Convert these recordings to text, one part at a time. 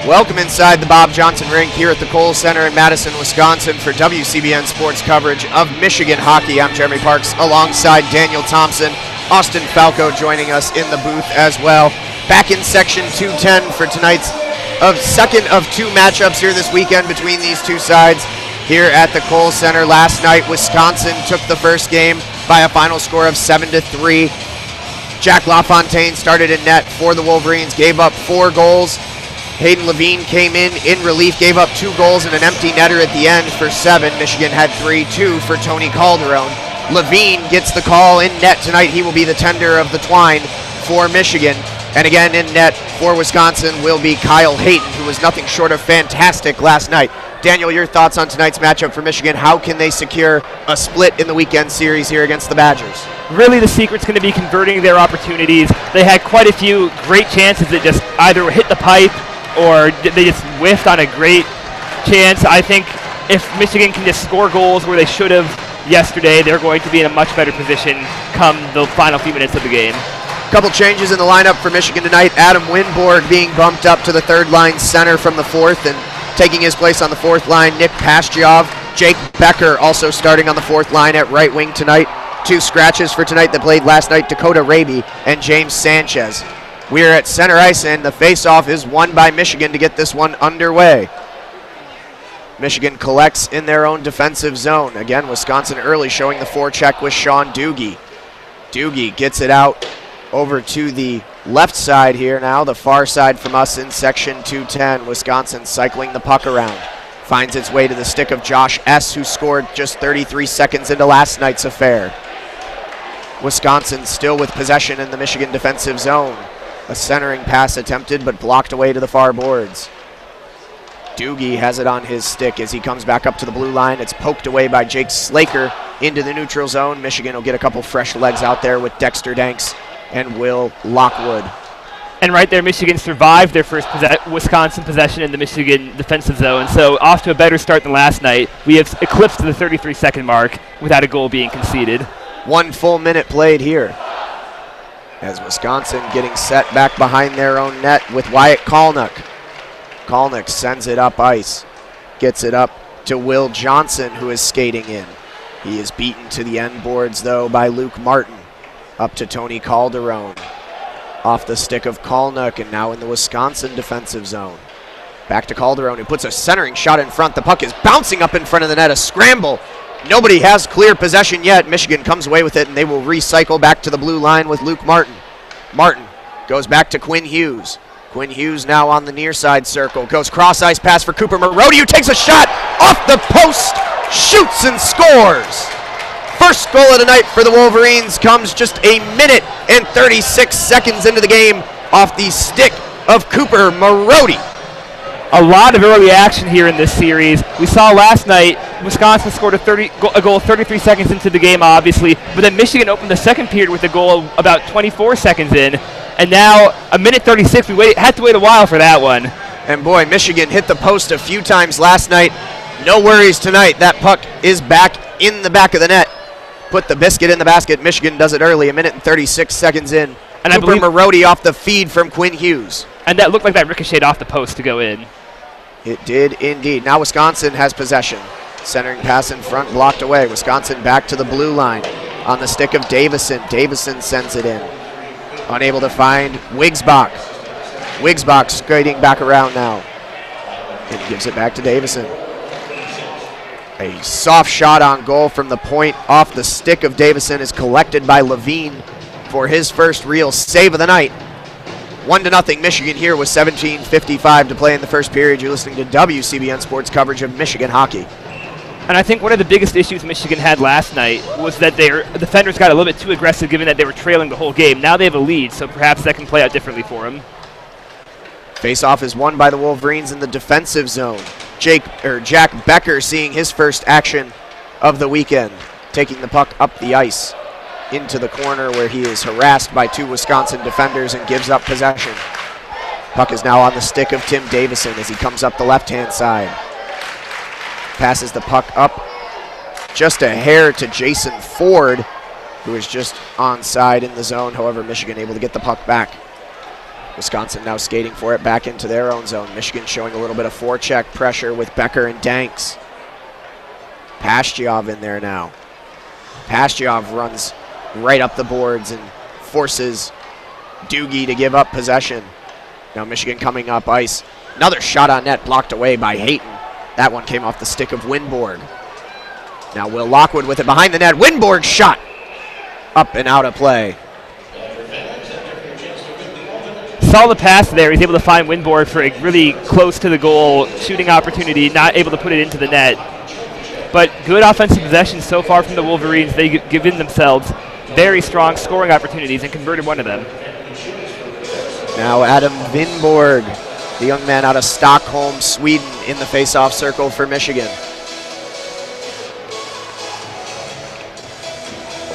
Welcome inside the Bob Johnson Rink here at the Kohl Center in Madison, Wisconsin for WCBN Sports coverage of Michigan hockey. I'm Jeremy Parks alongside Daniel Thompson. Austin Falco joining us in the booth as well. Back in section 210 for tonight's second of two matchups here this weekend between these two sides here at the Kohl Center. Last night, Wisconsin took the first game by a final score of 7-3. Jack LaFontaine started in net for the Wolverines, gave up 4 goals. Hayden Levine came in relief, gave up 2 goals and an empty netter at the end for 7. Michigan had 3-2 for Tony Calderon. Levine gets the call in net tonight. He will be the tender of the twine for Michigan. And again in net for Wisconsin will be Kyle Hayton, who was nothing short of fantastic last night. Daniel, your thoughts on tonight's matchup for Michigan? How can they secure a split in the weekend series here against the Badgers? Really, the secret's going to be converting their opportunities. They had quite a few great chances that just either hit the pipe or they just whiffed on a great chance. I think if Michigan can just score goals where they should have yesterday, they're going to be in a much better position come the final few minutes of the game. Couple changes in the lineup for Michigan tonight. Adam Winborg being bumped up to the third line center from the fourth, and taking his place on the fourth line, Nick Pastujov. Jake Becker also starting on the fourth line at right wing tonight. 2 scratches for tonight that played last night, Dakota Raby and James Sanchez. We're at center ice, and the faceoff is won by Michigan to get this one underway. Michigan collects in their own defensive zone. Again, Wisconsin early showing the forecheck with Sean Doogie. Doogie gets it out over to the left side here now, the far side from us in section 210. Wisconsin cycling the puck around. Finds its way to the stick of Josh S., who scored just 33 seconds into last night's affair. Wisconsin still with possession in the Michigan defensive zone. A centering pass attempted, but blocked away to the far boards. Doogie has it on his stick as he comes back up to the blue line. It's poked away by Jake Slaker into the neutral zone. Michigan will get a couple fresh legs out there with Dexter Danks and Will Lockwood. And right there, Michigan survived their first Wisconsin possession in the Michigan defensive zone. So off to a better start than last night. We have eclipsed the 33-second mark without a goal being conceded. 1 full minute played here, as Wisconsin getting set back behind their own net with Wyatt Kalnick. Kalnick sends it up ice, gets it up to Will Johnson, who is skating in. He is beaten to the end boards, though, by Luke Martin. Up to Tony Calderon. Off the stick of Kalnick, and now in the Wisconsin defensive zone. Back to Calderon, who puts a centering shot in front. The puck is bouncing up in front of the net, a scramble. Nobody has clear possession yet. Michigan comes away with it, and they will recycle back to the blue line with Luke Martin. Martin goes back to Quinn Hughes. Quinn Hughes now on the near side circle. Goes cross-ice pass for Cooper Marody, who takes a shot off the post, shoots and scores. First goal of the night for the Wolverines comes just 1 minute and 36 seconds into the game off the stick of Cooper Marody. A lot of early action here in this series. We saw last night Wisconsin scored a goal 33 seconds into the game, obviously, but then Michigan opened the second period with a goal about 24 seconds in, and now 1 minute 36. We had to wait a while for that one. And boy, Michigan hit the post a few times last night. No worries tonight. That puck is back in the back of the net. Put the biscuit in the basket. Michigan does it early, 1 minute and 36 seconds in. And Cooper Marody off the feed from Quinn Hughes. And that looked like that ricocheted off the post to go in. It did indeed. Now Wisconsin has possession. Centering pass in front, blocked away. Wisconsin back to the blue line on the stick of Davison. Davison sends it in. Unable to find Wigsbach. Wigsbach skating back around now. And he gives it back to Davison. A soft shot on goal from the point off the stick of Davison is collected by Levine for his first real save of the night. 1-0 Michigan here with 17:55 to play in the first period. You're listening to WCBN Sports coverage of Michigan hockey. And I think one of the biggest issues Michigan had last night was that their defenders got a little bit too aggressive given that they were trailing the whole game. Now they have a lead, so perhaps that can play out differently for them. Faceoff is won by the Wolverines in the defensive zone. Jack Becker seeing his first action of the weekend, taking the puck up the ice into the corner where he is harassed by 2 Wisconsin defenders and gives up possession. Puck is now on the stick of Tim Davison as he comes up the left-hand side. Passes the puck up just a hair to Jason Ford, who is just onside in the zone. However, Michigan able to get the puck back. Wisconsin now skating for it back into their own zone. Michigan showing a little bit of forecheck pressure with Becker and Danks. Pastujov in there now. Pastujov runs right up the boards and forces Doogie to give up possession. Now Michigan coming up ice. Another shot on net blocked away by Hayton. That one came off the stick of Winborg. Now Will Lockwood with it behind the net. Winborg shot up and out of play. Saw the pass there. He's able to find Winborg for a really close to the goal shooting opportunity, not able to put it into the net. But good offensive possession so far from the Wolverines. They've given themselves very strong scoring opportunities and converted one of them. Now Adam Winborg, the young man out of Stockholm, Sweden, in the face-off circle for Michigan.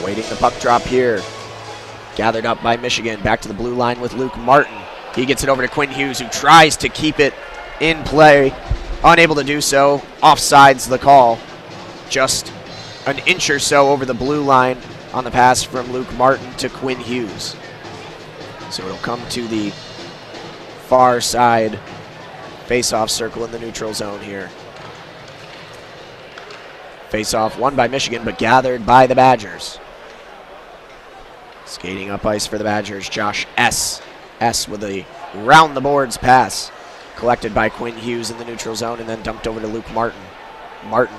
Awaiting the puck drop here. Gathered up by Michigan. Back to the blue line with Luke Martin. He gets it over to Quinn Hughes, who tries to keep it in play. Unable to do so. Offsides the call. Just an inch or so over the blue line on the pass from Luke Martin to Quinn Hughes. So it'll come to the far side face-off circle in the neutral zone here. Face-off won by Michigan, but gathered by the Badgers. Skating up ice for the Badgers, Josh S. S with a round-the-boards pass. Collected by Quinn Hughes in the neutral zone and then dumped over to Luke Martin. Martin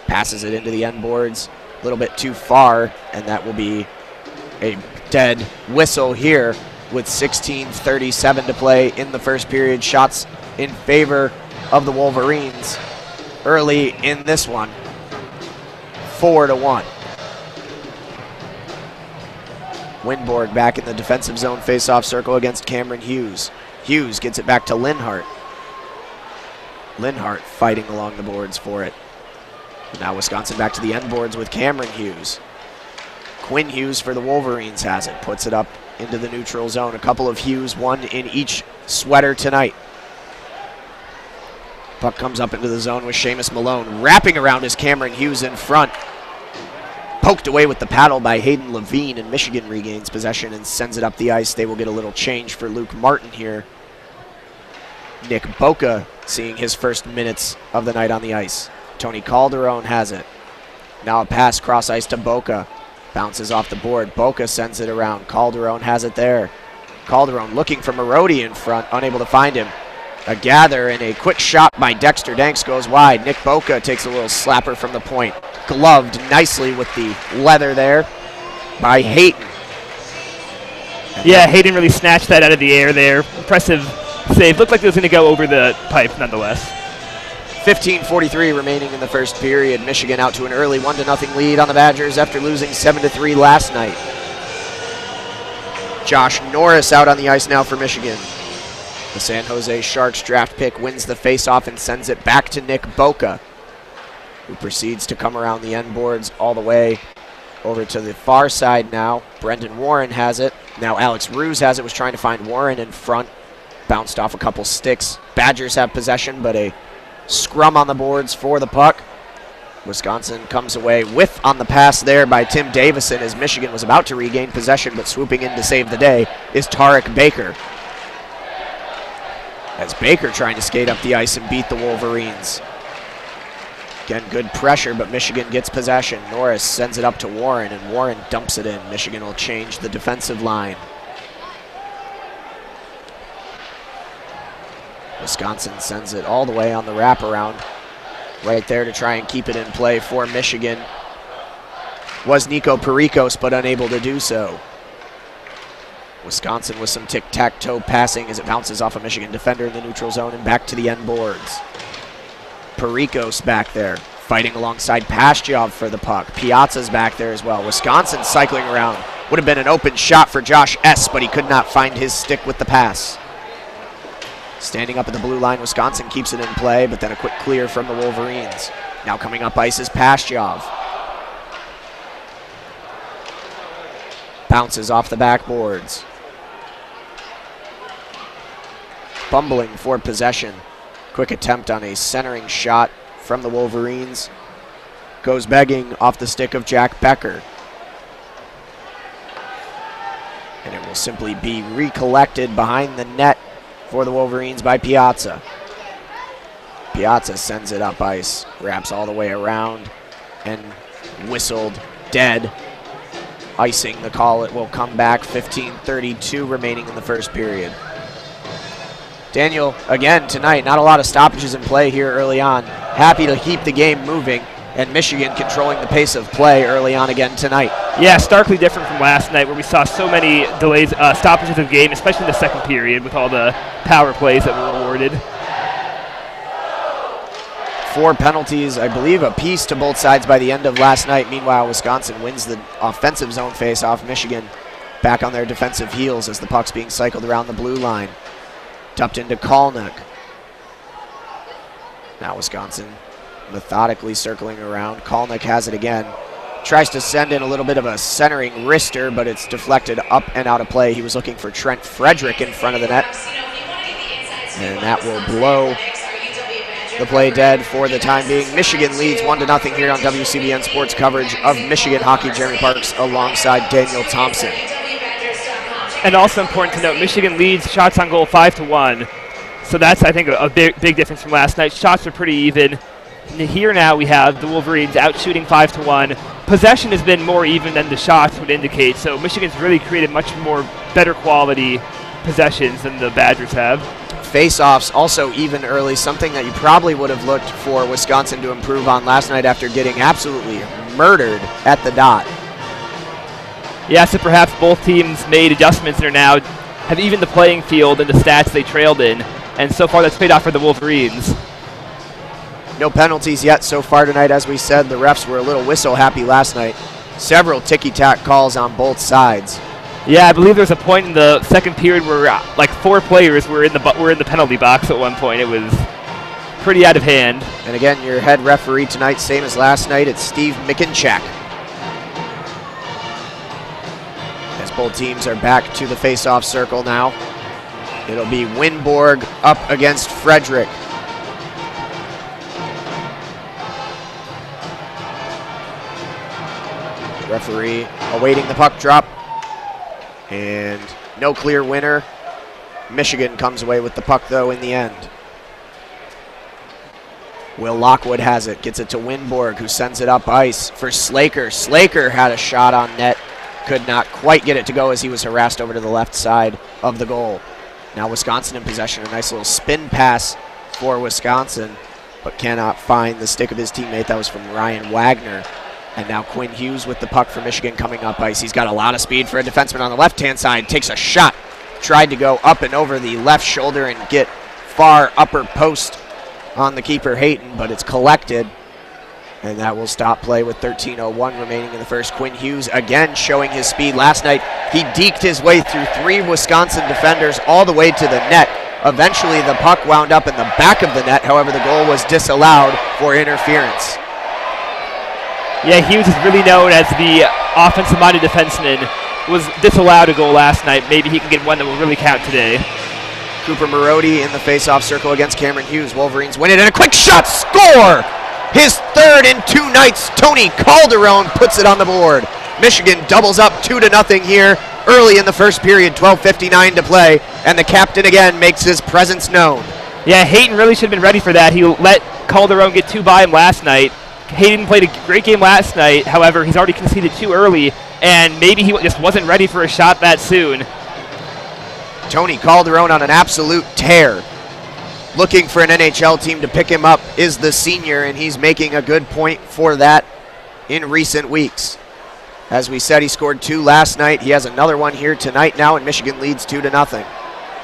passes it into the end boards a little bit too far, and that will be a dead whistle here with 16:37 to play in the first period. Shots in favor of the Wolverines early in this one, 4-1. Winborg back in the defensive zone face-off circle against Cameron Hughes. Hughes gets it back to Linhart. Linhart fighting along the boards for it. Now Wisconsin back to the end boards with Cameron Hughes. Quinn Hughes for the Wolverines has it. Puts it up into the neutral zone. A couple of Hughes, one in each sweater tonight. Puck comes up into the zone with Seamus Malone. Wrapping around is Cameron Hughes in front. Poked away with the paddle by Hayden Levine, and Michigan regains possession and sends it up the ice. They will get a little change for Luke Martin here. Nick Boca seeing his first minutes of the night on the ice. Tony Calderon has it. Now a pass cross ice to Boca. Bounces off the board. Boca sends it around. Calderon has it there. Calderon looking for Marody in front, unable to find him. A gather and a quick shot by Dexter Danks goes wide. Nick Boca takes a little slapper from the point. Gloved nicely with the leather there by Hayton. Yeah, Hayden really snatched that out of the air there. Impressive save. Looked like it was going to go over the pipe nonetheless. 15:43 remaining in the first period. Michigan out to an early 1-0 lead on the Badgers after losing 7-3 last night. Josh Norris out on the ice now for Michigan. The San Jose Sharks draft pick wins the faceoff and sends it back to Nick Boca, who proceeds to come around the end boards all the way over to the far side now. Brendan Warren has it. Now Alex Ruse has it, was trying to find Warren in front. Bounced off a couple sticks. Badgers have possession, but a scrum on the boards for the puck. Wisconsin comes away with on the pass there by Tim Davison as Michigan was about to regain possession, but swooping in to save the day is Tarek Baker. As Baker trying to skate up the ice and beat the Wolverines. Again, good pressure, but Michigan gets possession. Norris sends it up to Warren, and Warren dumps it in. Michigan will change the defensive line. Wisconsin sends it all the way on the wraparound. Right there to try and keep it in play for Michigan was Nico Pericos, but unable to do so. Wisconsin with some tic-tac-toe passing as it bounces off a Michigan defender in the neutral zone and back to the end boards. Pericos back there, fighting alongside Pastujov for the puck. Piazza's back there as well. Wisconsin cycling around. Would have been an open shot for Josh S., but he could not find his stick with the pass. Standing up at the blue line, Wisconsin keeps it in play, but then a quick clear from the Wolverines. Now coming up ice is Pastujov. Bounces off the backboards. Fumbling for possession. Quick attempt on a centering shot from the Wolverines. Goes begging off the stick of Jack Becker. And it will simply be recollected behind the net for the Wolverines by Piazza. Piazza sends it up ice, wraps all the way around, and whistled dead. Icing the call. It will come back. 15:32 remaining in the first period. Daniel, again tonight, not a lot of stoppages in play here early on. Happy to keep the game moving, and Michigan controlling the pace of play early on again tonight. Yeah, starkly different from last night where we saw so many delays, stoppages of game, especially in the second period with all the power plays that were awarded. 4 penalties, I believe, apiece to both sides by the end of last night. Meanwhile, Wisconsin wins the offensive zone face-off. Michigan back on their defensive heels as the puck's being cycled around the blue line. Dumped into Kalnick. Now Wisconsin methodically circling around. Kalnick has it again. Tries to send in a little bit of a centering wrister, but it's deflected up and out of play. He was looking for Trent Frederick in front of the net. And that will blow the play dead for the time being. Michigan leads 1-0 here on WCBN Sports coverage of Michigan hockey. Jeremy Parks alongside Daniel Thompson. And also important to note, Michigan leads shots on goal 5-1. So that's, I think, a big difference from last night. Shots are pretty even. And here now we have the Wolverines out shooting 5-1. Possession has been more even than the shots would indicate. So Michigan's really created much more better quality possessions than the Badgers have. Face-offs also even early, something that you probably would have looked for Wisconsin to improve on last night after getting absolutely murdered at the dot. Yeah, so perhaps both teams made adjustments and are now have evened the playing field in the stats they trailed in. And so far that's paid off for the Wolverines. No penalties yet so far tonight. As we said, the refs were a little whistle happy last night. Several ticky-tack calls on both sides. Yeah, I believe there was a point in the second period where like 4 players were in the penalty box at one point. It was pretty out of hand. And again, your head referee tonight, same as last night, it's Steve Mickenchak. As both teams are back to the face-off circle now. It'll be Winborg up against Frederick. Referee awaiting the puck drop. And no clear winner. Michigan comes away with the puck, though, in the end. Will Lockwood has it, gets it to Winborg, who sends it up ice for Slaker. Slaker had a shot on net, could not quite get it to go as he was harassed over to the left side of the goal. Now Wisconsin in possession, a nice little spin pass for Wisconsin, but cannot find the stick of his teammate. That was from Ryan Wagner. And now Quinn Hughes with the puck for Michigan coming up ice. He's got a lot of speed for a defenseman on the left-hand side. Takes a shot. Tried to go up and over the left shoulder and get far upper post on the keeper Hayton, but it's collected. And that will stop play with 13:01 remaining in the first. Quinn Hughes again showing his speed. Last night he deked his way through 3 Wisconsin defenders all the way to the net. Eventually the puck wound up in the back of the net. However, the goal was disallowed for interference. Yeah, Hughes is really known as the offensive-minded defenseman. Was disallowed a goal last night. Maybe he can get one that will really count today. Cooper Marody in the face-off circle against Cameron Hughes. Wolverines win it, and a quick shot, score! His 3rd in 2 nights. Tony Calderon puts it on the board. Michigan doubles up 2-0 here early in the first period, 12:59 to play, and the captain again makes his presence known. Yeah, Hayton really should have been ready for that. He let Calderon get 2 by him last night. Hayden played a great game last night. However, he's already conceded 2 early, and maybe he just wasn't ready for a shot that soon. Tony Calderon on an absolute tear. Looking for an NHL team to pick him up is the senior, and he's making a good point for that in recent weeks. As we said, he scored 2 last night. He has another one here tonight now, and Michigan leads 2-0.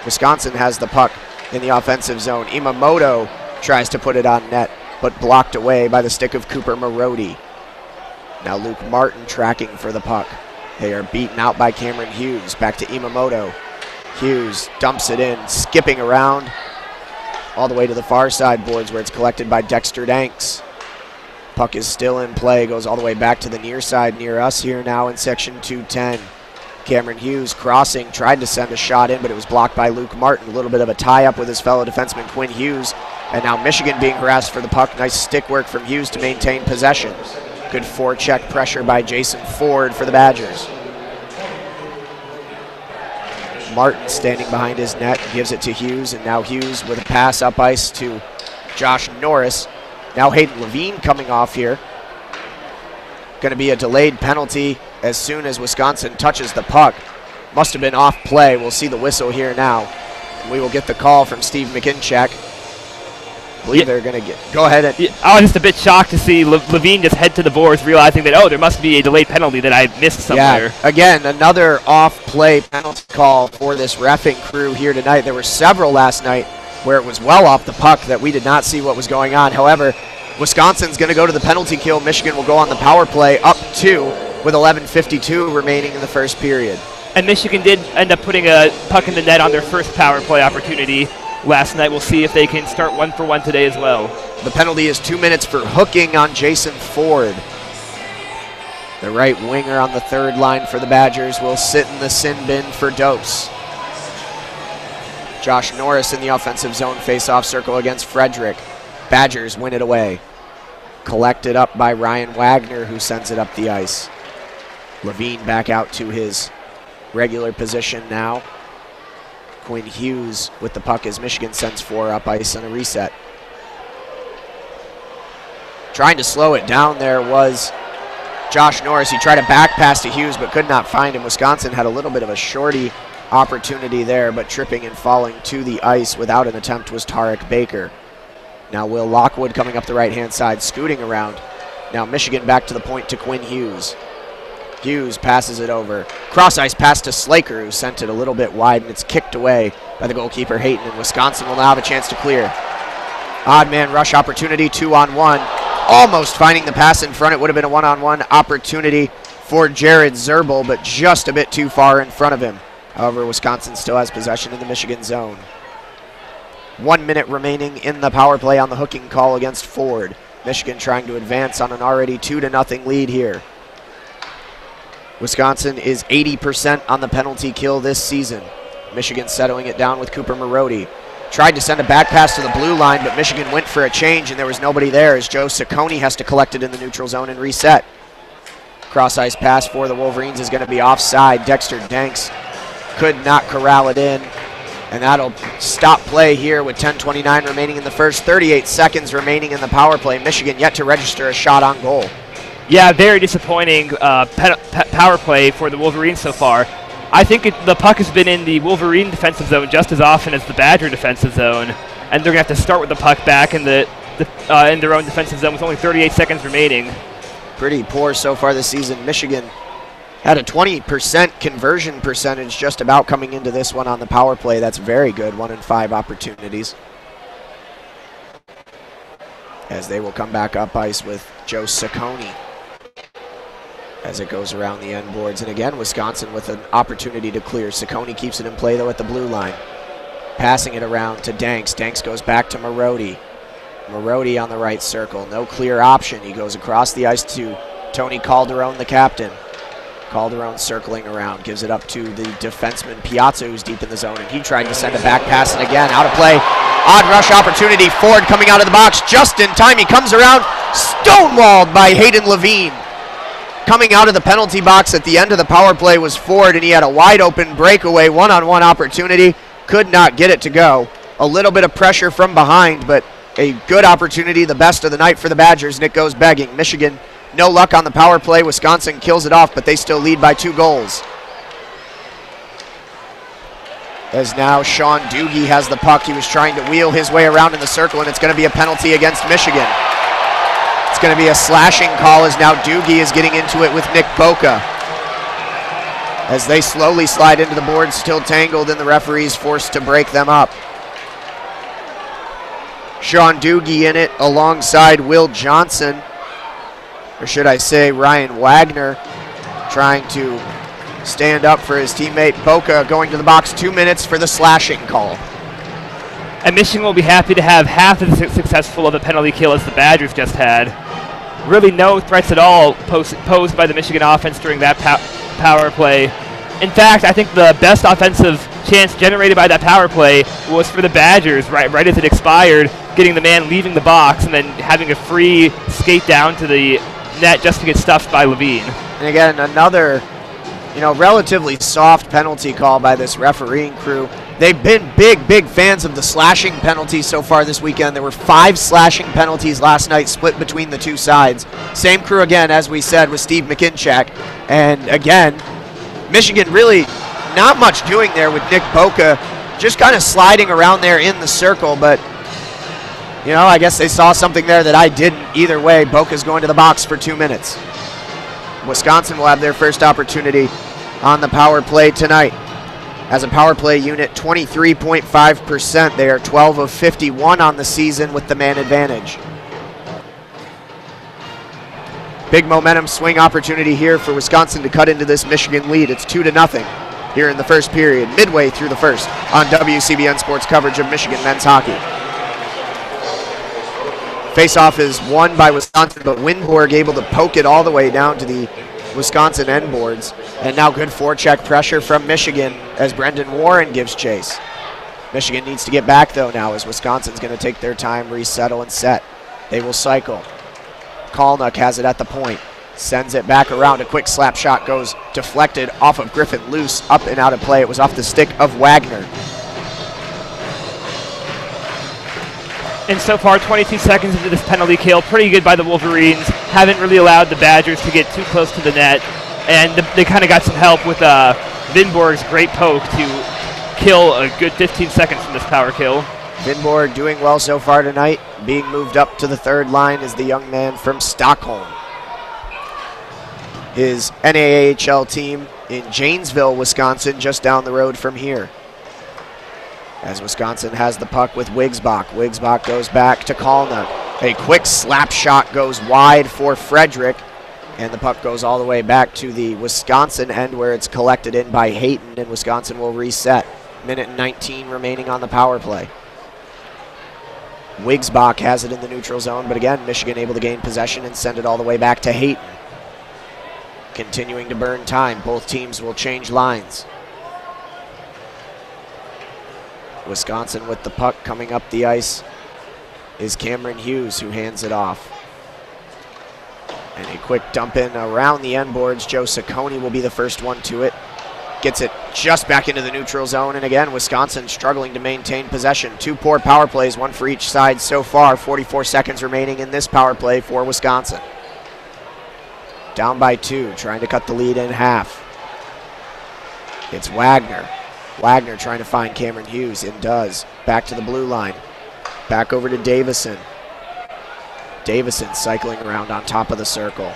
Wisconsin has the puck in the offensive zone. Imamoto tries to put it on net, but blocked away by the stick of Cooper Marody. Now Luke Martin tracking for the puck. They are beaten out by Cameron Hughes. Back to Imamoto. Hughes dumps it in, skipping around all the way to the far side boards where it's collected by Dexter Danks. Puck is still in play, goes all the way back to the near side near us here now in section 210. Cameron Hughes crossing, tried to send a shot in, but it was blocked by Luke Martin. A little bit of a tie-up with his fellow defenseman Quinn Hughes. And now Michigan being harassed for the puck. Nice stick work from Hughes to maintain possession. Good forecheck pressure by Jason Ford for the Badgers. Martin standing behind his net, gives it to Hughes, and now Hughes with a pass up ice to Josh Norris. Now Hayden Levine coming off here. Going to be a delayed penalty as soon as Wisconsin touches the puck. Must have been off play. We'll see the whistle here now. And we will get the call from Steve McKincheck. I believe they're going to get. Go ahead. I was just a bit shocked to see Levine just head to the boards, realizing that, oh, there must be a delayed penalty that I missed somewhere. Yeah, again, another off-play penalty call for this reffing crew here tonight. There were several last night where it was well off the puck that we did not see what was going on. However, Wisconsin's going to go to the penalty kill. Michigan will go on the power play up 2 with 11:52 remaining in the first period. And Michigan did end up putting a puck in the net on their first power play opportunity last night. We'll see if they can start 1-for-1 today as well. The penalty is 2 minutes for hooking on Jason Ford. The right winger on the third line for the Badgers will sit in the sin bin for dose. Josh Norris in the offensive zone face-off circle against Frederick. Badgers win it away. Collected up by Ryan Wagner, who sends it up the ice. Levine back out to his regular position now. Quinn Hughes with the puck as Michigan sends 4 up ice on a reset. Trying to slow it down there was Josh Norris. He tried a back pass to Hughes but could not find him. Wisconsin had a little bit of a shorty opportunity there, but tripping and falling to the ice without an attempt was Tarek Baker. Now Will Lockwood coming up the right-hand side, scooting around. Now Michigan back to the point to Quinn Hughes. Hughes passes it over. Cross-ice pass to Slaker, who sent it a little bit wide, and it's kicked away by the goalkeeper, Hayton, and Wisconsin will now have a chance to clear. Odd man rush opportunity, 2-on-1. Almost finding the pass in front. It would have been a 1-on-1 opportunity for Jared Zerbel, but just a bit too far in front of him. However, Wisconsin still has possession in the Michigan zone. 1 minute remaining in the power play on the hooking call against Ford. Michigan trying to advance on an already 2-0 lead here. Wisconsin is 80% on the penalty kill this season. Michigan settling it down with Cooper Marody. Tried to send a back pass to the blue line, but Michigan went for a change, and there was nobody there as Joe Ciccone has to collect it in the neutral zone and reset. Cross-ice pass for the Wolverines is going to be offside. Dexter Danks could not corral it in, and that'll stop play here with 10:29 remaining in the first, 38 seconds remaining in the power play. Michigan yet to register a shot on goal. Yeah, very disappointing power play for the Wolverines so far. I think the puck has been in the Wolverine defensive zone just as often as the Badger defensive zone, and they're going to have to start with the puck back in their own defensive zone with only 38 seconds remaining. Pretty poor so far this season. Michigan had a 20% conversion percentage just about coming into this one on the power play. That's very good, 1 in 5 opportunities. As they will come back up ice with Joe Ciccone as it goes around the end boards. And again, Wisconsin with an opportunity to clear. Ciccone keeps it in play, though, at the blue line. Passing it around to Danks. Danks goes back to Marody. Marody on the right circle. No clear option. He goes across the ice to Tony Calderon, the captain. Calderon circling around. Gives it up to the defenseman Piazza, who's deep in the zone. And he tried to send a back pass, and again, out of play. Odd rush opportunity. Ford coming out of the box just in time. He comes around. Stonewalled by Hayden Levine. Coming out of the penalty box at the end of the power play was Ford, and he had a wide open breakaway 1-on-1 opportunity. Could not get it to go. A little bit of pressure from behind, but a good opportunity, the best of the night for the Badgers, and it goes begging. Michigan, no luck on the power play. Wisconsin kills it off, but they still lead by 2 goals. As now Sean Doogie has the puck. He was trying to wheel his way around in the circle, and it's going to be a penalty against Michigan. It's going to be a slashing call as now Doogie is getting into it with Nick Boca. As they slowly slide into the boards, still tangled, and the referee's forced to break them up. Sean Doogie in it alongside Will Johnson, or should I say Ryan Wagner, trying to stand up for his teammate. Boca going to the box. 2 minutes for the slashing call. And Michigan will be happy to have half as successful of a penalty kill as the Badgers just had. Really no threats at all posed by the Michigan offense during that power play. In fact, I think the best offensive chance generated by that power play was for the Badgers right as it expired, getting the man leaving the box and then having a free skate down to the net just to get stuffed by Levine. And again, another relatively soft penalty call by this refereeing crew. They've been big fans of the slashing penalties so far this weekend. There were 5 slashing penalties last night, split between the two sides. Same crew again, as we said, with Steve McKinchak. And again, Michigan really not much doing there with Nick Boca, just kind of sliding around there in the circle. But, I guess they saw something there that I didn't. Either way, Boca's going to the box for 2 minutes. Wisconsin will have their first opportunity on the power play tonight. As a power play unit, 23.5%. They are 12 of 51 on the season with the man advantage. Big momentum swing opportunity here for Wisconsin to cut into this Michigan lead. It's 2-0 here in the first period, midway through the first, on WCBN Sports coverage of Michigan men's hockey. Faceoff is won by Wisconsin, but Winborg able to poke it all the way down to the Wisconsin end boards. And now good forecheck pressure from Michigan as Brendan Warren gives chase. Michigan needs to get back, though, now, as Wisconsin's going to take their time, resettle, and set. They will cycle. Kalnuk has it at the point. Sends it back around. A quick slap shot goes deflected off of Griffin loose, up and out of play. It was off the stick of Wagner. And so far, 22 seconds into this penalty kill, pretty good by the Wolverines. Haven't really allowed the Badgers to get too close to the net. And they kind of got some help with Vinborg's great poke to kill a good 15 seconds from this power kill. Vinborg doing well so far tonight. Being moved up to the third line is the young man from Stockholm. His NAHL team in Janesville, Wisconsin, just down the road from here. As Wisconsin has the puck with Wigsbach. Wigsbach goes back to Kalnuk. A quick slap shot goes wide for Frederick, and the puck goes all the way back to the Wisconsin end where it's collected in by Hayton, and Wisconsin will reset. Minute and 19 remaining on the power play. Wigsbach has it in the neutral zone, but again, Michigan able to gain possession and send it all the way back to Hayton. Continuing to burn time. Both teams will change lines. Wisconsin with the puck coming up the ice is Cameron Hughes, who hands it off. And a quick dump in around the end boards. Joe Ciccone will be the first one to it. Gets it just back into the neutral zone. And again, Wisconsin struggling to maintain possession. 2 poor power plays, 1 for each side so far. 44 seconds remaining in this power play for Wisconsin. Down by 2, trying to cut the lead in half. It's Wagner. Wagner trying to find Cameron Hughes, and does. Back to the blue line. Back over to Davison. Davison cycling around on top of the circle.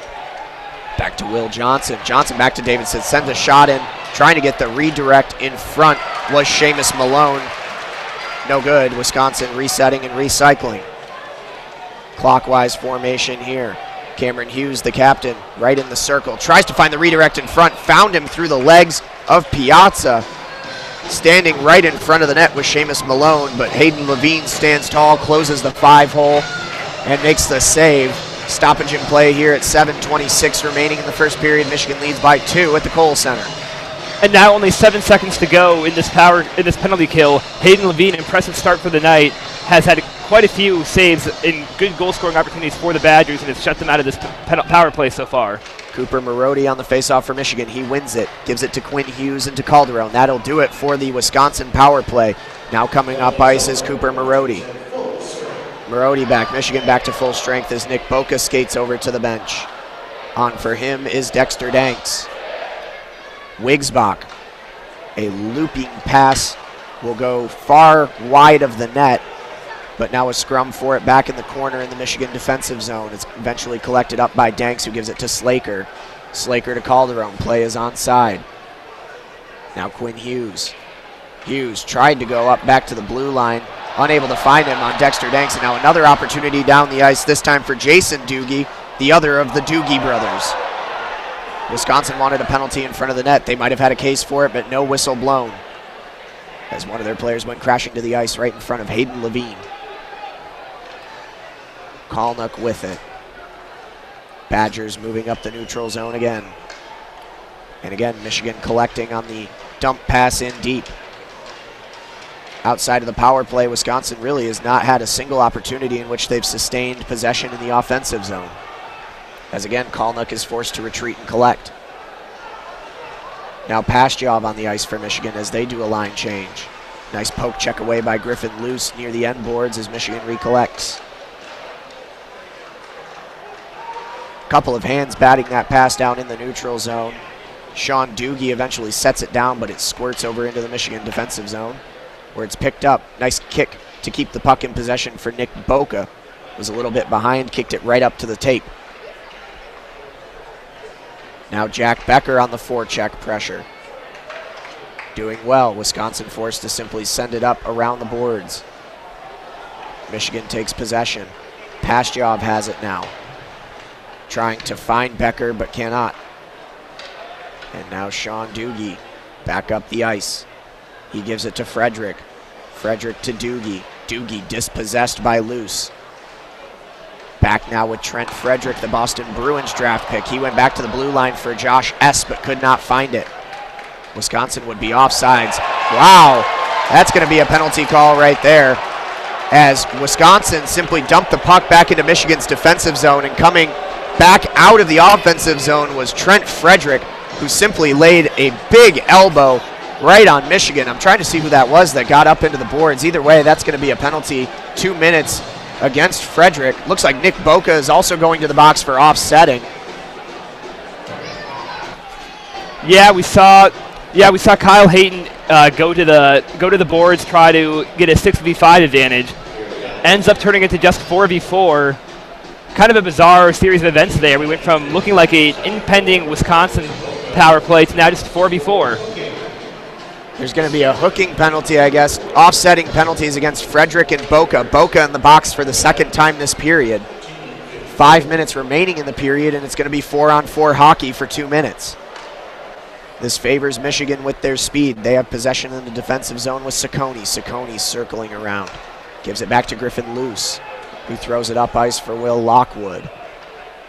Back to Will Johnson. Johnson back to Davison. Sends a shot in. Trying to get the redirect in front was Seamus Malone. No good. Wisconsin resetting and recycling. Clockwise formation here. Cameron Hughes, the captain, right in the circle. Tries to find the redirect in front. Found him through the legs of Piazza. Standing right in front of the net was Seamus Malone, but Hayden Levine stands tall, closes the 5-hole, and makes the save. Stoppage in play here at 7:26 remaining in the first period. Michigan leads by 2 at the Kohl Center. And now only 7 seconds to go in this penalty kill. Hayden Levine, impressive start for the night, has had quite a few saves and good goal-scoring opportunities for the Badgers, and has shut them out of this power play so far. Cooper Marody on the faceoff for Michigan. He wins it, gives it to Quinn Hughes and to Calderon. That'll do it for the Wisconsin power play. Now coming up ice is Cooper Marody. Marody back, Michigan back to full strength as Nick Boca skates over to the bench. On for him is Dexter Danks. Wigsbach, a looping pass, will go far wide of the net, but now a scrum for it back in the corner in the Michigan defensive zone. It's eventually collected up by Danks, who gives it to Slaker. Slaker to Calderon. Play is onside. Now Quinn Hughes. Hughes tried to go up back to the blue line, unable to find him on Dexter Danks, and now another opportunity down the ice, this time for Jason Doogie, the other of the Doogie brothers. Wisconsin wanted a penalty in front of the net. They might have had a case for it, but no whistle blown, as one of their players went crashing to the ice right in front of Hayden Levine. Kalnuk with it. Badgers moving up the neutral zone again. And again, Michigan collecting on the dump pass in deep. Outside of the power play, Wisconsin really has not had a single opportunity in which they've sustained possession in the offensive zone. As again, Kalnuk is forced to retreat and collect. Now Pastjov on the ice for Michigan as they do a line change. Nice poke check away by Griffin Luce near the end boards as Michigan recollects. Couple of hands batting that pass down in the neutral zone. Sean Doogie eventually sets it down, but it squirts over into the Michigan defensive zone where it's picked up. Nice kick to keep the puck in possession for Nick Boca. Was a little bit behind, kicked it right up to the tape. Now Jack Becker on the forecheck pressure. Doing well. Wisconsin forced to simply send it up around the boards. Michigan takes possession. Pastjov has it now. Trying to find Becker, but cannot. And now Sean Doogie back up the ice. He gives it to Frederick. Frederick to Doogie. Doogie dispossessed by Luce. Back now with Trent Frederick, the Boston Bruins draft pick. He went back to the blue line for Josh S., but could not find it. Wisconsin would be offsides. Wow, that's going to be a penalty call right there, as Wisconsin simply dumped the puck back into Michigan's defensive zone, and coming back out of the offensive zone was Trent Frederick, who simply laid a big elbow right on Michigan. I'm trying to see who that was that got up into the boards. Either way, that's going to be a penalty. 2 minutes against Frederick. Looks like Nick Boca is also going to the box for offsetting. Yeah, we saw Kyle Hayton go to the boards, try to get a 6v5 advantage. Ends up turning it to just 4v4. Kind of a bizarre series of events there. We went from looking like an impending Wisconsin power play to now just 4v4. There's going to be a hooking penalty, I guess. Offsetting penalties against Frederick and Boca. Boca in the box for the second time this period. 5 minutes remaining in the period, and it's going to be 4-on-4 hockey for 2 minutes. This favors Michigan with their speed. They have possession in the defensive zone with Ciccone. Ciccone circling around. Gives it back to Griffin Luce, who throws it up ice for Will Lockwood.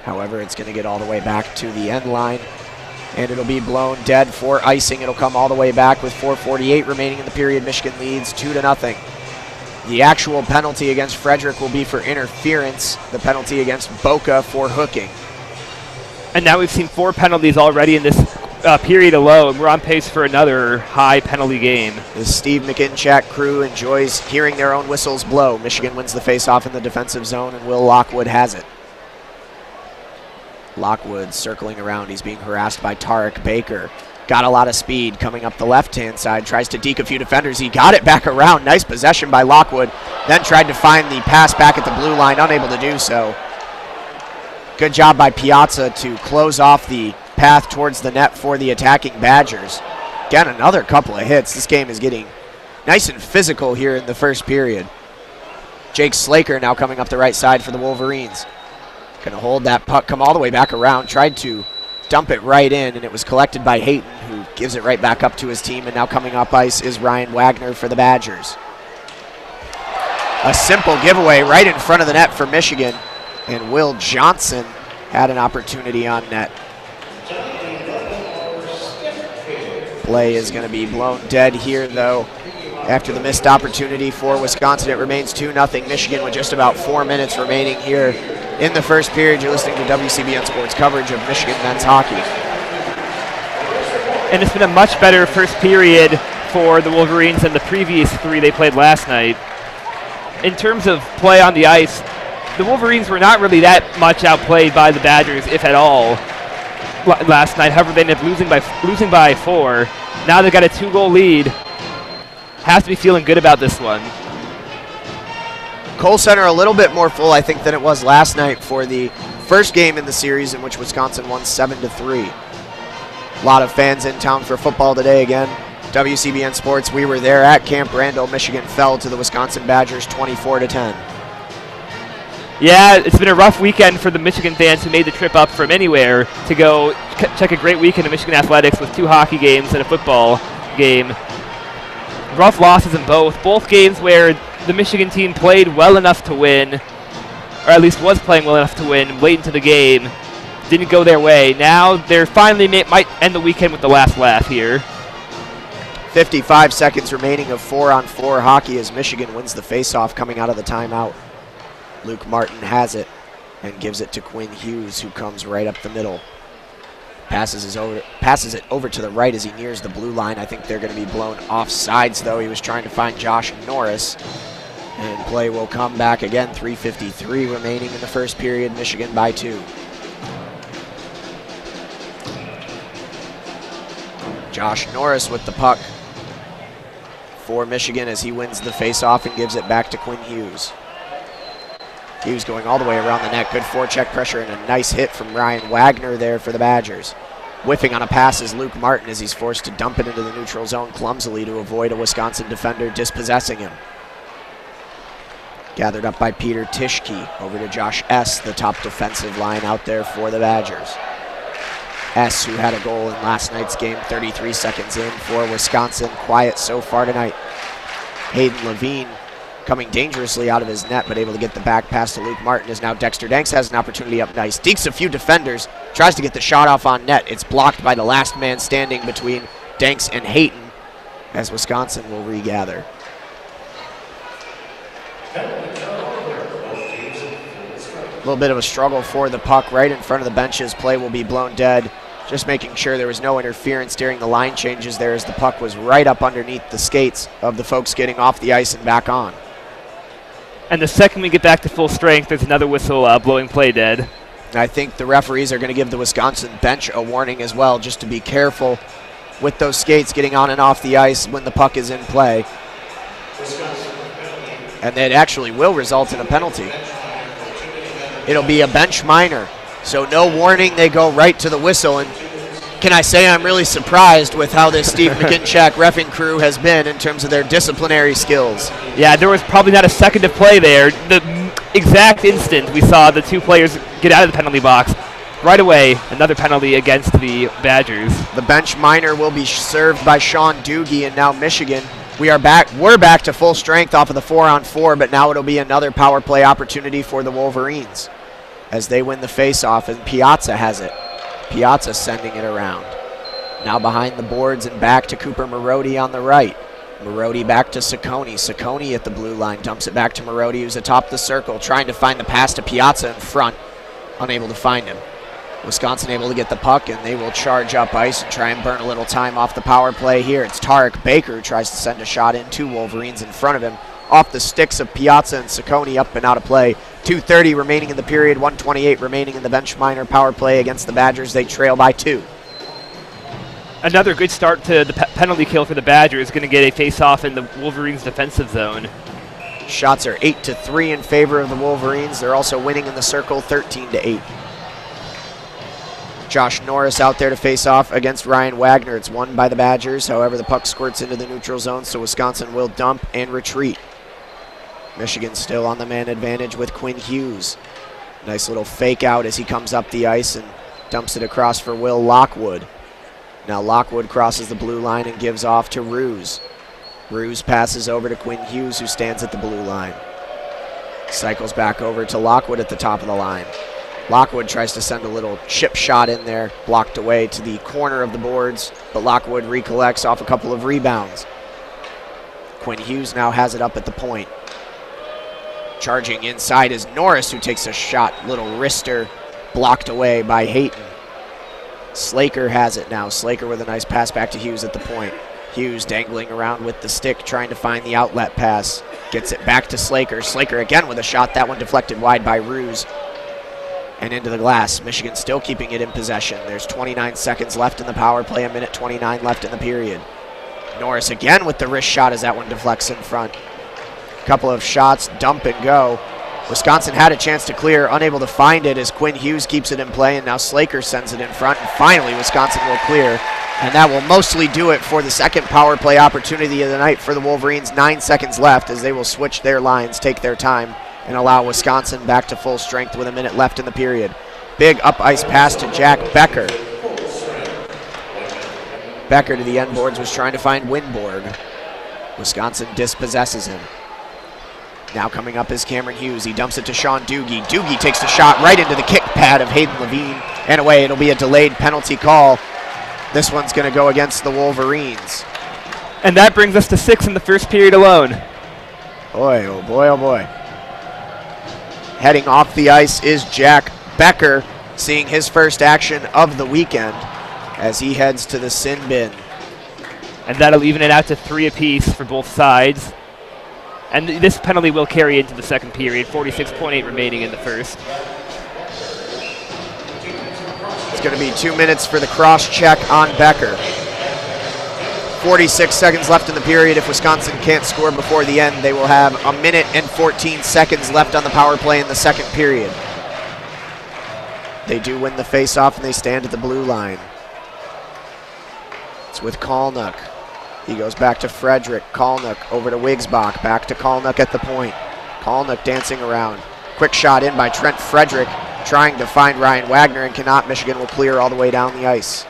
However, it's going to get all the way back to the end line, and it'll be blown dead for icing. It'll come all the way back with 4:48 remaining in the period. Michigan leads 2-0. The actual penalty against Frederick will be for interference. The penalty against Boca for hooking. And now we've seen 4 penalties already in this period alone. We're on pace for another high penalty game. The Steve McInchak crew enjoys hearing their own whistles blow. Michigan wins the faceoff in the defensive zone, and Will Lockwood has it. Lockwood circling around. He's being harassed by Tarek Baker. Got a lot of speed coming up the left-hand side. Tries to deke a few defenders. He got it back around. Nice possession by Lockwood. Then tried to find the pass back at the blue line. Unable to do so. Good job by Piazza to close off the path towards the net for the attacking Badgers. Again, another couple of hits. This game is getting nice and physical here in the first period. Jake Slaker now coming up the right side for the Wolverines. Going to hold that puck, come all the way back around. Tried to dump it right in, and it was collected by Hayton, who gives it right back up to his team. And now coming up ice is Ryan Wagner for the Badgers. A simple giveaway right in front of the net for Michigan. And Will Johnson had an opportunity on net. Play is going to be blown dead here, though. After the missed opportunity for Wisconsin, it remains 2-0 Michigan with just about 4 minutes remaining here in the first period. You're listening to WCBN Sports coverage of Michigan men's hockey. And it's been a much better first period for the Wolverines than the previous 3 they played last night. In terms of play on the ice, the Wolverines were not really that much outplayed by the Badgers, if at all, last night. However, they ended up losing by 4. Now they've got a 2-goal lead. Has to be feeling good about this one. Kohl Center a little bit more full, I think, than it was last night for the first game in the series, in which Wisconsin won 7-3. A lot of fans in town for football today again. WCBN Sports, we were there at Camp Randall. Michigan fell to the Wisconsin Badgers 24-10. Yeah, it's been a rough weekend for the Michigan fans who made the trip up from anywhere to go check a great weekend of Michigan athletics with 2 hockey games and a football game. Rough losses in both games where the Michigan team played well enough to win, or at least was playing well enough to win late into the game. Didn't go their way. Now they're finally might end the weekend with the last laugh here. 55 seconds remaining of 4-on-4 hockey as Michigan wins the faceoff coming out of the timeout. Luke Martin has it and gives it to Quinn Hughes, who comes right up the middle. Passes it over to the right as he nears the blue line. I think they're going to be blown offsides, though. He was trying to find Josh Norris. And play will come back again. 3:53 remaining in the first period. Michigan by 2. Josh Norris with the puck for Michigan as he wins the faceoff and gives it back to Quinn Hughes. Hughes going all the way around the net. Good forecheck pressure and a nice hit from Ryan Wagner there for the Badgers. Whiffing on a pass is Luke Martin as he's forced to dump it into the neutral zone clumsily to avoid a Wisconsin defender dispossessing him. Gathered up by Peter Tischke. Over to Josh S., the top defensive line out there for the Badgers. S., who had a goal in last night's game, 33 seconds in for Wisconsin. Quiet so far tonight. Hayden Levine coming dangerously out of his net, but able to get the back pass to Luke Martin as now Dexter Danks has an opportunity up nice. Dekes a few defenders, tries to get the shot off on net. It's blocked by the last man standing between Danks and Hayton as Wisconsin will regather. A little bit of a struggle for the puck right in front of the benches. Play will be blown dead. Just making sure there was no interference during the line changes there as the puck was right up underneath the skates of the folks getting off the ice and back on. And the second we get back to full strength, there's another whistle blowing play dead. And I think the referees are going to give the Wisconsin bench a warning as well, just to be careful with those skates getting on and off the ice when the puck is in play. And it actually will result in a penalty. It'll be a bench minor. So no warning, they go right to the whistle. And can I say I'm really surprised with how this Steve McGinchak reffing crew has been in terms of their disciplinary skills. Yeah, there was probably not a second to play there. The exact instant we saw the two players get out of the penalty box, right away, another penalty against the Badgers. The bench minor will be served by Sean Doogie, and now Michigan. We're back to full strength off of the 4-on-4, but now it'll be another power play opportunity for the Wolverines as they win the faceoff, and Piazza has it. Piazza sending it around. Now behind the boards and back to Cooper Marody on the right. Marody back to Ciccone. Ciccone at the blue line, dumps it back to Marody, who's atop the circle, trying to find the pass to Piazza in front, unable to find him. Wisconsin able to get the puck, and they will charge up ice and try and burn a little time off the power play here. It's Tarek Baker who tries to send a shot in, two Wolverines in front of him. Off the sticks of Piazza and Ciccone, up and out of play. 2:30 remaining in the period, 1:28 remaining in the bench minor power play against the Badgers. They trail by 2. Another good start to the penalty kill for the Badgers. Going to get a face-off in the Wolverines' defensive zone. Shots are 8-3 in favor of the Wolverines. They're also winning in the circle 13-8. Josh Norris out there to face off against Ryan Wagner. It's won by the Badgers. However, the puck squirts into the neutral zone, so Wisconsin will dump and retreat. Michigan still on the man advantage with Quinn Hughes. Nice little fake out as he comes up the ice and dumps it across for Will Lockwood. Now Lockwood crosses the blue line and gives off to Ruse. Ruse passes over to Quinn Hughes, who stands at the blue line. Cycles back over to Lockwood at the top of the line. Lockwood tries to send a little chip shot in there, blocked away to the corner of the boards, but Lockwood recollects off a couple of rebounds. Quinn Hughes now has it up at the point. Charging inside is Norris, who takes a shot, little wrister, blocked away by Hayton. Slaker has it now. Slaker with a nice pass back to Hughes at the point. Hughes dangling around with the stick, trying to find the outlet pass. Gets it back to Slaker. Slaker again with a shot, that one deflected wide by Ruse. And into the glass. Michigan still keeping it in possession. There's 29 seconds left in the power play, a minute 29 left in the period. Norris again with the wrist shot as that one deflects in front. Couple of shots, dump and go. Wisconsin had a chance to clear, unable to find it as Quinn Hughes keeps it in play, and now Slaker sends it in front, and finally Wisconsin will clear. And that will mostly do it for the second power play opportunity of the night for the Wolverines. 9 seconds left as they will switch their lines, take their time, and allow Wisconsin back to full strength with a minute left in the period. Big up ice pass to Jack Becker. Becker to the end boards was trying to find Winborg. Wisconsin dispossesses him. Now coming up is Cameron Hughes. He dumps it to Sean Doogie. Doogie takes the shot right into the kick pad of Hayden Levine and away. It'll be a delayed penalty call. This one's going to go against the Wolverines. And that brings us to 6 in the first period alone. Boy, oh boy, oh boy. Heading off the ice is Jack Becker, seeing his first action of the weekend. as he heads to the sin bin. And that'll even it out to 3 apiece for both sides. And this penalty will carry into the second period, 46.8 remaining in the first. It's going to be 2 minutes for the cross check on Becker. 46 seconds left in the period. If Wisconsin can't score before the end, they will have 1 minute and 14 seconds left on the power play in the second period. They do win the face-off and they stand at the blue line. It's with Kalnuk. He goes back to Frederick. Kalnuk over to Wigsbach. Back to Kalnuk at the point. Kalnuk dancing around. Quick shot in by Trent Frederick, trying to find Ryan Wagner and cannot. Michigan will clear all the way down the ice.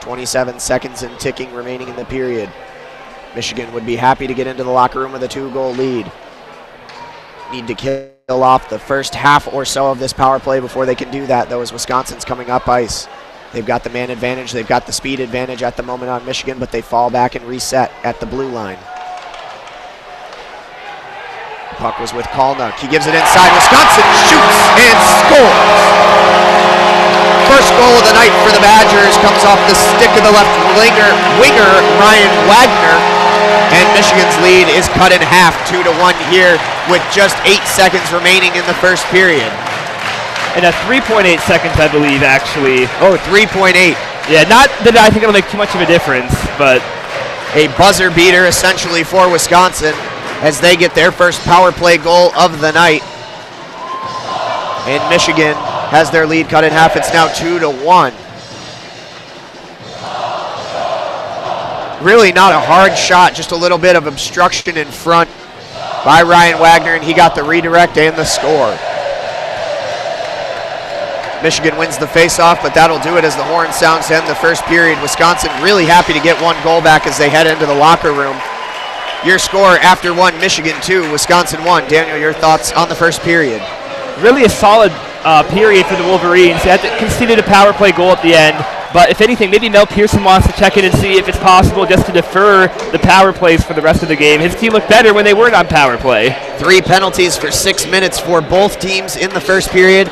27 seconds and ticking remaining in the period. Michigan would be happy to get into the locker room with a 2-goal lead. Need to kill off the first half or so of this power play before they can do that, though, as Wisconsin's coming up ice. They've got the man advantage, they've got the speed advantage at the moment on Michigan, but they fall back and reset at the blue line. Puck was with Kalnuk. He gives it inside. Wisconsin shoots and scores. First goal of the night for the Badgers comes off the stick of the left winger Ryan Wagner, and Michigan's lead is cut in half, 2-1 here with just 8 seconds remaining in the first period. And at 3.8 seconds, I believe, actually. Oh, 3.8. Yeah, not that I think it'll make too much of a difference, but a buzzer beater essentially for Wisconsin as they get their first power play goal of the night. And Michigan has their lead cut in half. It's now 2-1. Really not a hard shot, just a little bit of obstruction in front by Ryan Wagner, and he got the redirect and the score. Michigan wins the face-off, but that'll do it as the horn sounds to end the first period. Wisconsin really happy to get 1 goal back as they head into the locker room. Your score after 1, Michigan 2, Wisconsin 1. Daniel, your thoughts on the first period? Really a solid period for the Wolverines. They had conceded a power play goal at the end, but if anything, maybe Mel Pearson wants to check in and see if it's possible just to defer the power plays for the rest of the game. His team looked better when they weren't on power play. 3 penalties for 6 minutes for both teams in the first period.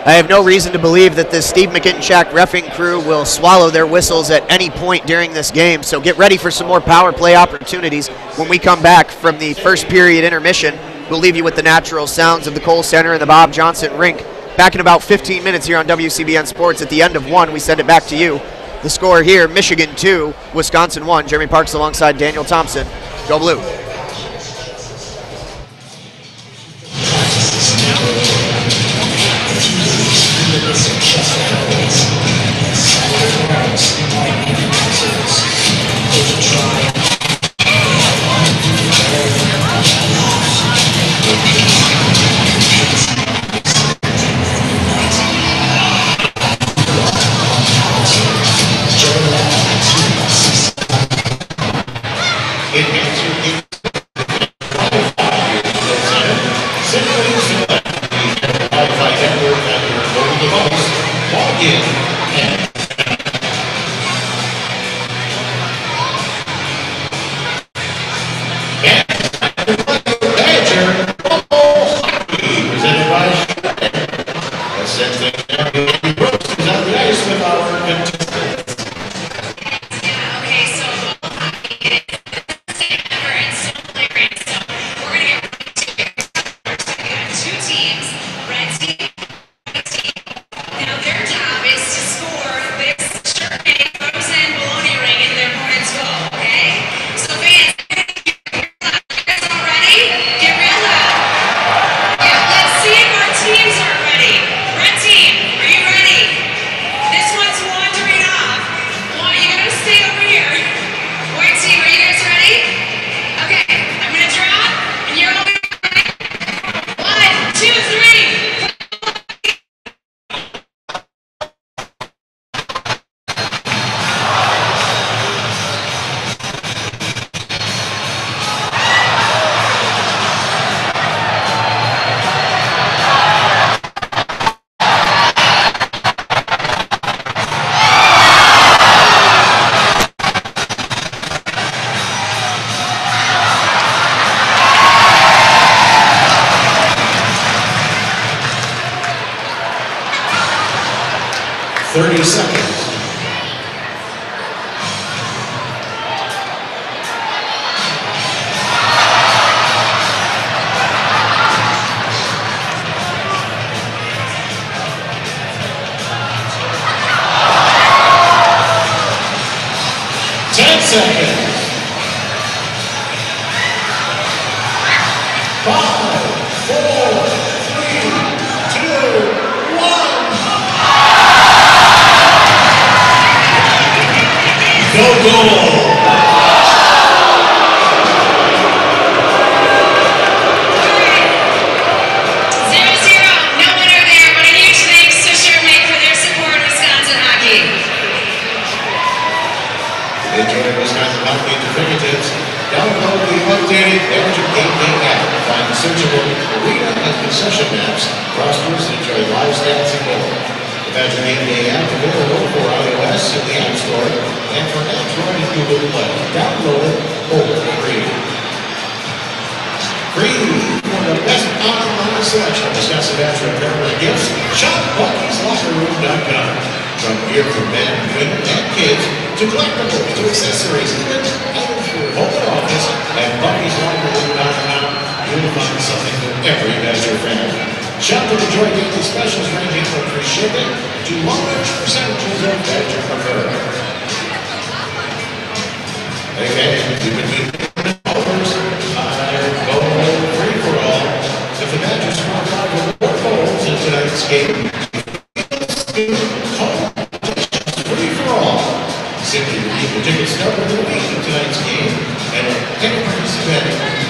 I have no reason to believe that the Steve McIntyre reffing crew will swallow their whistles at any point during this game, so get ready for some more power play opportunities when we come back from the first period intermission. We'll leave you with the natural sounds of the Kohl Center and the Bob Johnson rink. Back in about 15 minutes here on WCBN Sports. At the end of 1, we send it back to you. The score here, Michigan 2, Wisconsin 1. Jeremy Parks alongside Daniel Thompson. Go Blue.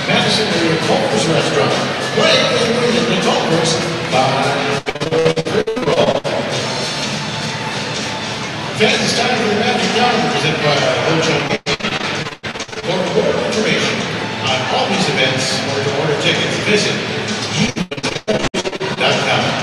Madison area Kohl's restaurant. Play and win at the Kohl's Fans, it's time for the Magic Calendar presented by Hojo. For more information on all these events or to order tickets, visit youth.com.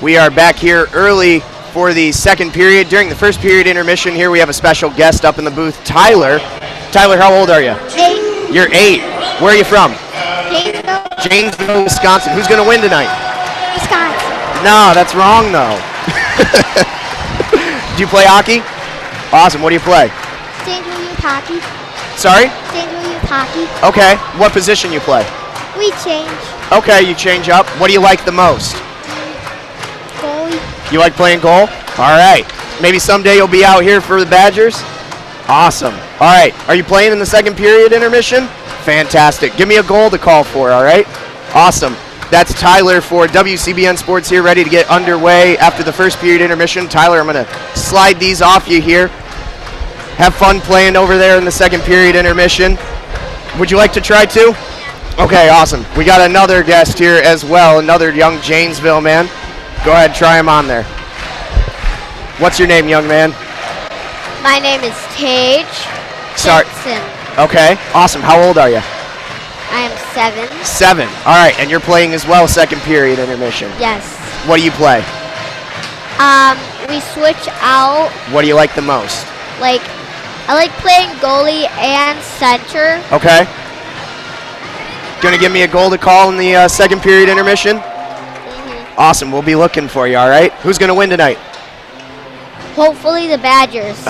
We are back here early for the second period. During the first period intermission here, we have a special guest up in the booth, Tyler. Tyler, how old are you? 8. You're 8. Where are you from? Janesville, Janesville, Wisconsin. Who's going to win tonight? Wisconsin. No, that's wrong, though. Do you play hockey? Awesome. What do you play? Janesville Youth Hockey. Sorry? Janesville Youth Hockey. Okay. What position you play? We change. Okay, you change up. What do you like the most? Goalie. You like playing goal? All right. Maybe someday you'll be out here for the Badgers? Awesome. All right. Are you playing in the second period intermission? Fantastic. Give me a goal to call for, all right? Awesome. That's Tyler for WCBN Sports here, ready to get underway after the first period intermission. Tyler, I'm going to slide these off you here. Have fun playing over there in the second period intermission. Would you like to try too? Okay, awesome. We got another guest here as well, another young Janesville man. Go ahead, try him on there. What's your name, young man? My name is Tage Sorry. Jensen. Okay, awesome. How old are you? I am 7. 7. All right, and you're playing as well, second period intermission. Yes. What do you play? We switch out. What do you like the most? I like playing goalie and center. Okay. Going to give me a goal to call in the second period intermission? Awesome. We'll be looking for you, all right? Who's going to win tonight? Hopefully the Badgers.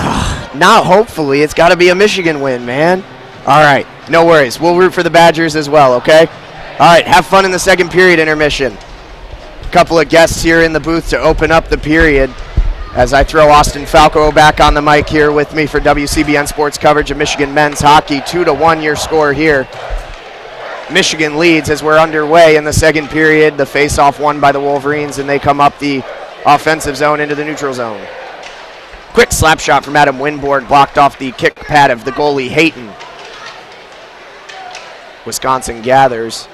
Not hopefully. It's got to be a Michigan win, man. All right. No worries. We'll root for the Badgers as well, okay? All right. Have fun in the second period intermission. A couple of guests here in the booth to open up the period as I throw Austin Falco back on the mic here with me for WCBN Sports coverage of Michigan men's hockey. 2-1 your score here. Michigan leads as we're underway in the second period. The face-off won by the Wolverines, and they come up the offensive zone into the neutral zone. Quick slap shot from Adam Winborg, blocked off the kick pad of the goalie Hayton. Wisconsin gathers,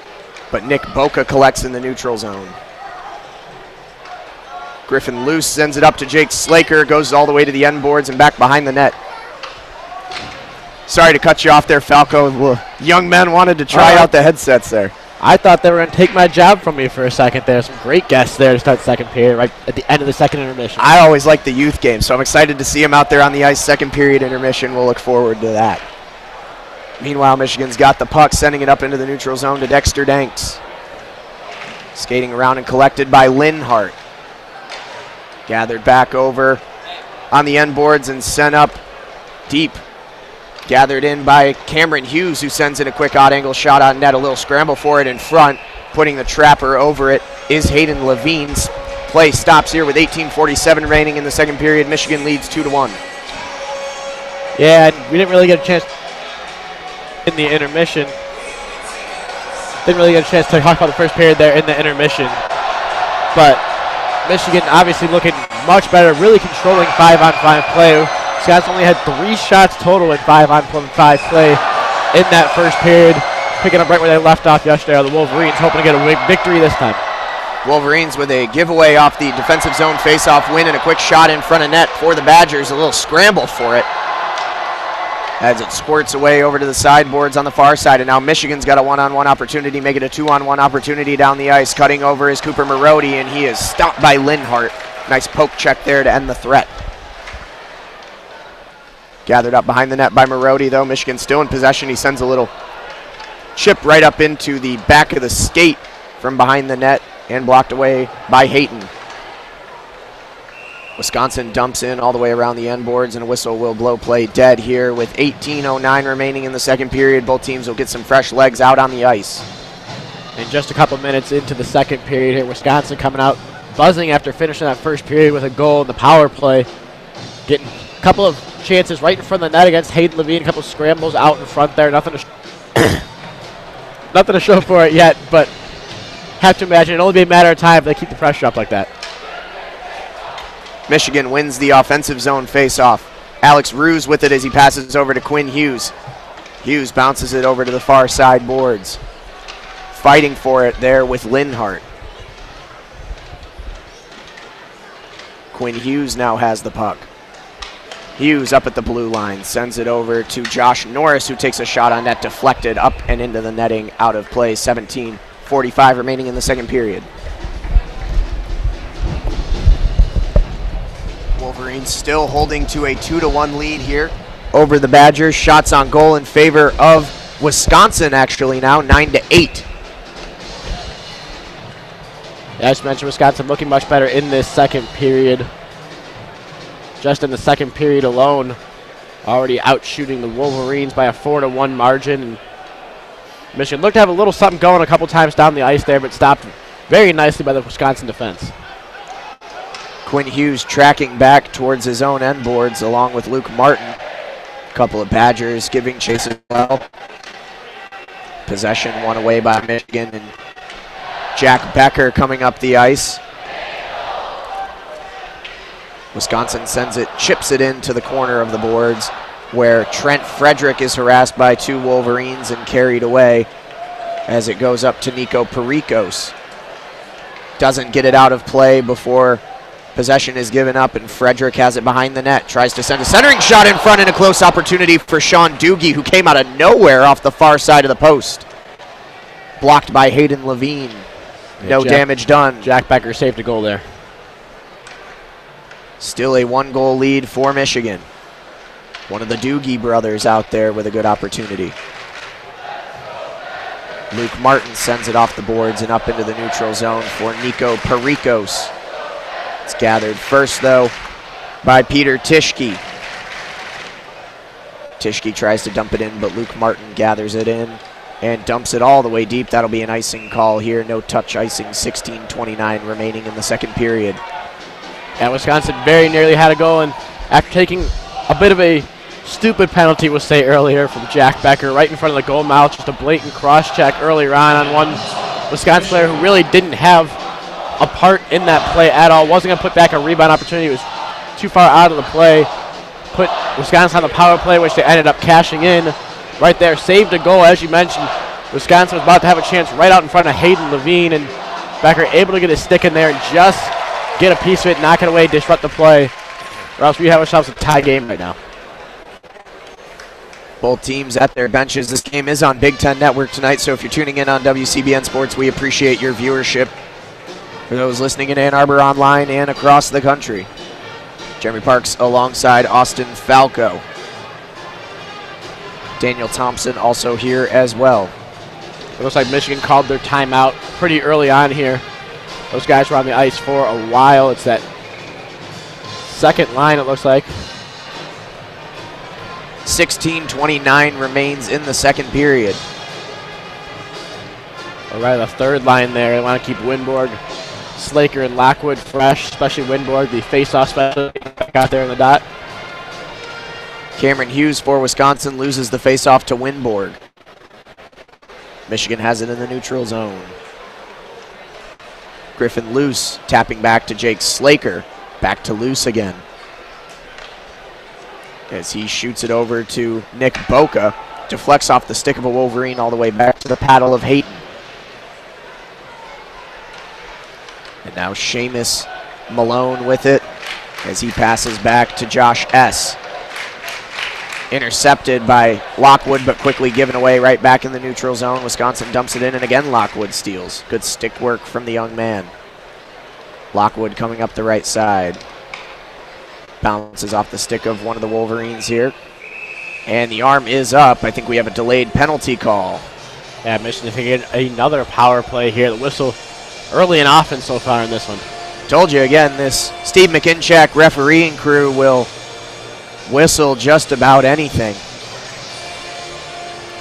but Nick Boca collects in the neutral zone. Griffin Luce sends it up to Jake Slaker, goes all the way to the end boards and back behind the net. Sorry to cut you off there, Falco. Young men wanted to try out the headsets there. I thought they were going to take my job from me for a second there. Some great guests there to start second period, right at the end of the second intermission. I always like the youth game, so I'm excited to see him out there on the ice. Second period intermission, we'll look forward to that. Meanwhile, Michigan's got the puck, sending it up into the neutral zone to Dexter Danks. Skating around and collected by Linhart. Gathered back over on the end boards and sent up deep. Gathered in by Cameron Hughes, who sends in a quick odd-angle shot on net. A little scramble for it in front. Putting the trapper over it is Hayden Levine's. Play stops here with 18:47 remaining in the second period. Michigan leads 2-1. Yeah, we didn't really get a chance in the intermission. Didn't really get a chance to talk about the first period there in the intermission. But Michigan obviously looking much better, really controlling 5-on-5 play. Wisconsin only had 3 shots total in 5-on-5 play in that first period, picking up right where they left off yesterday. The Wolverines hoping to get a big victory this time. Wolverines with a giveaway off the defensive zone faceoff win and a quick shot in front of net for the Badgers. A little scramble for it as it squirts away over to the sideboards on the far side. And now Michigan's got a one-on-one opportunity, make it a 2-on-1 opportunity down the ice. Cutting over is Cooper Marody, and he is stopped by Linhart. Nice poke check there to end the threat. Gathered up behind the net by Marody, though. Michigan still in possession. He sends a little chip right up into the back of the skate from behind the net and blocked away by Hayton. Wisconsin dumps in all the way around the end boards, and a whistle will blow play dead here with 18:09 remaining in the second period. Both teams will get some fresh legs out on the ice. And just a couple minutes into the second period here, Wisconsin coming out buzzing after finishing that first period with a goal in the power play. Getting a couple of chances right in front of the net against Hayden Levine, a couple of scrambles out in front there. Nothing to show for it yet, but have to imagine it'll only be a matter of time if they keep the pressure up like that. Michigan wins the offensive zone faceoff. Alex Ruse with it as he passes over to Quinn Hughes. Hughes bounces it over to the far side boards. Fighting for it there with Linhart. Quinn Hughes now has the puck. Hughes up at the blue line, sends it over to Josh Norris, who takes a shot on net, deflected up and into the netting, out of play. 17:45 remaining in the second period. Wolverines still holding to a 2-1 lead here over the Badgers. Shots on goal in favor of Wisconsin actually now, 9-8. Yeah, as mentioned, Wisconsin looking much better in this second period. Just in the second period alone, already outshooting the Wolverines by a 4-1 margin. And Michigan looked to have a little something going a couple times down the ice there, but stopped very nicely by the Wisconsin defense. Quinn Hughes tracking back towards his own end boards along with Luke Martin. A couple of Badgers giving chase as well. Possession won away by Michigan, and Jack Becker coming up the ice. Wisconsin sends it, chips it into the corner of the boards where Trent Frederick is harassed by two Wolverines and carried away as it goes up to Nico Pericos. Doesn't get it out of play before possession is given up, and Frederick has it behind the net. Tries to send a centering shot in front, and a close opportunity for Sean Doogie, who came out of nowhere off the far side of the post. Blocked by Hayden Levine. No damage done. Jack Becker saved a goal there. Still a 1-goal lead for Michigan. One of the Doogie brothers out there with a good opportunity. Luke Martin sends it off the boards and up into the neutral zone for Nico Pericos. It's gathered first, though, by Peter Tischke. Tischke tries to dump it in, but Luke Martin gathers it in and dumps it all the way deep. That'll be an icing call here. No touch icing, 16:29 remaining in the second period. And Wisconsin very nearly had a goal, and after taking a bit of a stupid penalty, we'll say earlier, from Jack Becker right in front of the goal mouth, just a blatant cross-check earlier on one Wisconsin player who really didn't have a part in that play at all. Wasn't going to put back a rebound opportunity. It was too far out of the play. Put Wisconsin on the power play, which they ended up cashing in right there. Saved a goal, as you mentioned. Wisconsin was about to have a chance right out in front of Hayden Levine, and Becker able to get his stick in there and just get a piece of it, knock it away, disrupt the play, or else we have ourselves a tie game right now. Both teams at their benches. This game is on Big Ten Network tonight, so if you're tuning in on WCBN Sports, we appreciate your viewership. For those listening in Ann Arbor online and across the country. Jeremy Parks alongside Austin Falco. Daniel Thompson also here as well. It looks like Michigan called their timeout pretty early on here. Those guys were on the ice for a while. It's that second line, it looks like. 16:29 remains in the second period. All right, the third line there. They want to keep Winborg, Slaker, and Lockwood fresh, especially Winborg, the face-off specialist back out there in the dot. Cameron Hughes for Wisconsin loses the face-off to Winborg. Michigan has it in the neutral zone. Griffin Luce tapping back to Jake Slaker. Back to Luce again. As he shoots it over to Nick Boca. Deflects off the stick of a Wolverine all the way back to the paddle of Hayden. And now Seamus Malone with it as he passes back to Josh S. Intercepted by Lockwood, but quickly given away right back in the neutral zone. Wisconsin dumps it in, and again Lockwood steals. Good stick work from the young man. Lockwood coming up the right side. Bounces off the stick of one of the Wolverines here. And the arm is up. I think we have a delayed penalty call. Yeah, Michigan taking another power play here. The whistle early and often so far in this one. Told you again, this Steve McInchak refereeing crew will whistle just about anything.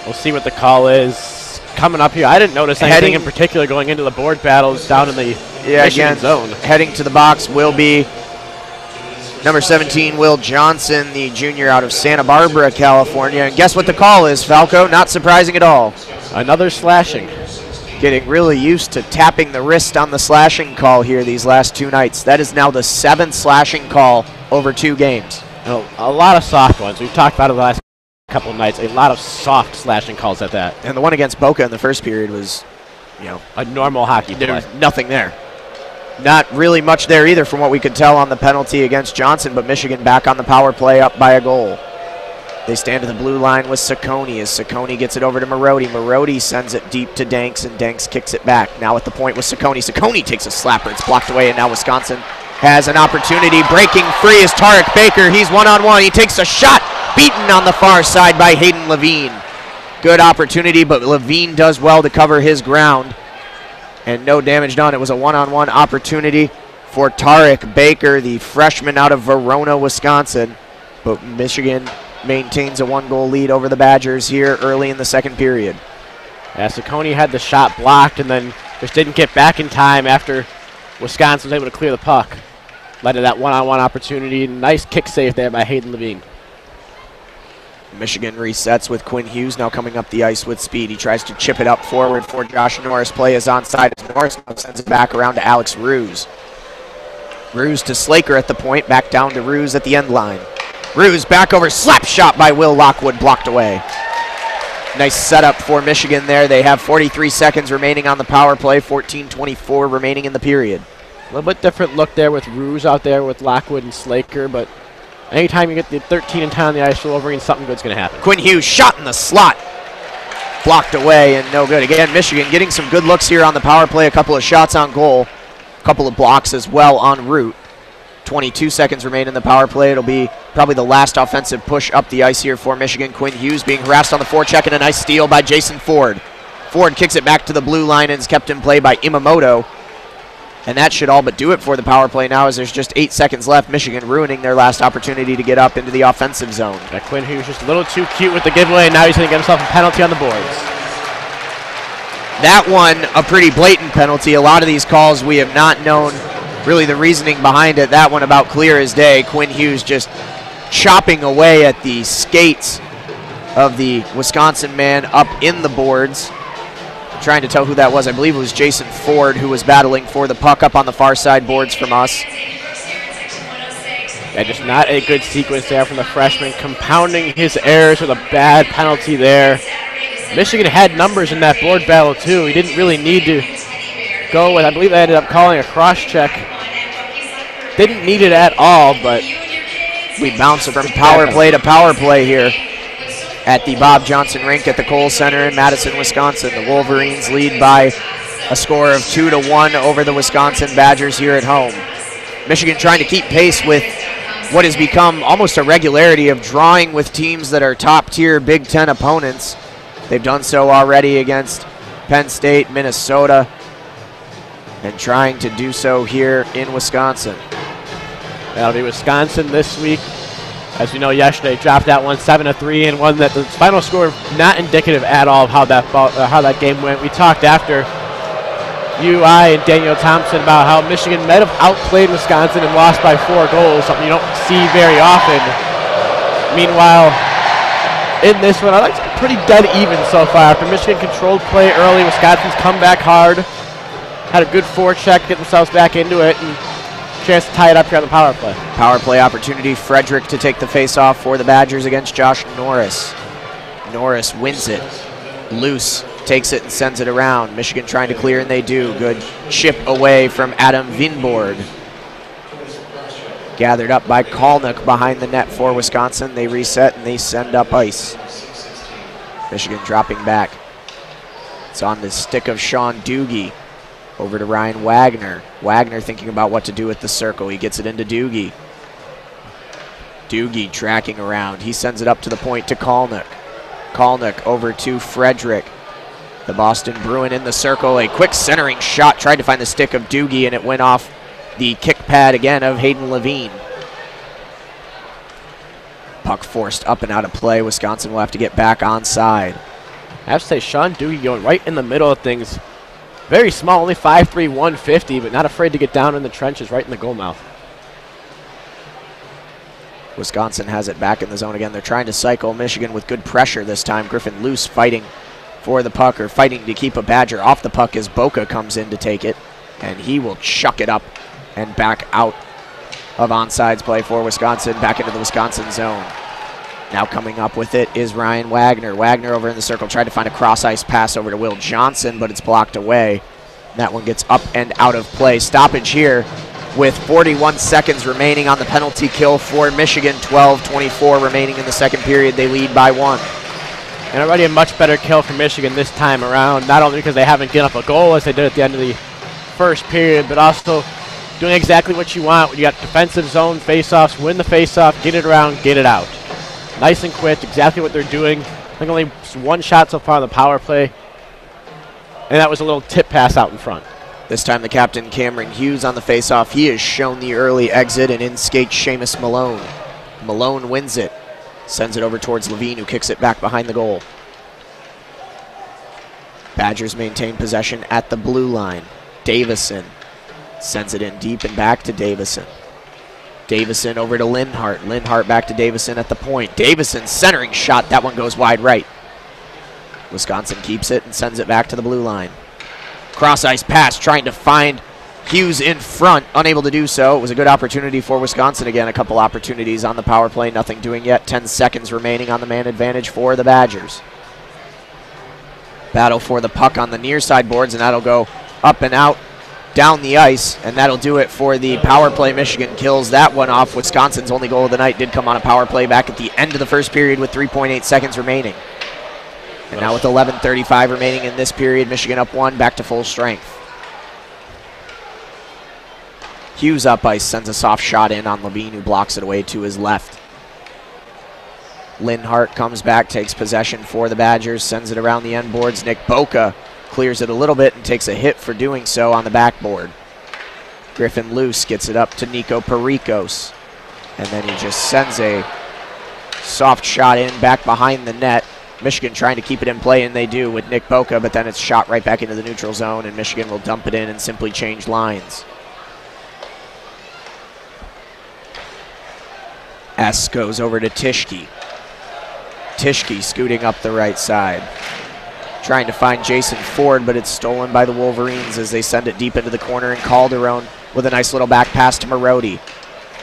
We'll see what the call is coming up here. I didn't notice anything in particular going into the board battles down in the Michigan zone. Heading to the box will be number 17, Will Johnson, the junior out of Santa Barbara, California. And guess what the call is, Falco? Not surprising at all. Another slashing. Getting really used to tapping the wrist on the slashing call here these last two nights. That is now the 7th slashing call over 2 games. A lot of soft ones. We've talked about it the last couple of nights. A lot of soft slashing calls at that. And the one against Boca in the first period was, you know, a normal hockey play. There was nothing there. Not really much there either from what we could tell on the penalty against Johnson, but Michigan back on the power play up by a goal. They stand to the blue line with Saccone as Saccone gets it over to Marodi. Marodi sends it deep to Danks, and Danks kicks it back. Now at the point with Saccone. Saccone takes a slapper. It's blocked away, and now Wisconsin has an opportunity. Breaking free is Tarek Baker. He's one-on-one. He takes a shot. Beaten on the far side by Hayden Levine. Good opportunity, but Levine does well to cover his ground. And no damage done. It was a one-on-one opportunity for Tarek Baker, the freshman out of Verona, Wisconsin. But Michigan maintains a 1-goal lead over the Badgers here early in the second period. Yeah, Saccone had the shot blocked and then just didn't get back in time after Wisconsin was able to clear the puck. Led to that one-on-one opportunity. Nice kick save there by Hayden Levine. Michigan resets with Quinn Hughes now coming up the ice with speed. He tries to chip it up forward for Josh Norris. Play is onside as Norris now sends it back around to Alex Ruse. Ruse to Slaker at the point, back down to Ruse at the end line. Ruse back over, slap shot by Will Lockwood, blocked away. Nice setup for Michigan there. They have 43 seconds remaining on the power play, 14:24 remaining in the period. A little bit different look there with Ruse out there with Lockwood and Slaker, but anytime you get the 13 and 10 on the ice for Wolverines, something good's going to happen. Quinn Hughes shot in the slot. Blocked away and no good. Again, Michigan getting some good looks here on the power play. A couple of shots on goal. A couple of blocks as well en route. 22 seconds remain in the power play. It'll be probably the last offensive push up the ice here for Michigan. Quinn Hughes being harassed on the forecheck and a nice steal by Jason Ford. Ford kicks it back to the blue line and is kept in play by Imamoto. And that should all but do it for the power play now as there's just 8 seconds left. Michigan ruining their last opportunity to get up into the offensive zone. That Quinn Hughes just a little too cute with the giveaway, and now he's going to get himself a penalty on the boards. That one, a pretty blatant penalty. A lot of these calls we have not known really the reasoning behind it. That one about clear as day. Quinn Hughes just chopping away at the skates of the Wisconsin man up in the boards. I'm trying to tell who that was. I believe it was Jason Ford who was battling for the puck up on the far side boards from us. Yeah, just not a good sequence there from the freshman, compounding his errors with a bad penalty there. Michigan had numbers in that board battle too. He didn't really need to go with, I believe they ended up calling a cross check. Didn't need it at all, but we bounce from power play to power play here at the Bob Johnson rink at the Kohl Center in Madison, Wisconsin. The Wolverines lead by a score of 2-1 over the Wisconsin Badgers here at home. Michigan trying to keep pace with what has become almost a regularity of drawing with teams that are top-tier Big Ten opponents. They've done so already against Penn State, Minnesota, and trying to do so here in Wisconsin. That'll be Wisconsin this week. As we know, yesterday dropped that one 7-3, and one that the final score not indicative at all of how that game went. We talked after I, and Daniel Thompson about how Michigan might have outplayed Wisconsin and lost by 4 goals, something you don't see very often. Meanwhile, in this one, I like it's pretty dead even so far. After Michigan controlled play early, Wisconsin's come back hard, had a good forecheck, get themselves back into it, and chance to tie it up here on the power play. Power play opportunity. Frederick to take the face-off for the Badgers against Josh Norris. Norris wins it. Loose takes it and sends it around. Michigan trying to clear, and they do. Good chip away from Adam Vinborg. Gathered up by Kalnick behind the net for Wisconsin. They reset and they send up ice. Michigan dropping back. It's on the stick of Sean Doogie. Over to Ryan Wagner. Wagner thinking about what to do with the circle. He gets it into Doogie. Doogie tracking around. He sends it up to the point to Kalnick. Kalnick over to Frederick. The Boston Bruin in the circle. A quick centering shot. Tried to find the stick of Doogie, and it went off the kick pad again of Hayden Levine. Puck forced up and out of play. Wisconsin will have to get back onside. I have to say, Sean Doogie going right in the middle of things. Very small, only 5'3", 150, but not afraid to get down in the trenches right in the goal mouth. Wisconsin has it back in the zone again. They're trying to cycle Michigan with good pressure this time. Griffin Luce fighting for the puck, or fighting to keep a Badger off the puck as Boca comes in to take it. And he will chuck it up and back out of onside play for Wisconsin, back into the Wisconsin zone. Now coming up with it is Ryan Wagner. Wagner over in the circle, tried to find a cross-ice pass over to Will Johnson, but it's blocked away. That one gets up and out of play. Stoppage here with 41 seconds remaining on the penalty kill for Michigan. 12:24 remaining in the second period. They lead by 1. And already a much better kill for Michigan this time around, not only because they haven't given up a goal as they did at the end of the first period, but also doing exactly what you want when you got defensive zone face-offs, win the face-off, get it around, get it out. Nice and quick, exactly what they're doing. I think only one shot so far on the power play, and that was a little tip pass out in front. This time the captain, Cameron Hughes, on the face-off. He has shown the early exit, and in skates Seamus Malone. Malone wins it, sends it over towards Levine, who kicks it back behind the goal. Badgers maintain possession at the blue line. Davison sends it in deep and back to Davison. Davison over to Linhart. Linhart back to Davison at the point. Davison centering shot. That one goes wide right. Wisconsin keeps it and sends it back to the blue line. Cross-ice pass, trying to find Hughes in front. Unable to do so. It was a good opportunity for Wisconsin again. A couple opportunities on the power play. Nothing doing yet. 10 seconds remaining on the man advantage for the Badgers. Battle for the puck on the near side boards, and that'll go up and out down the ice, and that'll do it for the power play. Michigan kills that one off. Wisconsin's only goal of the night did come on a power play back at the end of the first period with 3.8 seconds remaining. And now with 11:35 remaining in this period, Michigan up 1, back to full strength. Hughes up ice, sends a soft shot in on Levine, who blocks it away to his left. Linhart comes back, takes possession for the Badgers, sends it around the end boards. Nick Boca clears it a little bit and takes a hit for doing so on the backboard. Griffin Luce gets it up to Nico Pericos, and then he just sends a soft shot in back behind the net. Michigan trying to keep it in play, and they do with Nick Boca, but then it's shot right back into the neutral zone, and Michigan will dump it in and simply change lines. S goes over to Tischke. Tischke scooting up the right side, trying to find Jason Ford, but it's stolen by the Wolverines as they send it deep into the corner, and Calderon with a nice little back pass to Marodi.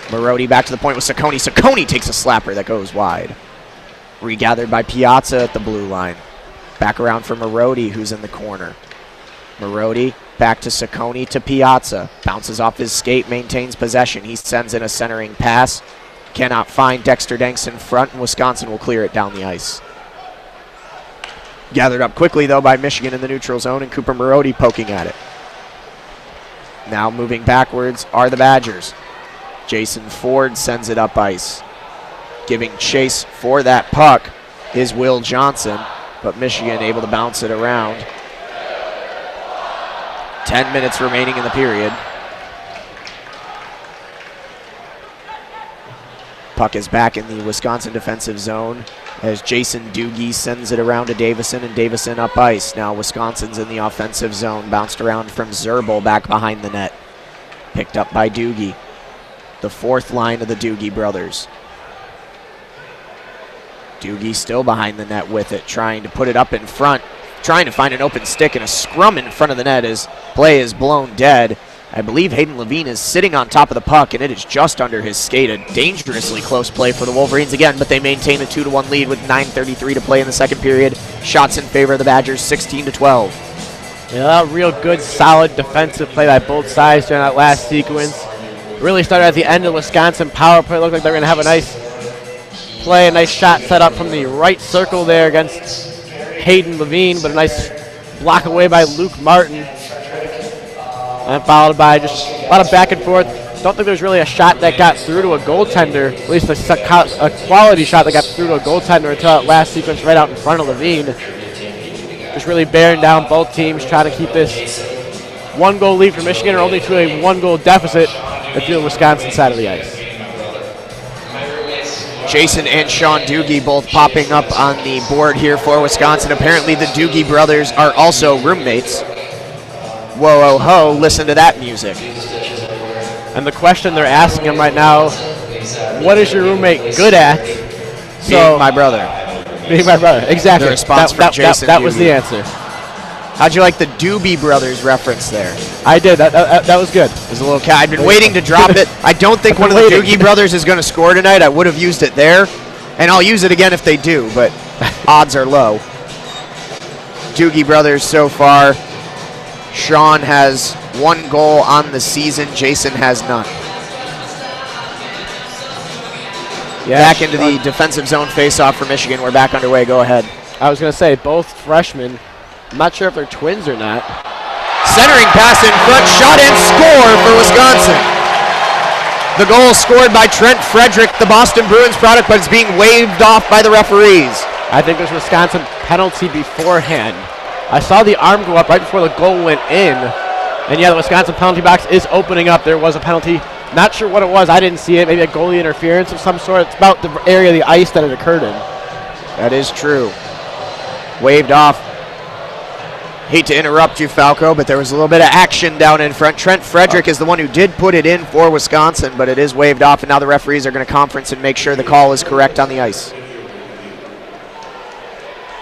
Marodi back to the point with Saccone. Saccone takes a slapper that goes wide. Regathered by Piazza at the blue line. Back around for Marodi, who's in the corner. Marodi back to Saccone to Piazza. Bounces off his skate, maintains possession. He sends in a centering pass. Cannot find Dexter Danks in front, and Wisconsin will clear it down the ice. Gathered up quickly, though, by Michigan in the neutral zone, and Cooper Marodi poking at it. Now moving backwards are the Badgers. Jason Ford sends it up ice. Giving chase for that puck is Will Johnson, but Michigan able to bounce it around. 10 minutes remaining in the period. Puck is back in the Wisconsin defensive zone as Jason Doogie sends it around to Davison, and Davison up ice. Now Wisconsin's in the offensive zone, bounced around from Zerbel back behind the net. Picked up by Doogie. The fourth line of the Doogie brothers. Doogie still behind the net with it, trying to put it up in front, trying to find an open stick, and a scrum in front of the net as play is blown dead. I believe Hayden Levine is sitting on top of the puck, and it is just under his skate. A dangerously close play for the Wolverines again, but they maintain a 2-1 lead with 9:33 to play in the second period. Shots in favor of the Badgers, 16-12. Yeah, real good, solid defensive play by both sides during that last sequence. Really started at the end of Wisconsin power play. Looked like they were going to have a nice play, a nice shot set up from the right circle there against Hayden Levine, but a nice block away by Luke Martin. And followed by just a lot of back and forth. Don't think there's really a shot that got through to a goaltender, at least a quality shot that got through to a goaltender until that last sequence right out in front of Levine. Just really bearing down both teams, trying to keep this one-goal lead for Michigan, or only to a one-goal deficit at the Wisconsin side of the ice. Jason and Sean Doogie both popping up on the board here for Wisconsin. Apparently the Doogie brothers are also roommates. Whoa, oh, ho, listen to that music. And the question they're asking him right now, what is your roommate good at? Being my brother. Being my brother, exactly. The response from Jason that was the answer. How'd you like the Doobie Brothers reference there? I did. That was good. It was a little I've been waiting to drop it. I don't think one of the Doogie Brothers is going to score tonight. I would have used it there, and I'll use it again if they do, but odds are low. Doogie Brothers so far. Sean has 1 goal on the season. Jason has none. Yeah, back into the defensive zone face-off for Michigan. We're back underway. Go ahead. I was going to say, both freshmen. I'm not sure if they're twins or not. Centering pass in front, shot and score for Wisconsin. The goal scored by Trent Frederick, the Boston Bruins product, but it's being waved off by the referees. I think there's a Wisconsin penalty beforehand. I saw the arm go up right before the goal went in. And yeah, the Wisconsin penalty box is opening up. There was a penalty. Not sure what it was. I didn't see it. Maybe a goalie interference of some sort. It's about the area of the ice that it occurred in. That is true. Waved off. Hate to interrupt you, Falco, but there was a little bit of action down in front. Trent Frederick is the one who did put it in for Wisconsin, but it is waved off, and now the referees are going to conference and make sure the call is correct on the ice.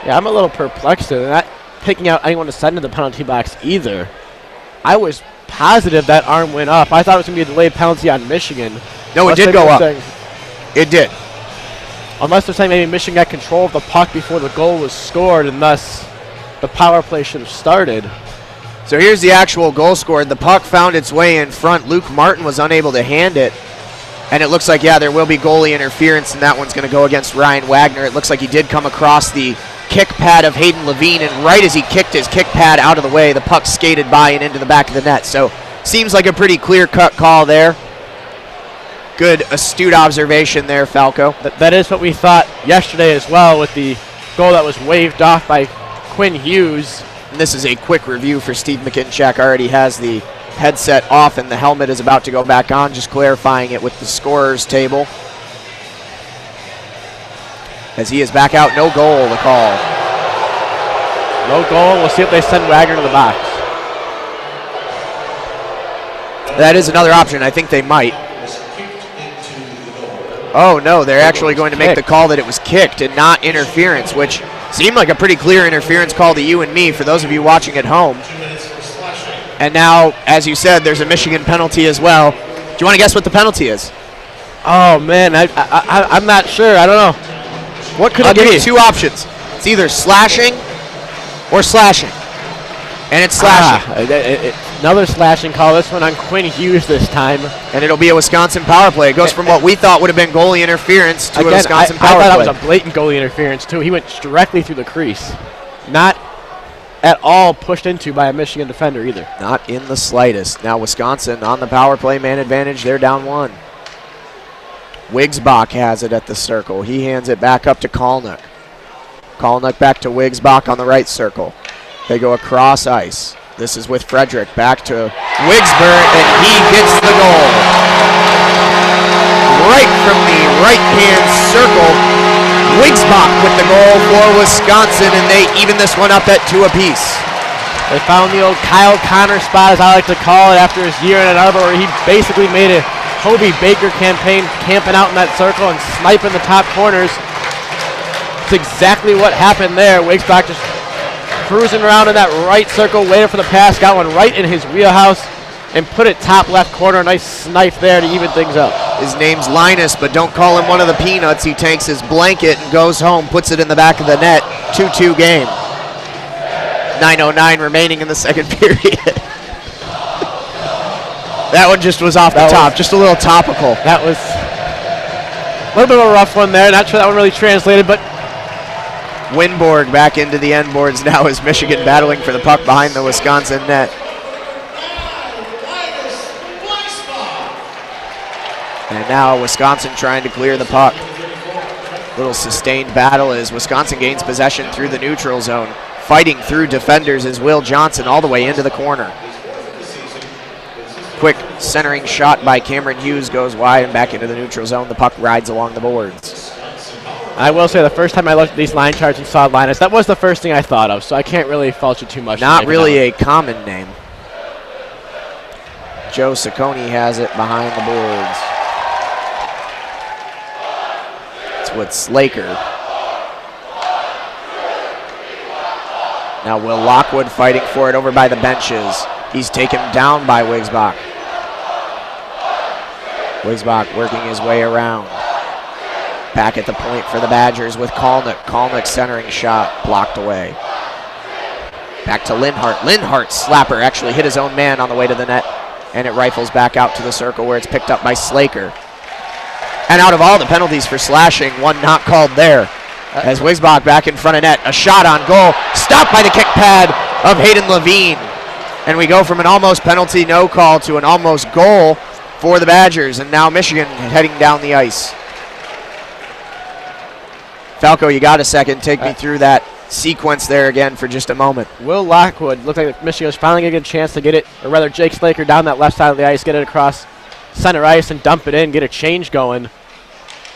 Yeah, I'm a little perplexed. They're not picking out anyone to send to the penalty box either. I was positive that arm went up. I thought it was going to be a delayed penalty on Michigan. No, it did go up. It did. Unless they're saying maybe Michigan got control of the puck before the goal was scored, and thus the power play should have started. So here's the actual goal scored. The puck found its way in front. Luke Martin was unable to hand it. And it looks like, yeah, there will be goalie interference, and that one's going to go against Ryan Wagner. It looks like he did come across the kick pad of Hayden Levine, and right as he kicked his kick pad out of the way, the puck skated by and into the back of the net. So seems like a pretty clear-cut call there. Good, astute observation there, Falco. That is what we thought yesterday as well with the goal that was waved off by Quinn Hughes. And this is a quick review for Steve McKinchak. Already has the headset off and the helmet is about to go back on, just clarifying it with the scorer's table. As he is back out, no goal, the call. No goal, we'll see if they send Wagner to the box. That is another option, I think they might. Oh no, they're actually going to make the call that it was kicked and not interference, which seemed like a pretty clear interference call to you and me for those of you watching at home. And now, as you said, there's a Michigan penalty as well. Do you want to guess what the penalty is? Oh man, I'm not sure. I don't know. What could it be? I'll give you two options. It's either slashing or slashing. And it's slashing. Another slashing call, this one on Quinn Hughes this time. And it'll be a Wisconsin power play. It goes from what we thought would have been goalie interference to a Wisconsin power play. I thought that was a blatant goalie interference too. He went directly through the crease. Not at all pushed into by a Michigan defender either. Not in the slightest. Now Wisconsin on the power play, man advantage. They're down one. Wigsbach has it at the circle. He hands it back up to Kalnick. Kalnick back to Wigsbach on the right circle. They go across ice. This is with Frederick. Back to Wigsburg, and he gets the goal. Right from the right-hand circle. Wigsbach with the goal for Wisconsin, and they even this one up at 2 apiece. They found the old Kyle Connor spot, as I like to call it, after his year in Ann Arbor, where he basically made a Hobie Baker campaign, camping out in that circle and sniping the top corners. It's exactly what happened there. Wigsbach just cruising around in that right circle, waiting for the pass, got one right in his wheelhouse, and put it top left corner. Nice snipe there to even things up. His name's Linus, but don't call him one of the peanuts. He takes his blanket and goes home, puts it in the back of the net. 2-2 game. 9:09 remaining in the second period. That one just was off the top, just a little topical. That was a little bit of a rough one there. Not sure that one really translated, but Winborg back into the end boards now as Michigan battling for the puck behind the Wisconsin net. And now Wisconsin trying to clear the puck. Little sustained battle as Wisconsin gains possession through the neutral zone. Fighting through defenders is Will Johnson all the way into the corner. Quick centering shot by Cameron Hughes goes wide and back into the neutral zone. The puck rides along the boards. I will say the first time I looked at these line charts and saw Linus, that was the first thing I thought of, so I can't really fault you too much. Not really a common name. Joe Ciccone has it behind the boards. It's with Slaker. Now Will Lockwood fighting for it over by the benches. He's taken down by Wigsbach. Wigsbach working his way around. Back at the point for the Badgers with Kalnick. Kalnick centering shot, blocked away. Back to Linhart. Linhart's slapper actually hit his own man on the way to the net, and it rifles back out to the circle where it's picked up by Slaker. And out of all the penalties for slashing, one not called there. As Wigsbach back in front of net, a shot on goal, stopped by the kick pad of Hayden Levine. And we go from an almost penalty, no call, to an almost goal for the Badgers. And now Michigan heading down the ice. Falco, you got a second. Take me through that sequence there again for just a moment. Will Lockwood looked like Michigan was finally going to get a chance to get it, or rather Jake Slaker down that left side of the ice, get it across center ice and dump it in, get a change going.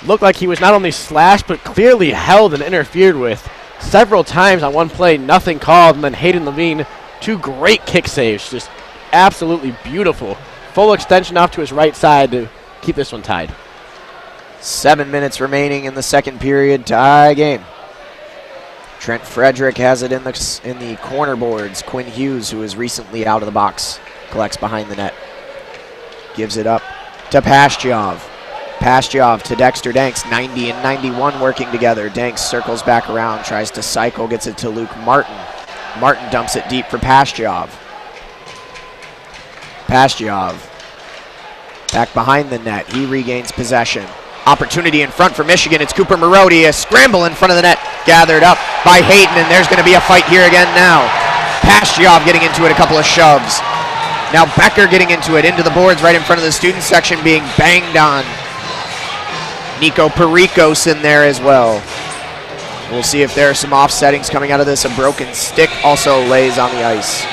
Looked like he was not only slashed, but clearly held and interfered with several times on one play, nothing called, and then Hayden Levine, 2 great kick saves, just absolutely beautiful. Full extension off to his right side to keep this one tied. 7 minutes remaining in the second period, tie game. Trent Frederick has it in the corner boards. Quinn Hughes, who is recently out of the box, collects behind the net. Gives it up to Pastjov. Pastjov to Dexter Danks. 90 and 91 working together. Danks circles back around, tries to cycle, gets it to Luke Martin. Martin dumps it deep for Pastjov. Pastjov back behind the net. He regains possession. Opportunity in front for Michigan. It's Cooper Marody. A scramble in front of the net. Gathered up by Hayden, and there's going to be a fight here again now. Pastjov getting into it, a couple of shoves. Now Becker getting into it, into the boards right in front of the student section, being banged on. Nico Pericos in there as well. We'll see if there are some offsettings coming out of this. A broken stick also lays on the ice.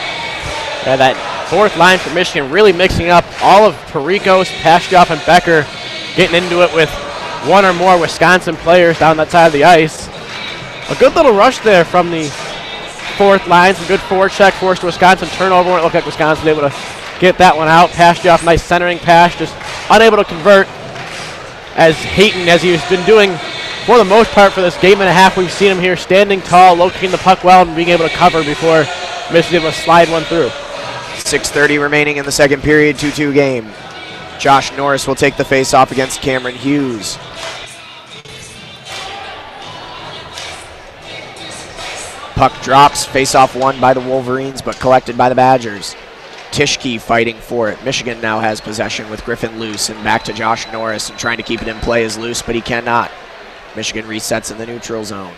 Yeah, that fourth line for Michigan really mixing up all of Pericos, Pastjov, and Becker, getting into it with one or more Wisconsin players down that side of the ice. A good little rush there from the fourth line. Some good forecheck, forced Wisconsin turnover. It looked like Wisconsin was able to get that one out. Pastjov, nice centering pass, just unable to convert. As Hayton, as he's been doing for the most part for this game and a half, we've seen him here standing tall, locating the puck well, and being able to cover before Michigan was slide one through. 6:30 remaining in the second period, 2-2 game. Josh Norris will take the face-off against Cameron Hughes. Puck drops, face-off won by the Wolverines, but collected by the Badgers. Tischke fighting for it. Michigan now has possession with Griffin loose, and back to Josh Norris, and trying to keep it in play is loose, but he cannot. Michigan resets in the neutral zone.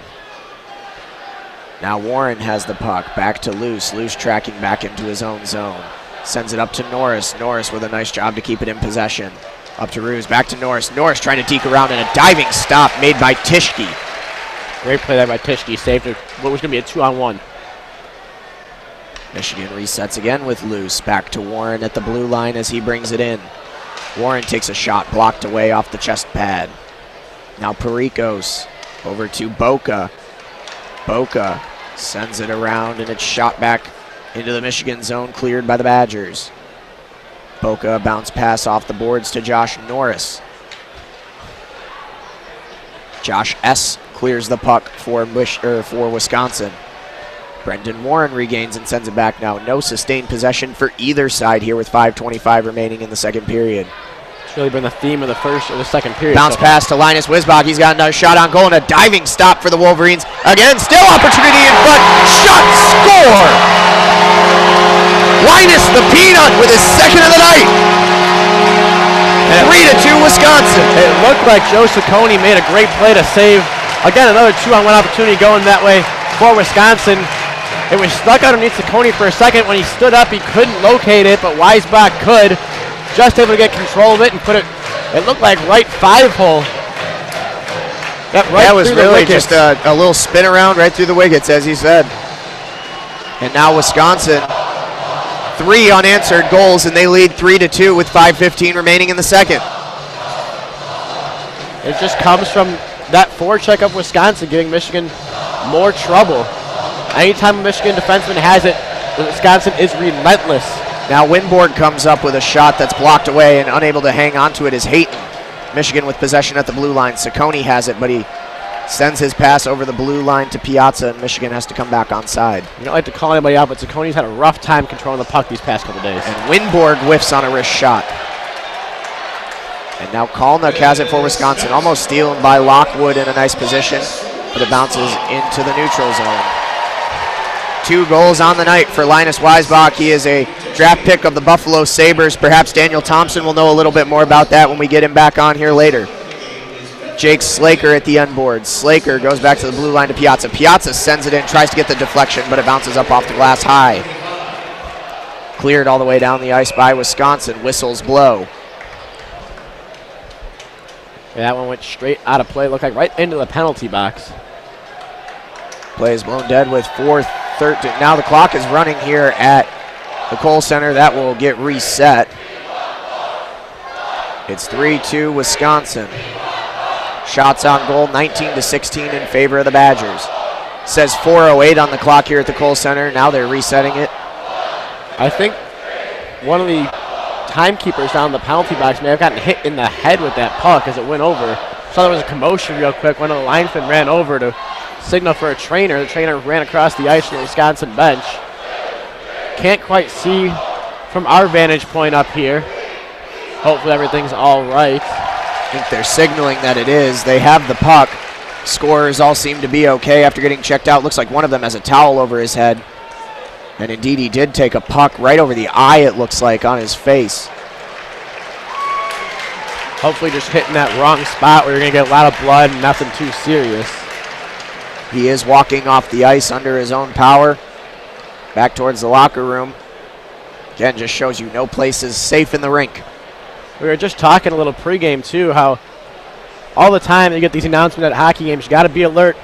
Now Warren has the puck, back to Luce. Luce tracking back into his own zone. Sends it up to Norris. Norris with a nice job to keep it in possession. Up to Ruse, back to Norris. Norris trying to deke around, and a diving stop made by Tischke. Great play there by Tischke. Saved what was going to be a 2-on-1. Michigan resets again with Luce. Back to Warren at the blue line as he brings it in. Warren takes a shot blocked away off the chest pad. Now Pericos over to Boca. Boca sends it around, and it's shot back into the Michigan zone, cleared by the Badgers. Boca bounce pass off the boards to Josh Norris. Josh S. clears the puck for Wisconsin. Brendan Warren regains and sends it back now. No sustained possession for either side here with 5:25 remaining in the second period. It's really been the theme of the first or the second period. Bounce pass to Linus Wisbach. He's got another shot on goal and a diving stop for the Wolverines. Again, still opportunity in front. Shot, score! Linus the Peanut with his second of the night. 3-2 Wisconsin. It looked like Joe Ciccone made a great play to save. Again, another 2-on-1 opportunity going that way for Wisconsin. It was stuck underneath Ciccone for a second. When he stood up, he couldn't locate it, but Wisbach could. Just able to get control of it and put it, it looked like right 5-hole. That was really just a little spin around right through the wickets, as he said. And now Wisconsin, 3 unanswered goals, and they lead 3-2 with 5:15 remaining in the second. It just comes from that forecheck of Wisconsin giving Michigan more trouble. Anytime a Michigan defenseman has it, Wisconsin is relentless. Now Winborg comes up with a shot that's blocked away, and unable to hang on to it is Hayton. Michigan with possession at the blue line. Ciccone has it, but he sends his pass over the blue line to Piazza, and Michigan has to come back onside. You don't like to call anybody out, but Ciccone's had a rough time controlling the puck these past couple days. And Winborg whiffs on a wrist shot. And now Kalnick has it for Wisconsin, almost stealing by Lockwood in a nice position, but it bounces into the neutral zone. 2 goals on the night for Linus Wisbach. He is a draft pick of the Buffalo Sabres. Perhaps Daniel Thompson will know a little bit more about that when we get him back on here later. Jake Slaker at the end board. Slaker goes back to the blue line to Piazza. Piazza sends it in, tries to get the deflection, but it bounces up off the glass high. Cleared all the way down the ice by Wisconsin. Whistles blow. Yeah, that one went straight out of play. Looked like right into the penalty box. Play is blown dead with 4:13. Now the clock is running here at the Kohl Center. That will get reset. It's 3-2 Wisconsin. Shots on goal, 19-16 in favor of the Badgers. Says 4:08 on the clock here at the Kohl Center. Now they're resetting it. I think one of the timekeepers down the penalty box may have gotten hit in the head with that puck as it went over. Saw there was a commotion real quick. One of the linesmen ran over to signal for a trainer. The trainer ran across the ice from the Wisconsin bench. Can't quite see from our vantage point up here. Hopefully everything's all right. I think they're signaling that it is. They have the puck. Scorers all seem to be okay after getting checked out. Looks like one of them has a towel over his head. And indeed, he did take a puck right over the eye, it looks like, on his face. Hopefully just hitting that wrong spot where you're going to get a lot of blood and nothing too serious. He is walking off the ice under his own power. Back towards the locker room. Again, just shows you no place is safe in the rink. We were just talking a little pregame, too, how all the time you get these announcements at hockey games, you got to be alert.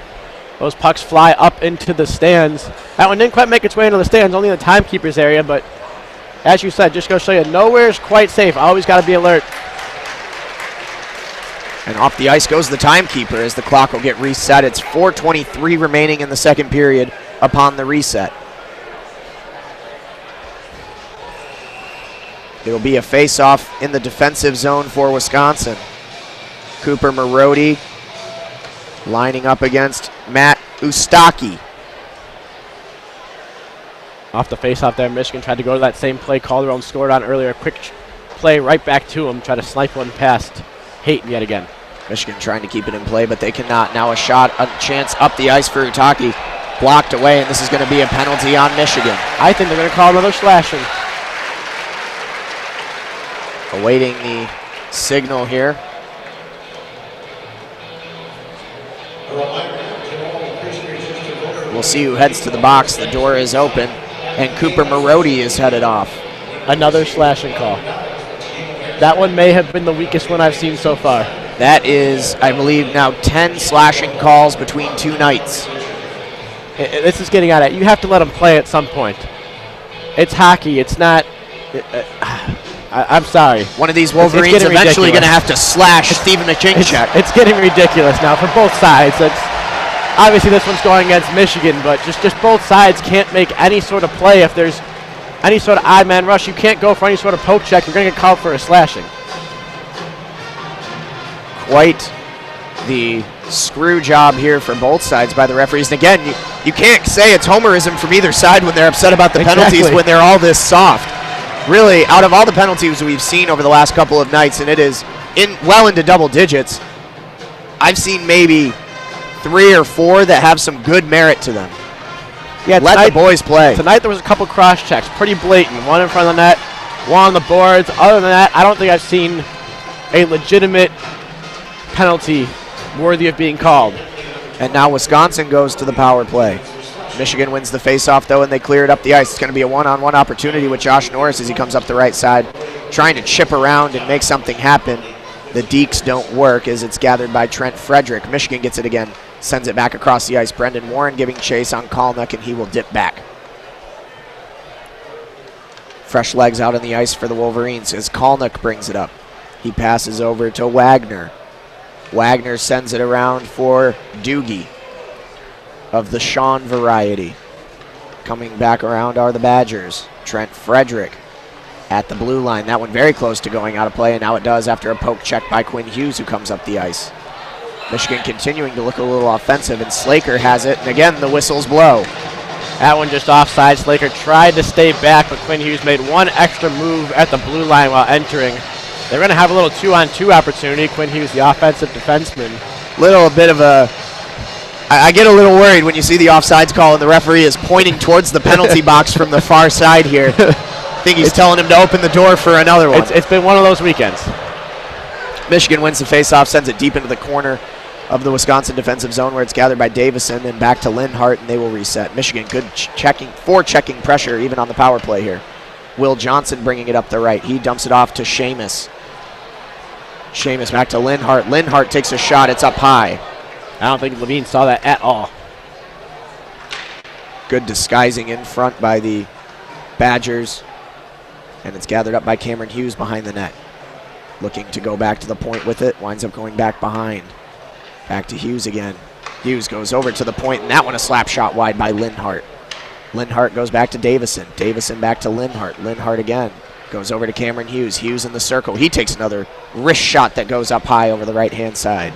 Those pucks fly up into the stands. That one didn't quite make its way into the stands, only in the timekeeper's area, but as you said, just go show you, nowhere's quite safe. Always got to be alert. And off the ice goes the timekeeper as the clock will get reset. It's 4:23 remaining in the second period upon the reset. It will be a face-off in the defensive zone for Wisconsin. Cooper Marody lining up against Matt Ustaki. Off the face-off there, Michigan tried to go to that same play Calderon scored on earlier. Quick play right back to him, try to snipe one past Hayton yet again. Michigan trying to keep it in play, but they cannot. Now a chance up the ice for Utaki. Blocked away, and this is going to be a penalty on Michigan. I think they're going to call another slashing. Awaiting the signal here. We'll see who heads to the box. The door is open, and Cooper Marody is headed off. Another slashing call. That one may have been the weakest one I've seen so far. That is, I believe, now 10 slashing calls between two nights. This is getting at it. You have to let them play at some point. It's hockey. It's not... I'm sorry. One of these Wolverines eventually going to have to slash Stephen McKinchuk. It's getting ridiculous now for both sides. Obviously, this one's going against Michigan, but just both sides can't make any sort of play. If there's any sort of odd man rush, you can't go for any sort of poke check. You're going to get called for a slashing. Quite the screw job here for both sides by the referees. And again, you can't say it's homerism from either side when they're upset about the penalties when they're all this soft. Really, out of all the penalties we've seen over the last couple of nights, and it is well into double digits, I've seen maybe 3 or 4 that have some good merit to them. Yeah, let the boys play. Tonight there was a couple cross checks, pretty blatant. One in front of the net, one on the boards. Other than that, I don't think I've seen a legitimate penalty worthy of being called. And now Wisconsin goes to the power play. Michigan wins the faceoff, though, and they clear it up the ice. It's going to be a one-on-one opportunity with Josh Norris as he comes up the right side, trying to chip around and make something happen. The dekes don't work as it's gathered by Trent Frederick. Michigan gets it again, sends it back across the ice. Brendan Warren giving chase on Kalnick, and he will dip back. Fresh legs out on the ice for the Wolverines as Kalnick brings it up. He passes over to Wagner. Wagner sends it around for Doogie of the Sean variety. Coming back around are the Badgers. Trent Frederick at the blue line. That one very close to going out of play, and now it does after a poke check by Quinn Hughes, who comes up the ice. Michigan continuing to look a little offensive, and Slaker has it, and again the whistles blow. That one just offside. Slaker tried to stay back, but Quinn Hughes made one extra move at the blue line while entering. They're going to have a little 2-on-2 opportunity. Quinn Hughes, the offensive defenseman. Little bit of a... I get a little worried when you see the offsides call and the referee is pointing towards the penalty box from the far side here. I think he's telling him to open the door for another one. It's been one of those weekends. Michigan wins the faceoff, sends it deep into the corner of the Wisconsin defensive zone where it's gathered by Davison and back to Linhart, and they will reset. Michigan good checking pressure even on the power play here. Will Johnson bringing it up the right. He dumps it off to Seamus. Seamus back to Linhart. Linhart takes a shot. It's up high. I don't think Levine saw that at all. Good disguising in front by the Badgers. And it's gathered up by Cameron Hughes behind the net. Looking to go back to the point with it. Winds up going back behind. Back to Hughes again. Hughes goes over to the point, and that one a slap shot wide by Linhart. Linhart goes back to Davison. Davison back to Linhart. Linhart again. Goes over to Cameron Hughes. Hughes in the circle. He takes another wrist shot that goes up high over the right-hand side.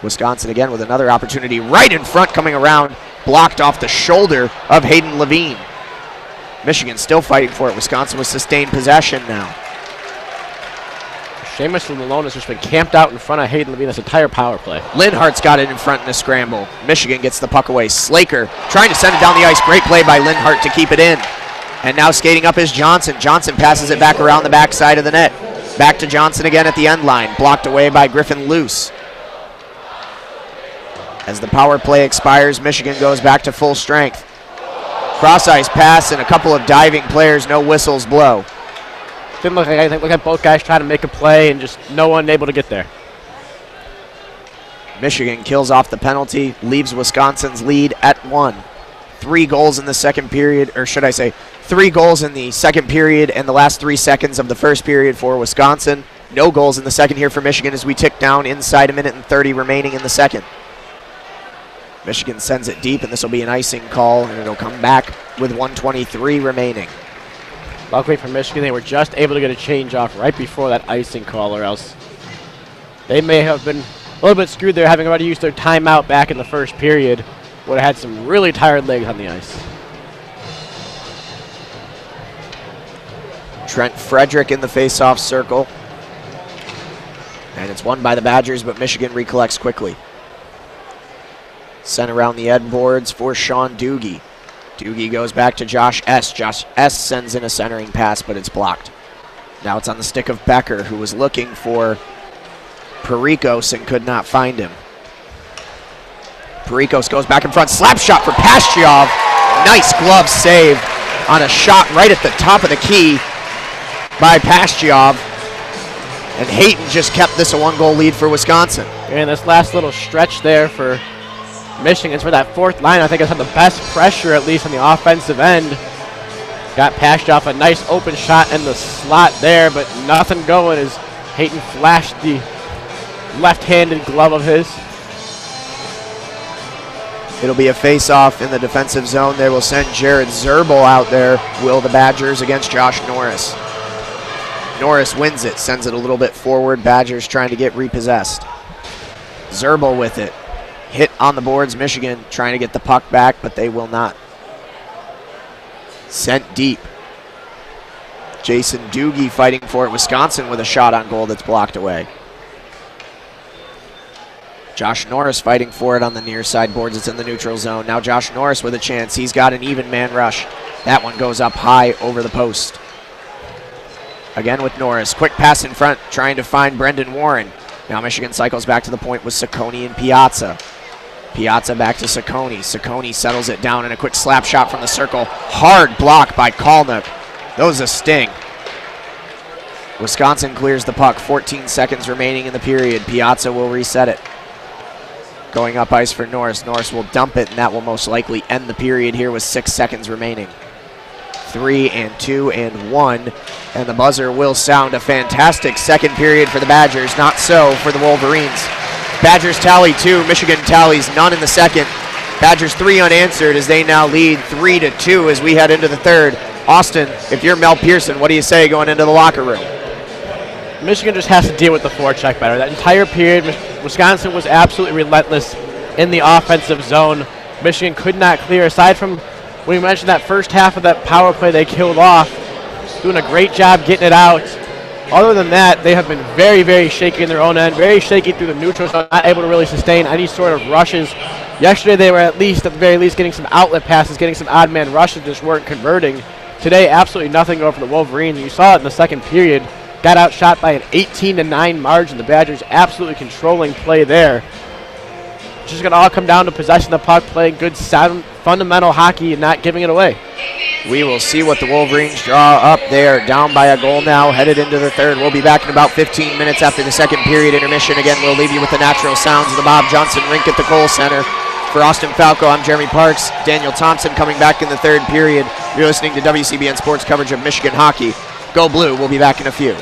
Wisconsin again with another opportunity right in front coming around. Blocked off the shoulder of Hayden Levine. Michigan still fighting for it. Wisconsin with sustained possession now. Seamus Malone has just been camped out in front of Hayden Levine this entire power play. Linhart's got it in front in a scramble. Michigan gets the puck away. Slaker trying to send it down the ice. Great play by Linhart to keep it in. And now skating up is Johnson. Johnson passes it back around the backside of the net. Back to Johnson again at the end line. Blocked away by Griffin Luce. As the power play expires, Michigan goes back to full strength. Cross-ice pass and a couple of diving players. No whistles blow. Didn't look like anything. Look at both guys trying to make a play and just no one able to get there. Michigan kills off the penalty, leaves Wisconsin's lead at 1. 3 goals in the second period, or should I say 3 goals in the second period and the last 3 seconds of the first period for Wisconsin. No goals in the second here for Michigan as we tick down inside 1:30 remaining in the second. Michigan sends it deep, and this will be an icing call, and it'll come back with 1:23 remaining. Luckily for Michigan, they were just able to get a change off right before that icing call, or else they may have been a little bit screwed there, having already used their timeout back in the first period. Would have had some really tired legs on the ice. Trent Frederick in the face-off circle. And it's won by the Badgers, but Michigan recollects quickly. Sent around the end boards for Sean Doogie. Doogie goes back to Josh S. Josh S. sends in a centering pass, but it's blocked. Now it's on the stick of Becker, who was looking for Perikos and could not find him. Perikos goes back in front. Slap shot for Pastujov. Nice glove save on a shot right at the top of the key by Pastujov. And Hayton just kept this a 1-goal lead for Wisconsin. And this last little stretch there for Michigan's for that fourth line, I think it's had the best pressure, at least on the offensive end. Got Pastujov a nice open shot in the slot there, but nothing going as Hayton flashed the left-handed glove of his. It'll be a face-off in the defensive zone. They will send Jared Zerbel out there, will the Badgers, against Josh Norris. Norris wins it, sends it a little bit forward. Badgers trying to get repossessed. Zerbel with it. Hit on the boards, Michigan trying to get the puck back, but they will not. Sent deep. Jason Doogie fighting for it. Wisconsin with a shot on goal that's blocked away. Josh Norris fighting for it on the near side boards. It's in the neutral zone. Now Josh Norris with a chance. He's got an even man rush. That one goes up high over the post. Again with Norris. Quick pass in front, trying to find Brendan Warren. Now Michigan cycles back to the point with Saccone and Piazza. Piazza back to Saccone. Saccone settles it down in a quick slap shot from the circle. Hard block by Kalnick. Those a sting. Wisconsin clears the puck. 14 seconds remaining in the period. Piazza will reset it. Going up ice for Norris. Norris will dump it, and that will most likely end the period here with 6 seconds remaining. 3 and 2 and 1, and the buzzer will sound. A fantastic second period for the Badgers. Not so for the Wolverines. Badgers tally 2, Michigan tallies none in the second. Badgers 3 unanswered as they now lead 3-2 as we head into the third. Austin, if you're Mel Pearson, what do you say going into the locker room? Michigan just has to deal with the forecheck better. That entire period, Wisconsin was absolutely relentless in the offensive zone. Michigan could not clear. Aside from when we mentioned that first half of that power play they killed off, doing a great job getting it out. Other than that, they have been very, very shaky in their own end, very shaky through the neutral zone, not able to really sustain any sort of rushes. Yesterday they were at the very least, getting some outlet passes, getting some odd man rushes, just weren't converting. Today, absolutely nothing going for the Wolverines, and you saw it in the second period. Got outshot by an 18-9 margin. The Badgers absolutely controlling play there. It's just going to all come down to possessing the puck, playing good, sound, fundamental hockey, and not giving it away. We will see what the Wolverines draw up. They are down by a goal now, headed into the third. We'll be back in about 15 minutes after the second period intermission. Again, we'll leave you with the natural sounds of the Bob Johnson rink at the Kohl Center. For Austin Falco, I'm Jeremy Parks. Daniel Thompson coming back in the third period. You're listening to WCBN Sports coverage of Michigan hockey. Go Blue. We'll be back in a few.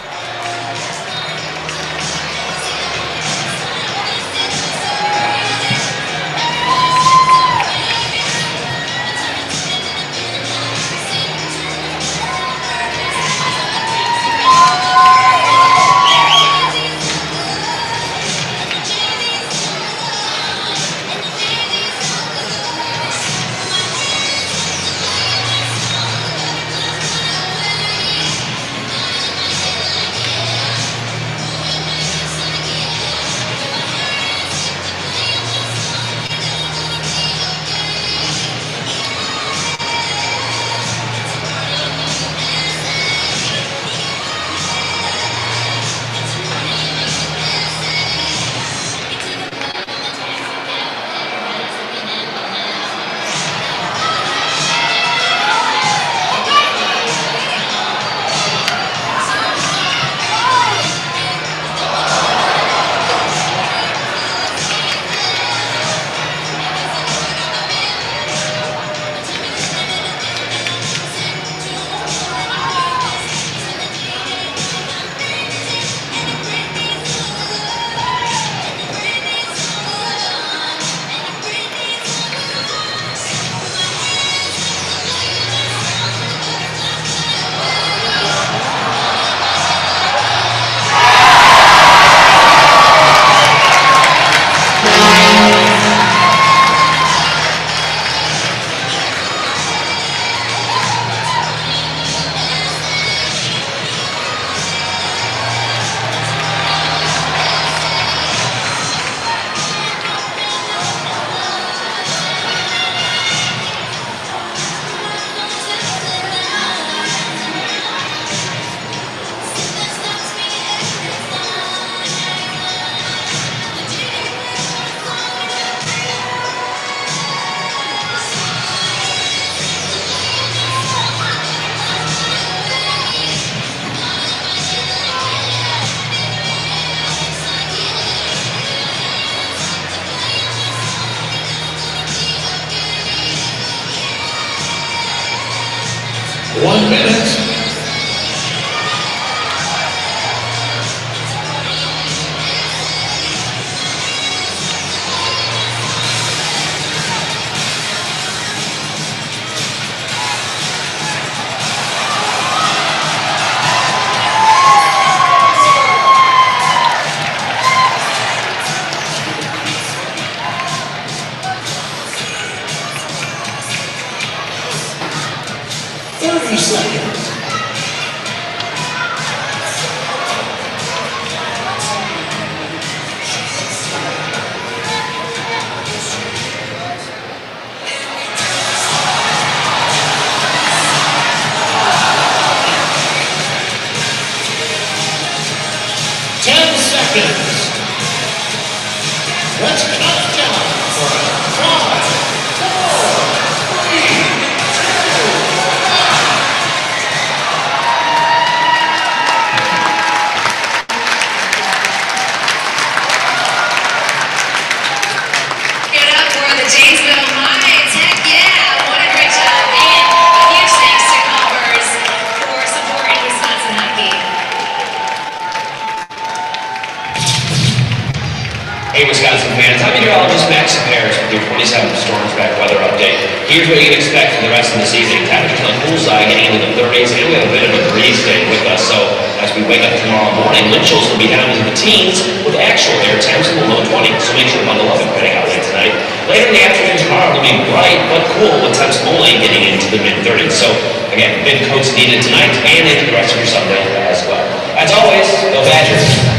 Here's what you can expect for the rest of the season. Temperatures on the pool side getting into the 30s, and we have a bit of a breeze day with us. So as we wake up tomorrow morning, wind chills will be down into the teens with actual air temps in the low 20s. So make sure to bundle up and heading out late tonight. Later in the afternoon tomorrow will be bright but cool with temps only getting into the mid 30s. So again, big coats needed tonight and into the rest of your Sunday as well. As always, go Badgers.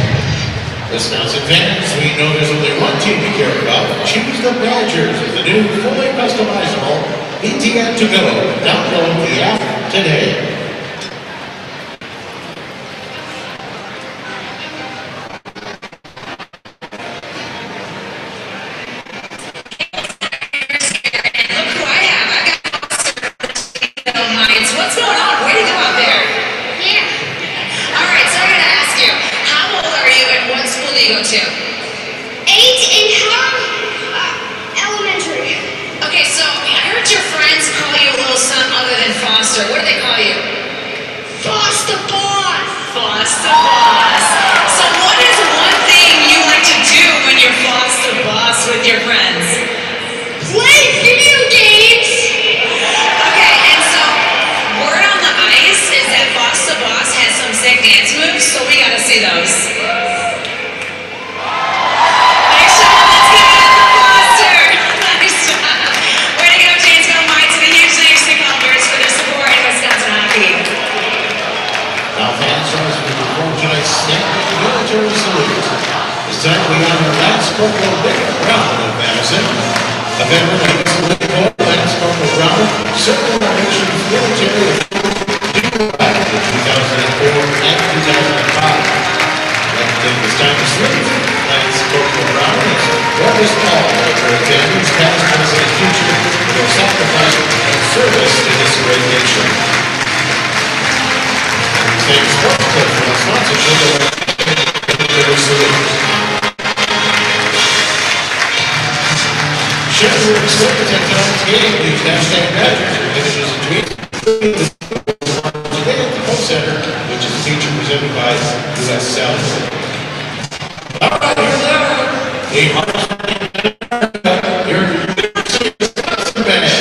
This announced advance, we know there's only one team to care about. Choose the Badgers as the new fully customizable ATM to go. Download the app today. My veteran of U.S. Olympic gold, Lance Corporal Brown, served in our nation's military in 2004 and 2005. It's time to sleep. Lance Corporal Brown has brought us all military families, past, present, and future, for their sacrifice and service to this great nation. And thanks Sports Club for the sponsorship of our salute. Share your experience at tonight's game. Use hashtag Badgers for images and tweets. Today at the Kohl Center, which is a feature presented by U.S. Cellular. All right, here we are. The band.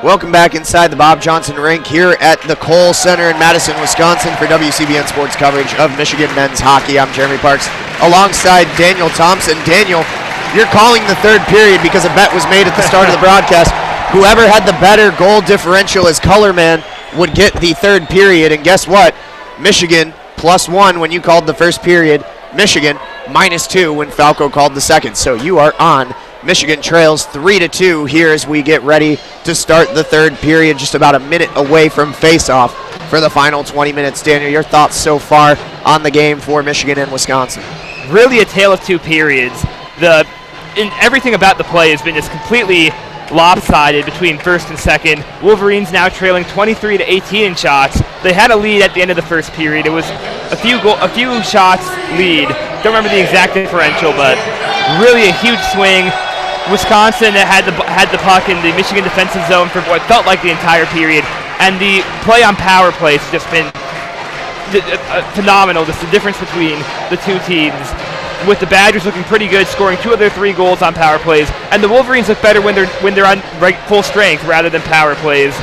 Welcome back inside the Bob Johnson rink here at the Kohl Center in Madison, Wisconsin for WCBN Sports coverage of Michigan men's hockey. I'm Jeremy Parks alongside Daniel Thompson. Daniel, you're calling the third period because a bet was made at the start of the broadcast. Whoever had the better goal differential as color man would get the third period, and guess what? Michigan +1 when you called the first period. Michigan -2 when Falco called the second. So you are on. Michigan trails 3-2 here as we get ready to start the third period, just about a minute away from face-off for the final 20 minutes. Daniel, your thoughts so far on the game for Michigan and Wisconsin? Really a tale of two periods. Everything about the play has been just completely lopsided between first and second. Wolverines now trailing 23-18 in shots. They had a lead at the end of the first period. It was a few shots lead. Don't remember the exact differential, but really a huge swing. Wisconsin had the puck in the Michigan defensive zone for what felt like the entire period, and the play on power plays has just been phenomenal. Just the difference between the two teams, with the Badgers looking pretty good, scoring 2 of their 3 goals on power plays, and the Wolverines look better when they're on full strength rather than power plays.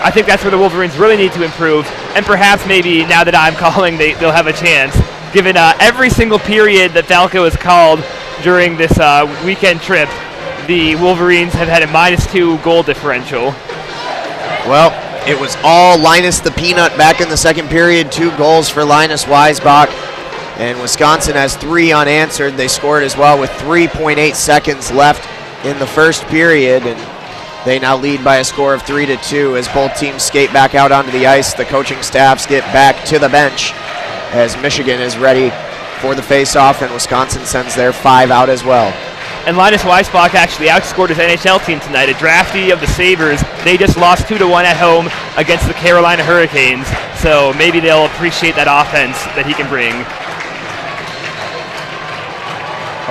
I think that's where the Wolverines really need to improve, and perhaps maybe now that I'm calling, they'll have a chance. Given every single period that Falco has called during this weekend trip, the Wolverines have had a -2 goal differential. Well, it was all Linus the Peanut back in the second period. 2 goals for Linus Weisbach. And Wisconsin has 3 unanswered. They scored as well with 3.8 seconds left in the first period. And they now lead by a score of 3-2 as both teams skate back out onto the ice. The coaching staffs get back to the bench as Michigan is ready for the face-off, and Wisconsin sends their 5 out as well. And Linus Weisbach actually outscored his NHL team tonight, a draftee of the Sabres. They just lost 2-1 at home against the Carolina Hurricanes, so maybe they'll appreciate that offense that he can bring.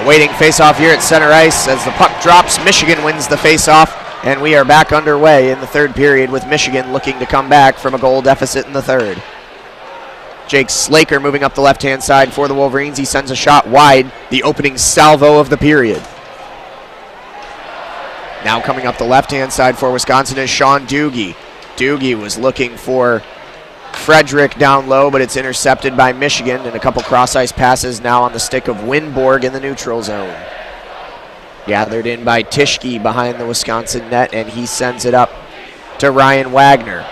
Awaiting face-off here at center ice as the puck drops. Michigan wins the face-off, and we are back underway in the third period with Michigan looking to come back from a goal deficit in the third. Jake Slaker moving up the left-hand side for the Wolverines. He sends a shot wide, the opening salvo of the period. Now coming up the left-hand side for Wisconsin is Sean Doogie. Doogie was looking for Frederick down low, but it's intercepted by Michigan, and a couple cross-ice passes now on the stick of Winborg in the neutral zone. Gathered in by Tischke behind the Wisconsin net, and he sends it up to Ryan Wagner.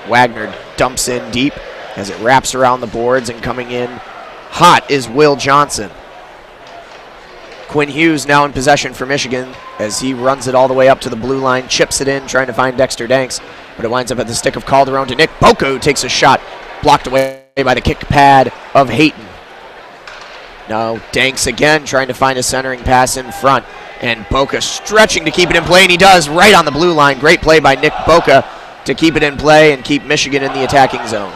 Wagner dumps in deep as it wraps around the boards, and coming in hot is Will Johnson. Quinn Hughes now in possession for Michigan as he runs it all the way up to the blue line, chips it in, trying to find Dexter Danks, but it winds up at the stick of Calderon to Nick Boca, who takes a shot, blocked away by the kick pad of Hayton. Now Danks again trying to find a centering pass in front, and Boca stretching to keep it in play, and he does right on the blue line. Great play by Nick Boca to keep it in play and keep Michigan in the attacking zone.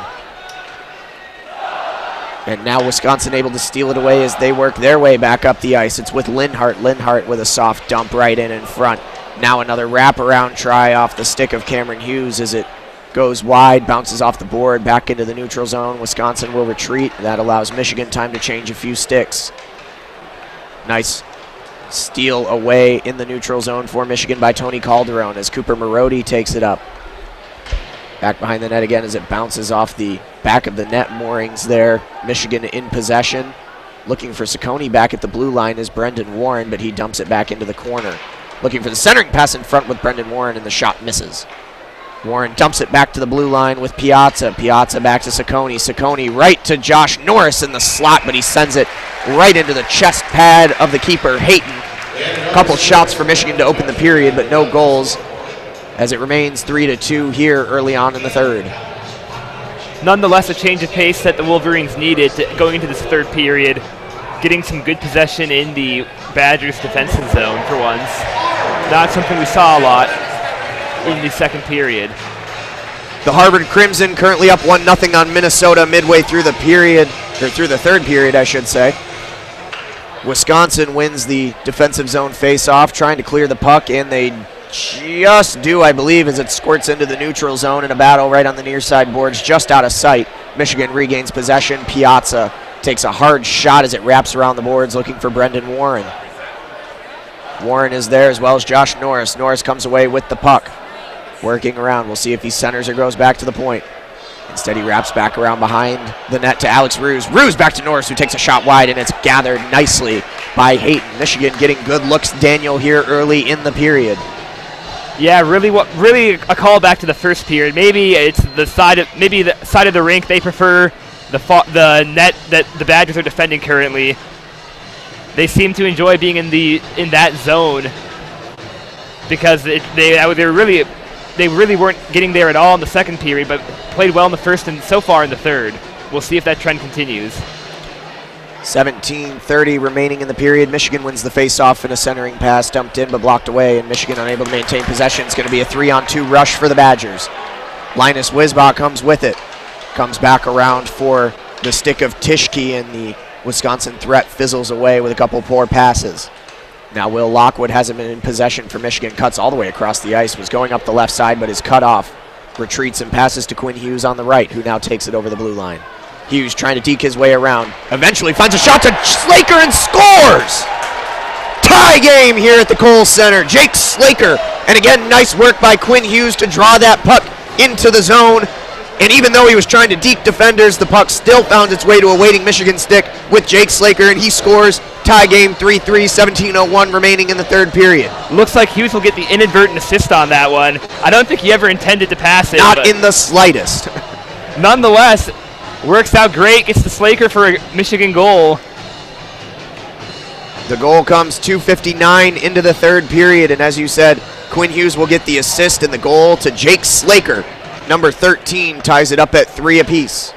And now Wisconsin able to steal it away as they work their way back up the ice. It's with Linhart. Linhart with a soft dump right in front. Now another wraparound try off the stick of Cameron Hughes as it goes wide, bounces off the board, back into the neutral zone. Wisconsin will retreat. That allows Michigan time to change a few sticks. Nice steal away in the neutral zone for Michigan by Tony Calderon as Cooper Marody takes it up. Back behind the net again as it bounces off the back of the net moorings there. Michigan in possession. Looking for Ciccone back at the blue line is Brendan Warren, but he dumps it back into the corner. Looking for the centering pass in front with Brendan Warren, and the shot misses. Warren dumps it back to the blue line with Piazza. Piazza back to Ciccone. Ciccone right to Josh Norris in the slot, but he sends it right into the chest pad of the keeper, Hayton. A couple shots for Michigan to open the period, but no goals, as it remains 3-2 here early on in the third. Nonetheless, a change of pace that the Wolverines needed going into this third period, getting some good possession in the Badgers' defensive zone for once. Not something we saw a lot in the second period. The Harvard Crimson currently up 1-0 on Minnesota midway through the period, or through the third period, I should say. Wisconsin wins the defensive zone face-off, trying to clear the puck, and they just do, I believe, as it squirts into the neutral zone in a battle right on the near side boards, just out of sight. Michigan regains possession. Piazza takes a hard shot as it wraps around the boards, looking for Brendan Warren. Warren is there as well as Josh Norris. Norris comes away with the puck. Working around. We'll see if he centers or goes back to the point. Instead, he wraps back around behind the net to Alex Ruse. Ruse back to Norris, who takes a shot wide, and it's gathered nicely by Hayton. Michigan getting good looks, Daniel, here early in the period. Yeah, really a call back to the first period. Maybe it's the side of the rink they prefer, the net that the Badgers are defending currently. They seem to enjoy being in that zone because they really weren't getting there at all in the second period, but played well in the first and so far in the third. We'll see if that trend continues. 17:30 remaining in the period. Michigan wins the face-off in a centering pass, dumped in but blocked away, and Michigan unable to maintain possession. It's going to be a 3-on-2 rush for the Badgers. Linus Wisbach comes with it. Comes back around for the stick of Tischke, and the Wisconsin threat fizzles away with a couple poor passes. Now Will Lockwood hasn't been in possession for Michigan. Cuts all the way across the ice. Was going up the left side, but is cut off. Retreats and passes to Quinn Hughes on the right, who now takes it over the blue line. Hughes trying to deke his way around. Eventually finds a shot to Slaker and scores! Tie game here at the Kohl Center. Jake Slaker. And again, nice work by Quinn Hughes to draw that puck into the zone. And even though he was trying to deke defenders, the puck still found its way to a waiting Michigan stick with Jake Slaker, and he scores. Tie game 3-3, 17:01 remaining in the third period. Looks like Hughes will get the inadvertent assist on that one. I don't think he ever intended to pass it. Not in the slightest. Nonetheless, works out great. Gets the Slaker for a Michigan goal. The goal comes 2:59 into the third period, and as you said, Quinn Hughes will get the assist and the goal to Jake Slaker. Number 13 ties it up at 3 apiece.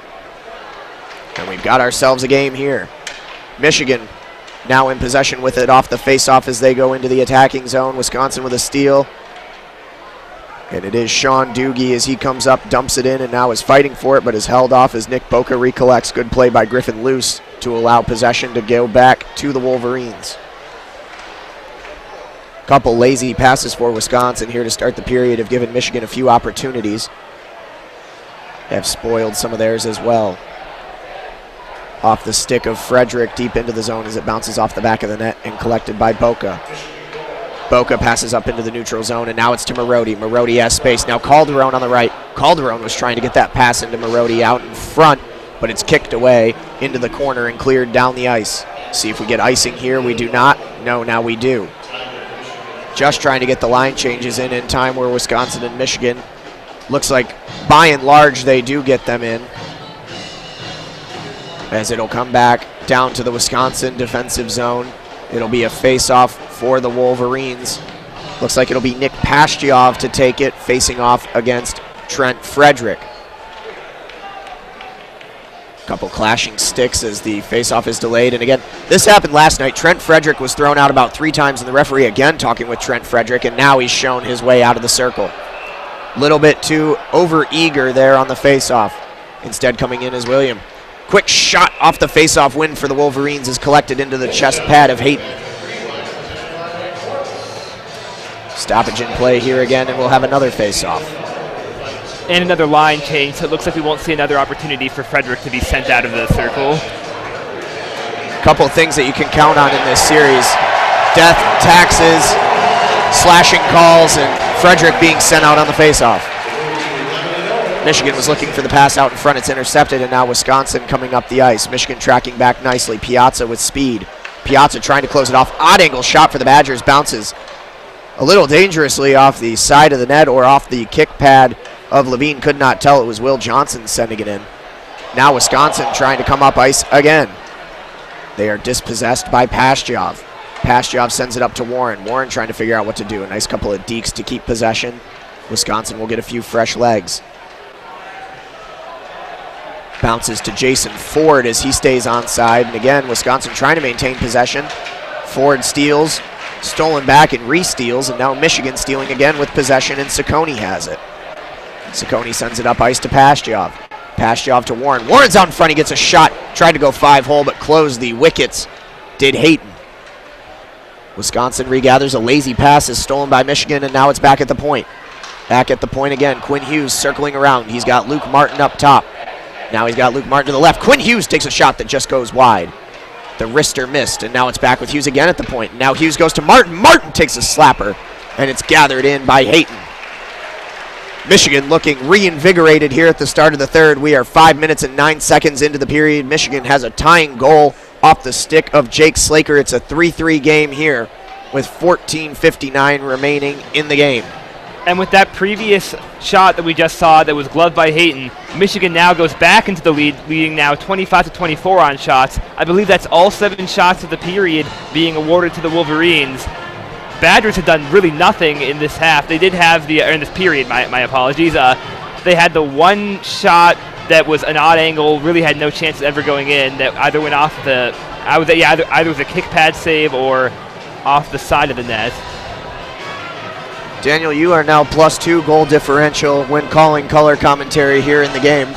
And we've got ourselves a game here. Michigan now in possession with it off the face-off as they go into the attacking zone. Wisconsin with a steal. And it is Sean Doogie as he comes up, dumps it in, and now is fighting for it, but is held off as Nick Boca recollects. Good play by Griffin Luce to allow possession to go back to the Wolverines. Couple lazy passes for Wisconsin here to start the period have given Michigan a few opportunities. Have spoiled some of theirs as well. Off the stick of Frederick deep into the zone as it bounces off the back of the net and collected by Boca. Boca passes up into the neutral zone, and now it's to Marody. Marody has space. Now Calderon on the right. Calderon was trying to get that pass into Marody out in front, but it's kicked away into the corner and cleared down the ice. See if we get icing here. We do not. No, now we do. Just trying to get the line changes in time where Wisconsin and Michigan, looks like by and large they do get them in. As it'll come back down to the Wisconsin defensive zone. It'll be a face-off for the Wolverines. Looks like it'll be Nick Pastujov to take it, facing off against Trent Frederick. Couple clashing sticks as the face-off is delayed. And again, this happened last night. Trent Frederick was thrown out about 3 times, and the referee again talking with Trent Frederick, and now he's shown his way out of the circle. Little bit too over-eager there on the face-off. Instead coming in as William. Quick shot off the face-off win for the Wolverines is collected into the chest pad of Hayton. Stoppage in play here again, and we'll have another face-off. And another line change, so it looks like we won't see another opportunity for Frederick to be sent out of the circle. Couple things that you can count on in this series. Death, taxes, slashing calls, and Frederick being sent out on the face-off. Michigan was looking for the pass out in front. It's intercepted, and now Wisconsin coming up the ice. Michigan tracking back nicely. Piazza with speed. Piazza trying to close it off. Odd angle shot for the Badgers. Bounces a little dangerously off the side of the net or off the kick pad of Levine. Could not tell. It was Will Johnson sending it in. Now Wisconsin trying to come up ice again. They are dispossessed by Pastujov. Pastujov sends it up to Warren. Warren trying to figure out what to do. A nice couple of dekes to keep possession. Wisconsin will get a few fresh legs. Bounces to Jason Ford as he stays onside. And again, Wisconsin trying to maintain possession. Ford steals, stolen back and re-steals, and now Michigan stealing again with possession, and Ciccone has it. Ciccone sends it up ice to Pastujov. Pastujov to Warren. Warren's out in front. He gets a shot. Tried to go 5-hole, but closed the wickets. Did Hayton. Wisconsin regathers. A lazy pass is stolen by Michigan, and now it's back at the point. Back at the point again. Quinn Hughes circling around. He's got Luke Martin up top. Now he's got Luke Martin to the left. Quinn Hughes takes a shot that just goes wide. The wrister missed, and now it's back with Hughes again at the point. Now Hughes goes to Martin. Martin takes a slapper, and it's gathered in by Hayton. Michigan looking reinvigorated here at the start of the third. We are 5 minutes and 9 seconds into the period. Michigan has a tying goal off the stick of Jake Slaker. It's a 3-3 game here with 14:59 remaining in the game. And with that previous shot that we just saw that was gloved by Hayton, Michigan now goes back into the lead, leading now 25-24 on shots. I believe that's all 7 shots of the period being awarded to the Wolverines. Badgers have done really nothing in this half. They did have in this period, my apologies. They had the one shot that was an odd angle, really had no chance of ever going in, that either went off the, either was a kick pad save or off the side of the net. Daniel, you are now +2 goal differential when calling color commentary here in the game.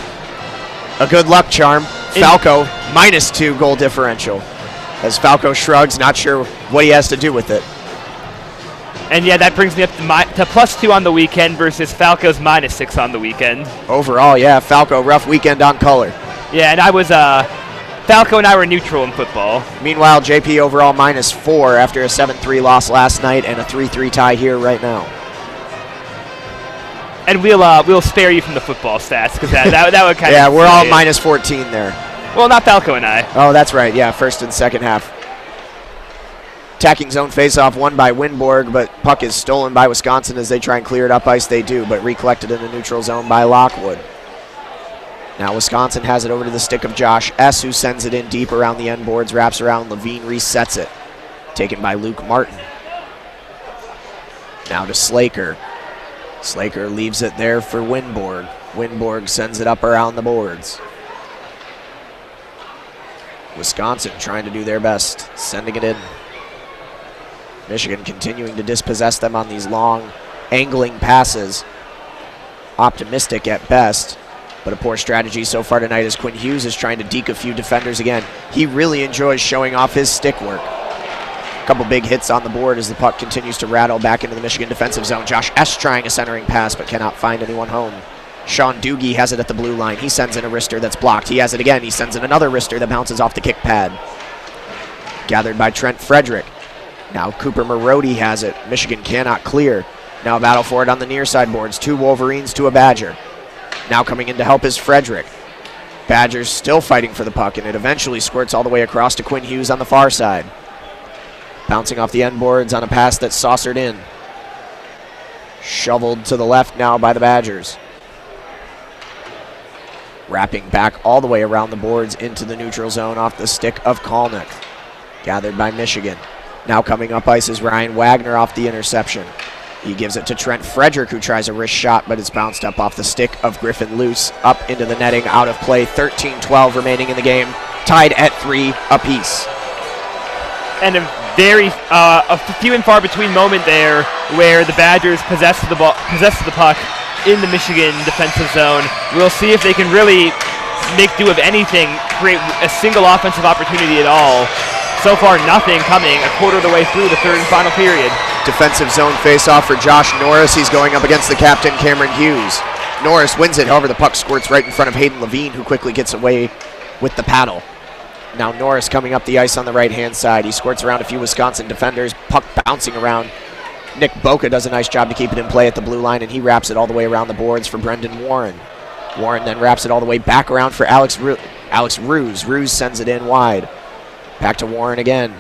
A good luck charm. Falco -2 goal differential. As Falco shrugs, not sure what he has to do with it. And yeah, that brings me up to +2 on the weekend versus Falco's -6 on the weekend. Overall, yeah, Falco, rough weekend on color. Yeah, and I was, Falco and I were neutral in football. Meanwhile, JP overall -4 after a 7-3 loss last night and a 3-3 tie here right now. And we'll spare you from the football stats because that would kind of. Yeah, we're all -14 there. Well, not Falco and I. Oh, that's right. Yeah, first and second half. Attacking zone faceoff won by Winborg, but puck is stolen by Wisconsin as they try and clear it up ice. They do, but recollected in the neutral zone by Lockwood. Now Wisconsin has it over to the stick of Josh S., who sends it in deep around the end boards, wraps around. Levine resets it. Taken by Luke Martin. Now to Slaker. Slaker leaves it there for Winborg. Winborg sends it up around the boards. Wisconsin trying to do their best, sending it in. Michigan continuing to dispossess them on these long, angling passes. Optimistic at best, but a poor strategy so far tonight as Quinn Hughes is trying to deke a few defenders again. He really enjoys showing off his stick work. A couple big hits on the board as the puck continues to rattle back into the Michigan defensive zone. Josh S. trying a centering pass, but cannot find anyone home. Sean Doogie has it at the blue line. He sends in a wrister that's blocked. He has it again. He sends in another wrister that bounces off the kick pad. Gathered by Trent Frederick. Now Cooper Marody has it. Michigan cannot clear. Now a battle for it on the near side boards. 2 Wolverines to a Badger. Now coming in to help is Frederick. Badgers still fighting for the puck, and it eventually squirts all the way across to Quinn Hughes on the far side. Bouncing off the end boards on a pass that's saucered in. Shoveled to the left now by the Badgers. Wrapping back all the way around the boards into the neutral zone off the stick of Kalnick. Gathered by Michigan. Now coming up ice is Ryan Wagner off the interception. He gives it to Trent Frederick, who tries a wrist shot, but it's bounced up off the stick of Griffin Luce, up into the netting, out of play. 13-12 remaining in the game, tied at 3 apiece. And a few and far between moment there where the Badgers possessed the puck in the Michigan defensive zone. We'll see if they can really make do of anything, create a single offensive opportunity at all. So far, nothing coming a quarter of the way through the third and final period. Defensive zone faceoff for Josh Norris. He's going up against the captain, Cameron Hughes. Norris wins it. However, the puck squirts right in front of Hayden Levine, who quickly gets away with the paddle. Now Norris coming up the ice on the right-hand side. He squirts around a few Wisconsin defenders. Puck bouncing around. Nick Boca does a nice job to keep it in play at the blue line, and he wraps it all the way around the boards for Brendan Warren. Warren then wraps it all the way back around for Alex Ruse. Ruse sends it in wide. Back to Warren again.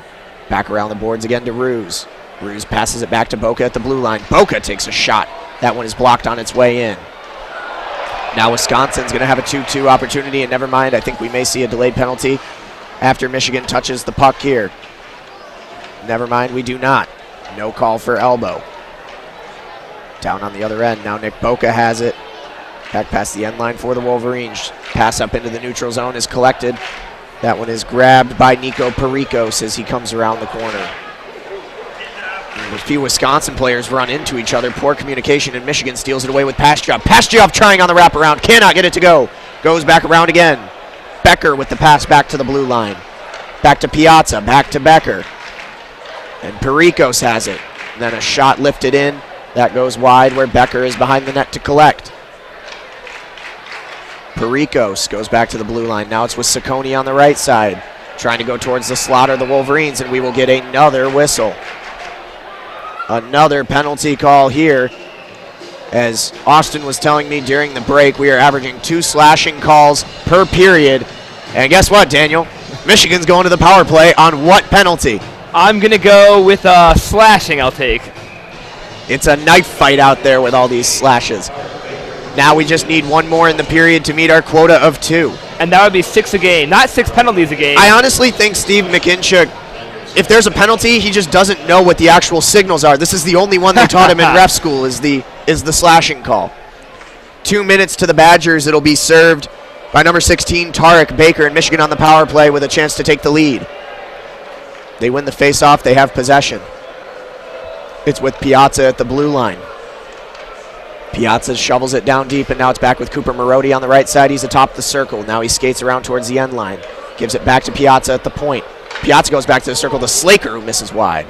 Back around the boards again to Ruse. Ruse passes it back to Boca at the blue line. Boca takes a shot. That one is blocked on its way in. Now Wisconsin's going to have a 2-2 opportunity, and never mind, I think we may see a delayed penalty after Michigan touches the puck here. Never mind, we do not. No call for elbow. Down on the other end, now Nick Boca has it. Back past the end line for the Wolverines. Pass up into the neutral zone is collected. That one is grabbed by Nico Pericos as he comes around the corner. A few Wisconsin players run into each other. Poor communication, and Michigan steals it away with Pastujov. Pastujov trying on the wraparound. Cannot get it to go. Goes back around again. Becker with the pass back to the blue line. Back to Piazza. Back to Becker. And Pericos has it. And then a shot lifted in. That goes wide where Becker is behind the net to collect. Pericos goes back to the blue line. Now it's with Saccone on the right side. Trying to go towards the slaughter of the Wolverines, and we will get another whistle. Another penalty call here As Austin was telling me during the break, we are averaging 2 slashing calls per period. And guess what, Daniel? Michigan's going to the power play on what penalty? I'm going to go with slashing, I'll take. It's a knife fight out there with all these slashes. Now we just need 1 more in the period to meet our quota of 2. And that would be 6 a game, not 6 penalties a game. I honestly think Steve McKinchuk, if there's a penalty, he just doesn't know what the actual signals are. This is the only one they taught him in ref school is the slashing call. 2 minutes to the Badgers. It'll be served by number 16, Tarek Baker, and Michigan on the power play with a chance to take the lead. They win the face-off. They have possession. It's with Piazza at the blue line. Piazza shovels it down deep, and now it's back with Cooper Marody on the right side. He's atop the circle. Now he skates around towards the end line. Gives it back to Piazza at the point. Piazza goes back to the circle to Slaker, who misses wide.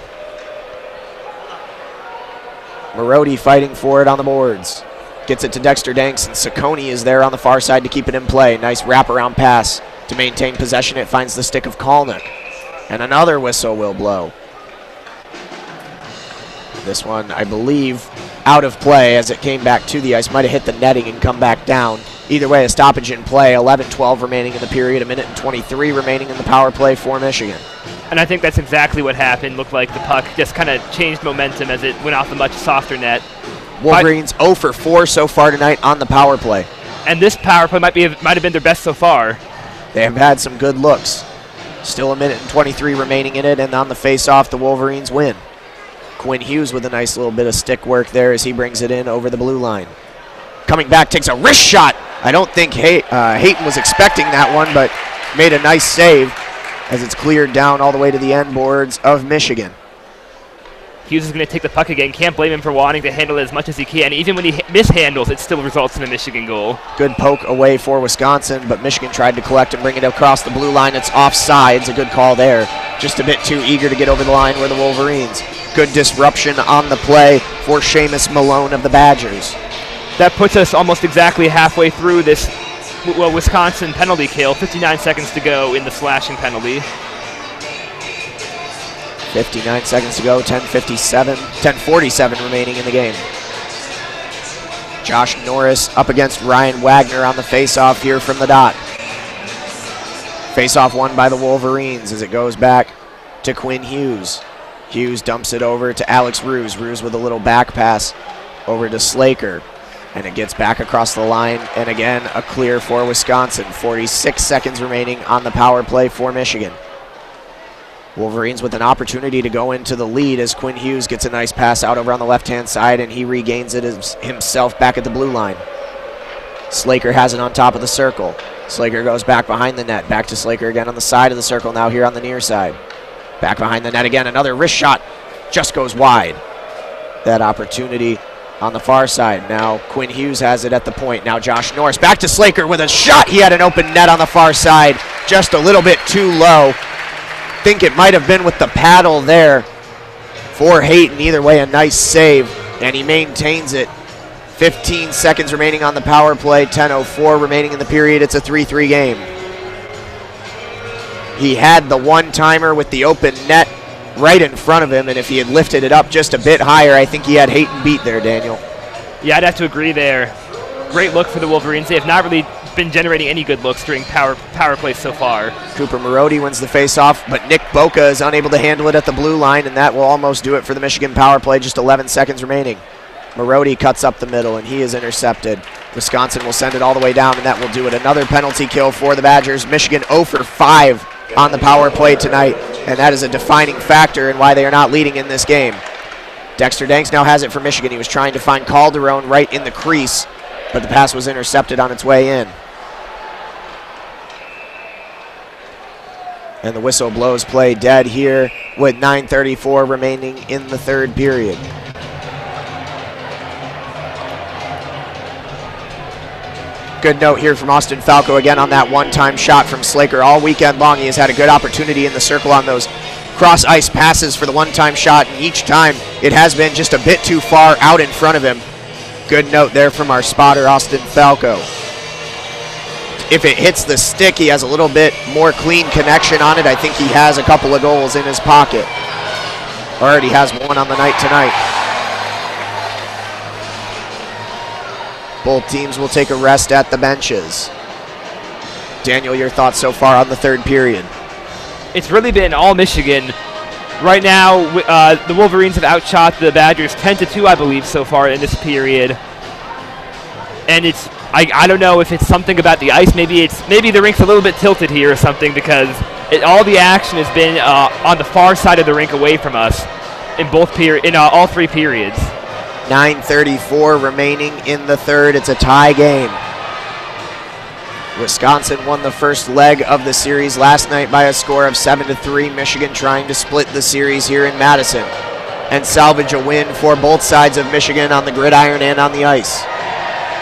Marody fighting for it on the boards. Gets it to Dexter Danks, and Saccone is there on the far side to keep it in play. Nice wraparound pass to maintain possession. It finds the stick of Kalnick. And another whistle will blow. This one, I believe, out of play as it came back to the ice. Might have hit the netting and come back down. Either way, a stoppage in play. 11-12 remaining in the period. 1:23 remaining in the power play for Michigan. And I think that's exactly what happened. Looked like the puck just kind of changed momentum as it went off a much softer net. Wolverines 0 for 4 so far tonight on the power play. And this power play might have been their best so far. They have had some good looks. Still 1:23 remaining in it, and on the face-off, the Wolverines win. Quinn Hughes with a nice little bit of stick work there as he brings it in over the blue line. Coming back, takes a wrist shot. I don't think Hayton was expecting that one, but made a nice save as it's cleared down all the way to the end boards of Michigan. Hughes is going to take the puck again. Can't blame him for wanting to handle it as much as he can. Even when he mishandles, it still results in a Michigan goal. Good poke away for Wisconsin, but Michigan tried to collect and bring it across the blue line. It's offsides. A good call there. Just a bit too eager to get over the line were the Wolverines. Good disruption on the play for Seamus Malone of the Badgers. That puts us almost exactly halfway through this Wisconsin penalty kill. 59 seconds to go in the slashing penalty. 59 seconds to go, 10:47 remaining in the game. Josh Norris up against Ryan Wagner on the face-off here from the dot. Face-off won by the Wolverines as it goes back to Quinn Hughes. Hughes dumps it over to Alex Ruse. Ruse with a little back pass over to Slaker. And it gets back across the line, and again, a clear for Wisconsin. 46 seconds remaining on the power play for Michigan. Wolverines with an opportunity to go into the lead as Quinn Hughes gets a nice pass out over on the left-hand side, and he regains it himself back at the blue line. Slaker has it on top of the circle. Slaker goes back behind the net. Back to Slaker again on the side of the circle, now here on the near side. Back behind the net again. Another wrist shot just goes wide. That opportunity on the far side. Now Quinn Hughes has it at the point. Now Josh Norris back to Slaker with a shot. He had an open net on the far side. Just a little bit too low. Think it might have been with the paddle there for Hayton. Either way, a nice save, and he maintains it. 15 seconds remaining on the power play. 10:04 remaining in the period. It's a 3-3 game. He had the one-timer with the open net right in front of him, and if he had lifted it up just a bit higher, I think he had Hayton beat there, Daniel. Yeah, I'd have to agree there. Great look for the Wolverines. They have not really been generating any good looks during power play so far. Cooper Marody wins the face-off, but Nick Boca is unable to handle it at the blue line, and that will almost do it for the Michigan power play. Just 11 seconds remaining. Marody cuts up the middle, and he is intercepted. Wisconsin will send it all the way down, and that will do it. Another penalty kill for the Badgers. Michigan 0 for 5 on the power play tonight, and that is a defining factor in why they are not leading in this game. Dexter Danks now has it for Michigan. He was trying to find Calderon right in the crease, but the pass was intercepted on its way in. And the whistle blows play dead here with 9:34 remaining in the third period. Good note here from Austin Falco again on that one-time shot from Slaker. All weekend long he has had a good opportunity in the circle on those cross-ice passes for the one-time shot, and each time it has been just a bit too far out in front of him. Good note there from our spotter, Austin Falco. If it hits the stick, he has a little bit more clean connection on it. I think he has a couple of goals in his pocket. Already has one on the night tonight. Both teams will take a rest at the benches. Daniel, your thoughts so far on the third period? It's really been all Michigan. Right now, the Wolverines have outshot the Badgers 10-2, I believe, so far in this period. And it's I don't know if it's something about the ice. Maybe the rink's a little bit tilted here or something, because all the action has been on the far side of the rink away from us in all three periods. 9:34 remaining in the third. It's a tie game. Wisconsin won the first leg of the series last night by a score of 7-3. Michigan trying to split the series here in Madison and salvage a win for both sides of Michigan on the gridiron and on the ice.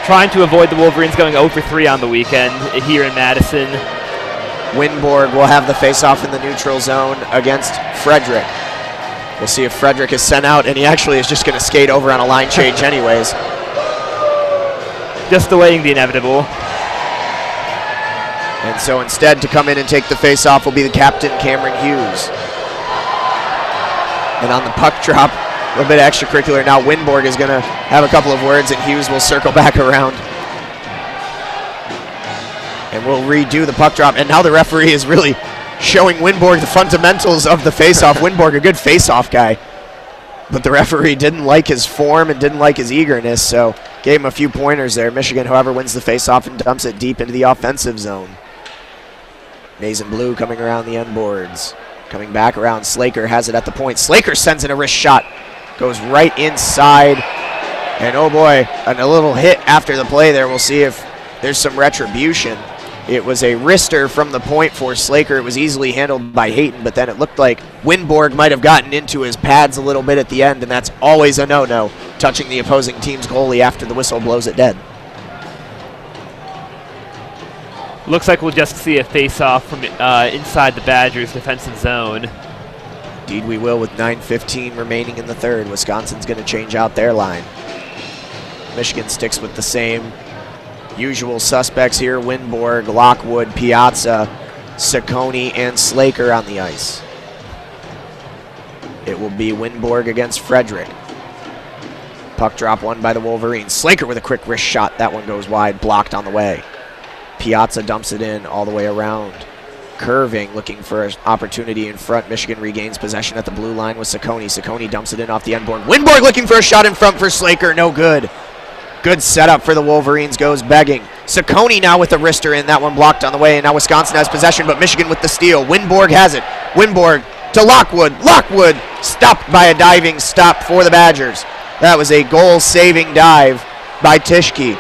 Trying to avoid the Wolverines going 0-3 on the weekend here in Madison. Winborg will have the face-off in the neutral zone against Frederick. We'll see if Frederick is sent out, and he actually is just going to skate over on a line change anyways. Just delaying the inevitable. And so instead, to come in and take the face-off will be the captain, Cameron Hughes. And on the puck drop, a little bit extracurricular. Now Winborg is going to have a couple of words, and Hughes will circle back around. And we'll redo the puck drop. And now the referee is really showing Winborg the fundamentals of the face-off. Winborg, a good face-off guy. But the referee didn't like his form and didn't like his eagerness, so gave him a few pointers there. Michigan, however, wins the face-off and dumps it deep into the offensive zone. Maize and blue coming around the end boards. Coming back around, Slaker has it at the point. Slaker sends in a wrist shot. Goes right inside. And oh boy, a little hit after the play there. We'll see if there's some retribution. It was a wrister from the point for Slaker. It was easily handled by Hayton, but then it looked like Winborg might have gotten into his pads a little bit at the end, and that's always a no-no, touching the opposing team's goalie after the whistle blows it dead. Looks like we'll just see a face-off from inside the Badgers' defensive zone. Indeed we will, with 9:15 remaining in the third. Wisconsin's going to change out their line. Michigan sticks with the same usual suspects here: Winborg, Lockwood, Piazza, Ciccone, and Slaker on the ice. It will be Winborg against Frederick. Puck drop won by the Wolverines. Slaker with a quick wrist shot. That one goes wide, blocked on the way. Piazza dumps it in all the way around. Curving, looking for an opportunity in front. Michigan regains possession at the blue line with Ciccone. Ciccone dumps it in off the end board. Winborg looking for a shot in front for Slaker. No good. Good setup for the Wolverines, goes begging. Ciccone now with the wrister in. That one blocked on the way, and now Wisconsin has possession, but Michigan with the steal. Winborg has it. Winborg to Lockwood. Lockwood stopped by a diving stop for the Badgers. That was a goal-saving dive by Tischke.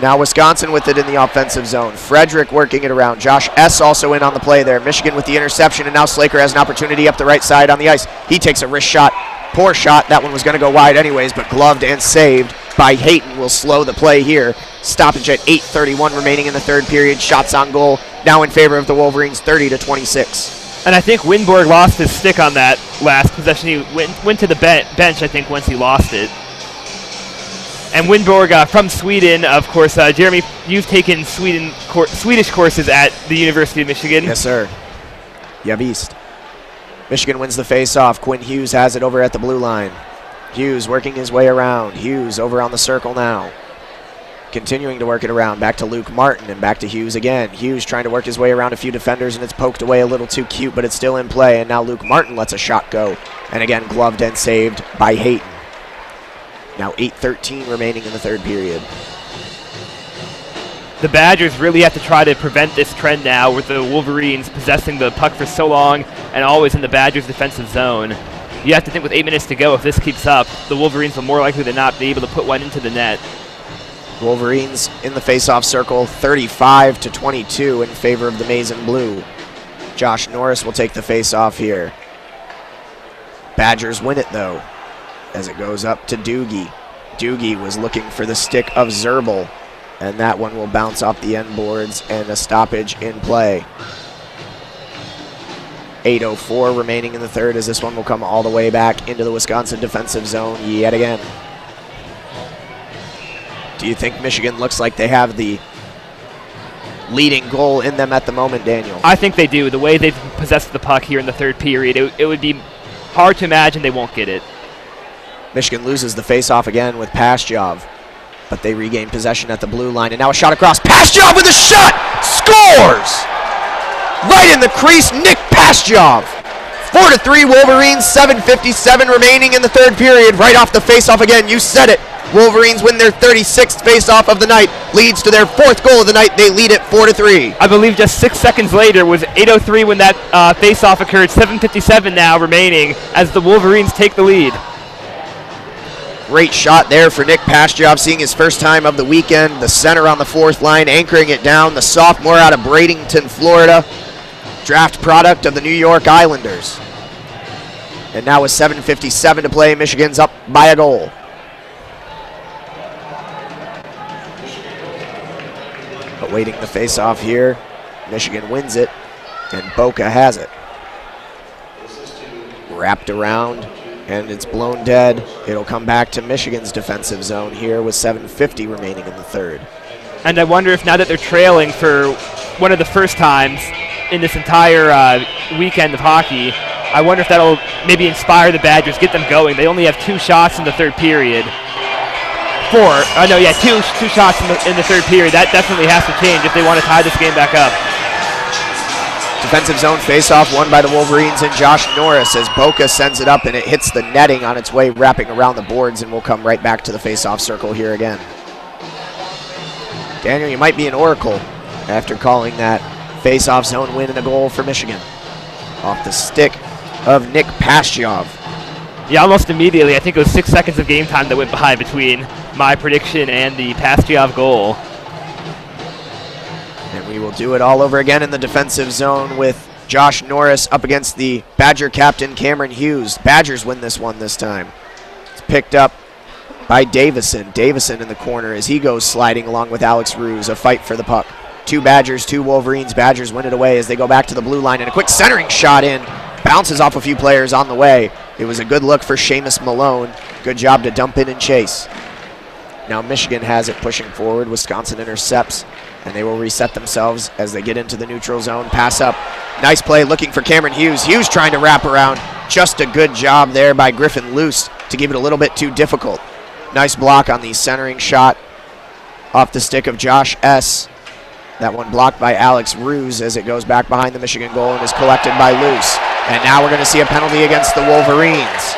Now Wisconsin with it in the offensive zone. Frederick working it around. Josh S. also in on the play there. Michigan with the interception, and now Slaker has an opportunity up the right side on the ice. He takes a wrist shot. Poor shot. That one was going to go wide anyways, but gloved and saved by Hayton will slow the play here. Stoppage at 8:31 remaining in the third period. Shots on goal now in favor of the Wolverines, 30-26. And I think Winborg lost his stick on that last possession. He went to the bench, I think, once he lost it. And Winborg from Sweden, of course. Jeremy, you've taken Swedish courses at the University of Michigan. Yes, sir. Ja, visst. Michigan wins the face-off. Quinn Hughes has it over at the blue line. Hughes working his way around. Hughes over on the circle now. Continuing to work it around. Back to Luke Martin and back to Hughes again. Hughes trying to work his way around a few defenders, and it's poked away a little too cute, but it's still in play. And now Luke Martin lets a shot go. And again, gloved and saved by Hayton. Now 8:13 remaining in the third period. The Badgers really have to try to prevent this trend now, with the Wolverines possessing the puck for so long and always in the Badgers' defensive zone. You have to think with 8 minutes to go, if this keeps up, the Wolverines will more likely than not be able to put one into the net. Wolverines in the face-off circle, 35-22 in favor of the Maize and Blue. Josh Norris will take the face-off here. Badgers win it, though, as it goes up to Doogie. Doogie was looking for the stick of Zerbel, and that one will bounce off the end boards and a stoppage in play. 8:04 remaining in the third, as this one will come all the way back into the Wisconsin defensive zone yet again. Do you think Michigan looks like they have the leading goal in them at the moment, Daniel? I think they do. The way they've possessed the puck here in the third period, it would be hard to imagine they won't get it. Michigan loses the face-off again with Pastjov. but they regain possession at the blue line, and now a shot across. Pastujov with a shot! Scores! Right in the crease, Nick Pastujov. 4-3 Wolverines, 7:57 remaining in the third period. Right off the faceoff again, you said it. Wolverines win their 36th faceoff of the night, leads to their 4th goal of the night. They lead it 4-3. I believe just 6 seconds later was 8:03 when that faceoff occurred. 7:57 now remaining as the Wolverines take the lead. Great shot there for Nick Pastujov, seeing his first time of the weekend. The center on the 4th line, anchoring it down. The sophomore out of Bradenton, Florida. Draft product of the New York Islanders. And now with 7:57 to play, Michigan's up by a goal. Awaiting the faceoff here. Michigan wins it, and Boca has it. Wrapped around, and it's blown dead. It'll come back to Michigan's defensive zone here with 7:50 remaining in the third. And I wonder if now that they're trailing for one of the first times in this entire weekend of hockey, I wonder if that'll maybe inspire the Badgers, get them going. They only have 2 shots in the third period. Two shots in the third period. That definitely has to change if they want to tie this game back up. Defensive zone faceoff won by the Wolverines and Josh Norris as Boca sends it up and it hits the netting on its way wrapping around the boards, and we'll come right back to the faceoff circle here again. Daniel, you might be an oracle after calling that faceoff zone win and a goal for Michigan. Off the stick of Nick Pastujov. Yeah, almost immediately. I think it was 6 seconds of game time that went by between my prediction and the Pastujov goal. And we will do it all over again in the defensive zone with Josh Norris up against the Badger captain Cameron Hughes. Badgers win this one this time. It's picked up by Davison. Davison in the corner as he goes sliding along with Alex Ruse. A fight for the puck. 2 Badgers, 2 Wolverines. Badgers win it away as they go back to the blue line, and a quick centering shot in. Bounces off a few players on the way. It was a good look for Seamus Malone. Good job to dump in and chase. Now Michigan has it pushing forward. Wisconsin intercepts, and they will reset themselves as they get into the neutral zone. Pass up. Nice play looking for Cameron Hughes. Hughes trying to wrap around. Just a good job there by Griffin Luce to give it a little bit too difficult. Nice block on the centering shot off the stick of Josh S. That one blocked by Alex Ruse as it goes back behind the Michigan goal and is collected by Luce. And now we're going to see a penalty against the Wolverines.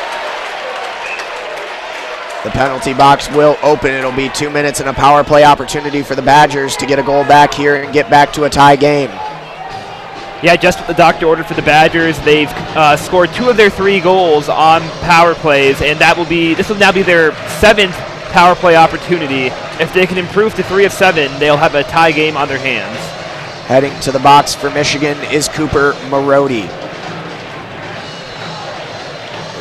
The penalty box will open. It'll be 2 minutes and a power play opportunity for the Badgers to get a goal back here and get back to a tie game. Yeah, just what the doctor ordered for the Badgers. They've scored 2 of their 3 goals on power plays, and this will now be their 7th power play opportunity. If they can improve to 3 of 7, they'll have a tie game on their hands. Heading to the box for Michigan is Cooper Marody.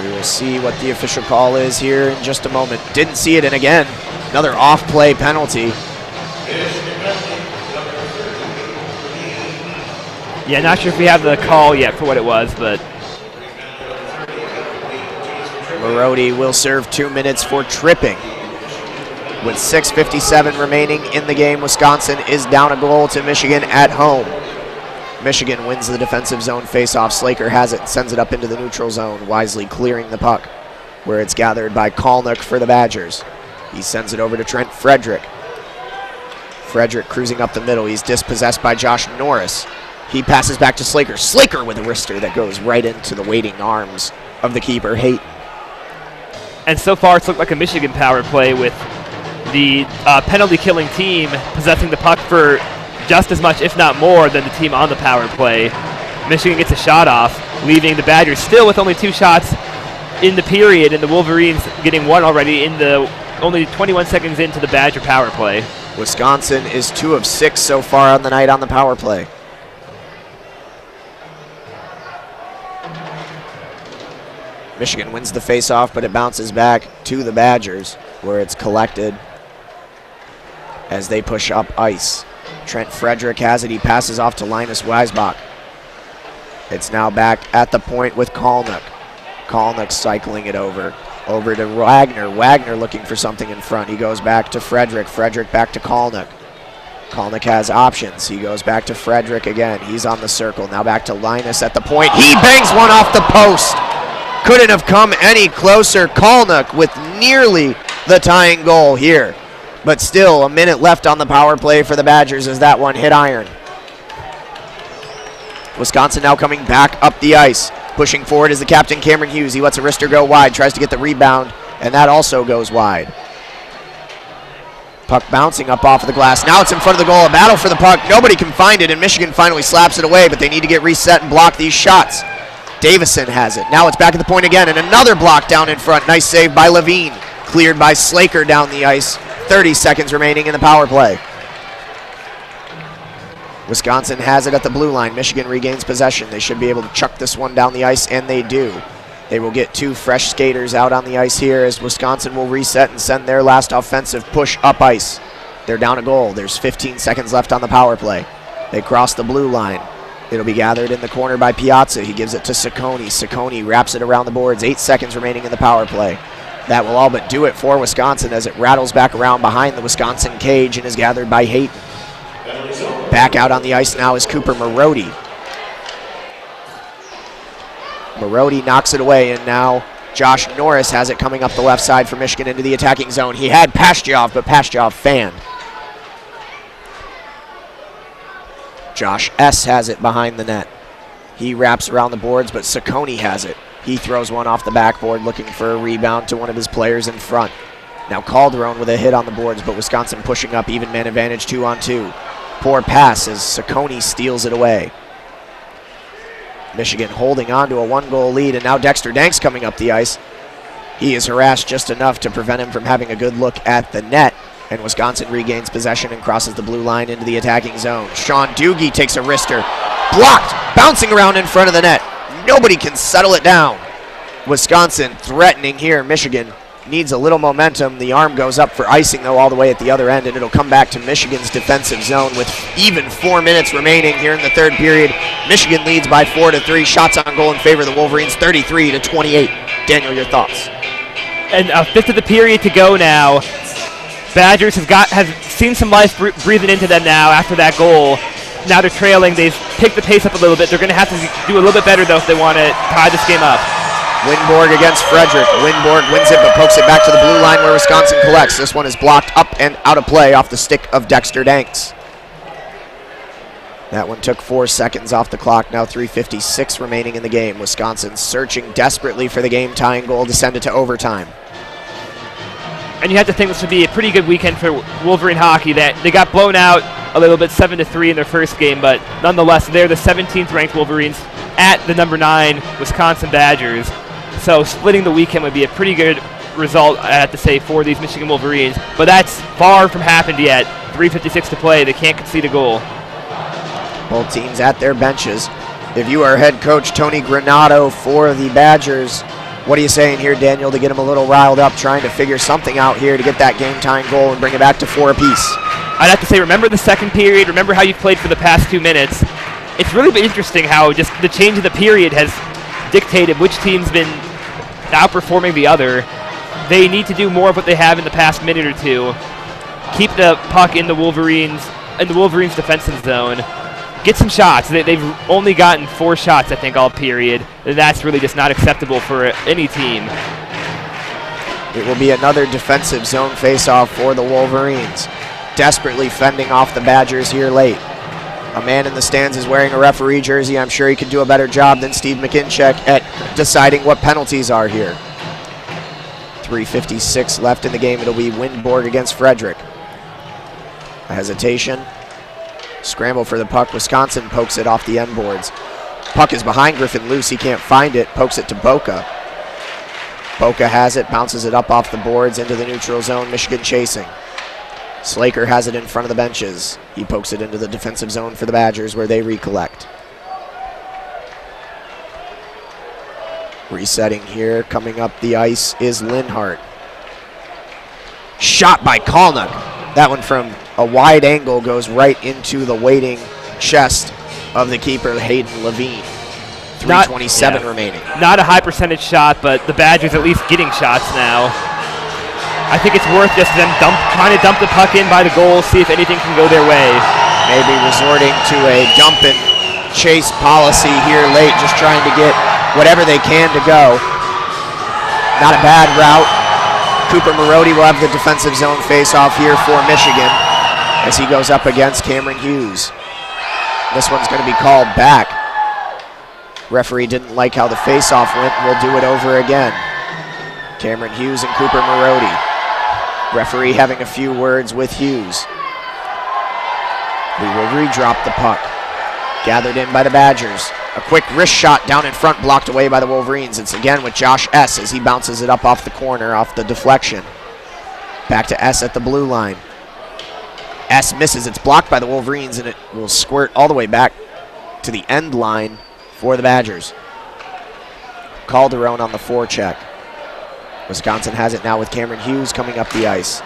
We will see what the official call is here in just a moment. Didn't see it, and again, another off-play penalty. Yeah, not sure if we have the call yet for what it was, but Marody will serve 2 minutes for tripping. With 6:57 remaining in the game, Wisconsin is down a goal to Michigan at home. Michigan wins the defensive zone faceoff. Slaker has it and sends it up into the neutral zone, wisely clearing the puck, where it's gathered by Kalnick for the Badgers. He sends it over to Trent Frederick. Frederick cruising up the middle. He's dispossessed by Josh Norris. He passes back to Slaker. Slaker with a wrister that goes right into the waiting arms of the keeper, Hayton. And so far it's looked like a Michigan power play with the penalty-killing team possessing the puck for just as much, if not more, than the team on the power play. Michigan gets a shot off, leaving the Badgers still with only 2 shots in the period, and the Wolverines getting 1 already in the only 21 seconds into the Badger power play. Wisconsin is 2 of 6 so far on the night on the power play. Michigan wins the faceoff, but it bounces back to the Badgers, where it's collected as they push up ice. Trent Frederick has it. He passes off to Linus Weisbach. It's now back at the point with Kalnick. Kalnick cycling it over to Wagner. Wagner looking for something in front. He goes back to Frederick. Frederick back to Kalnick. Kalnick has options. He goes back to Frederick again. He's on the circle. Now back to Linus at the point. He bangs one off the post. Couldn't have come any closer. Kalnick with nearly the tying goal here. But still, a minute left on the power play for the Badgers as that one hit iron. Wisconsin now coming back up the ice. Pushing forward is the captain, Cameron Hughes. He lets a wrister go wide, tries to get the rebound, and that also goes wide. Puck bouncing up off of the glass. Now it's in front of the goal. A battle for the puck. Nobody can find it, and Michigan finally slaps it away, but they need to get reset and block these shots. Davison has it. Now it's back at the point again, and another block down in front. Nice save by Levine. Cleared by Slaker down the ice. 30 seconds remaining in the power play. Wisconsin has it at the blue line. Michigan regains possession. They should be able to chuck this one down the ice, and they do. They will get 2 fresh skaters out on the ice here as Wisconsin will reset and send their last offensive push up ice. They're down a goal. There's 15 seconds left on the power play. They cross the blue line. It'll be gathered in the corner by Piazza. He gives it to Ciccone. Ciccone wraps it around the boards. 8 seconds remaining in the power play. That will all but do it for Wisconsin as it rattles back around behind the Wisconsin cage and is gathered by Hayton. Back out on the ice now is Cooper Marody. Marody knocks it away, and now Josh Norris has it coming up the left side for Michigan into the attacking zone. He had Pashtyov, but Pashtyov fanned. Josh S. has it behind the net. He wraps around the boards, but Ciccone has it. He throws one off the backboard looking for a rebound to one of his players in front. Now Calderon with a hit on the boards, but Wisconsin pushing up even man advantage 2-on-2. Poor pass as Ciccone steals it away. Michigan holding on to a 1-goal lead, and now Dexter Danks coming up the ice. He is harassed just enough to prevent him from having a good look at the net, and Wisconsin regains possession and crosses the blue line into the attacking zone. Sean Doogie takes a wrister. Blocked, bouncing around in front of the net. Nobody can settle it down. Wisconsin threatening here. Michigan needs a little momentum. The arm goes up for icing, though, all the way at the other end, and it'll come back to Michigan's defensive zone with even 4 minutes remaining here in the third period. Michigan leads by 4-3. Shots on goal in favor of the Wolverines, 33-28. Daniel, your thoughts? And a fifth of the period to go now. Badgers have seen some life breathing into them now after that goal. Now they're trailing. They've picked the pace up a little bit. They're going to have to do a little bit better, though, if they want to tie this game up. Winborg against Frederick. Winborg wins it, but pokes it back to the blue line where Wisconsin collects. This one is blocked up and out of play off the stick of Dexter Danks. That one took 4 seconds off the clock. Now 3:56 remaining in the game. Wisconsin searching desperately for the game-tying goal to send it to overtime. And you have to think this would be a pretty good weekend for Wolverine hockey. That they got blown out a little bit 7-3 in their first game, but nonetheless, they're the 17th ranked Wolverines at the number 9 Wisconsin Badgers. So splitting the weekend would be a pretty good result, I have to say, for these Michigan Wolverines. But that's far from happened yet. 3:56 to play. They can't concede a goal. Both teams at their benches. If you are head coach Tony Granato for the Badgers, what are you saying here, Daniel, to get them a little riled up, trying to figure something out here to get that game-tying goal and bring it back to 4 apiece? I'd have to say, remember the second period. Remember how you played for the past 2 minutes. It's really been interesting how just the change of the period has dictated which team's been outperforming the other. They need to do more of what they have in the past minute or two. Keep the puck in the Wolverines' defensive zone. Get some shots. They've only gotten 4 shots, I think, all period. And that's really just not acceptable for any team. It will be another defensive zone face-off for the Wolverines. Desperately fending off the Badgers here late. A man in the stands is wearing a referee jersey. I'm sure he could do a better job than Steve McKincheck at deciding what penalties are here. 3:56 left in the game. It'll be Winborg against Frederick. A hesitation. Scramble for the puck. Wisconsin pokes it off the end boards. Puck is behind Griffin Luce. He can't find it. Pokes it to Boca. Boca has it. Bounces it up off the boards into the neutral zone. Michigan chasing. Slaker has it in front of the benches. He pokes it into the defensive zone for the Badgers where they recollect. Resetting here, coming up the ice is Linhart. Shot by Kalnick. That one from a wide angle goes right into the waiting chest of the keeper, Hayden Levine. 3:27 remaining. Not a high percentage shot, but the Badgers at least getting shots now. I think it's worth just them trying to dump the puck in by the goal, see if anything can go their way. Maybe resorting to a dump and chase policy here late, just trying to get whatever they can to go. Not a bad route. Cooper Marody will have the defensive zone face-off here for Michigan as he goes up against Cameron Hughes. This one's going to be called back. Referee didn't like how the face-off went, and we'll do it over again. Cameron Hughes and Cooper Marody. Referee having a few words with Hughes. We will redrop the puck. Gathered in by the Badgers. A quick wrist shot down in front, blocked away by the Wolverines. It's again with Josh S. as he bounces it up off the corner, off the deflection. Back to S at the blue line. S misses. It's blocked by the Wolverines, and it will squirt all the way back to the end line for the Badgers. Calderon on the forecheck. Wisconsin has it now with Cameron Hughes coming up the ice.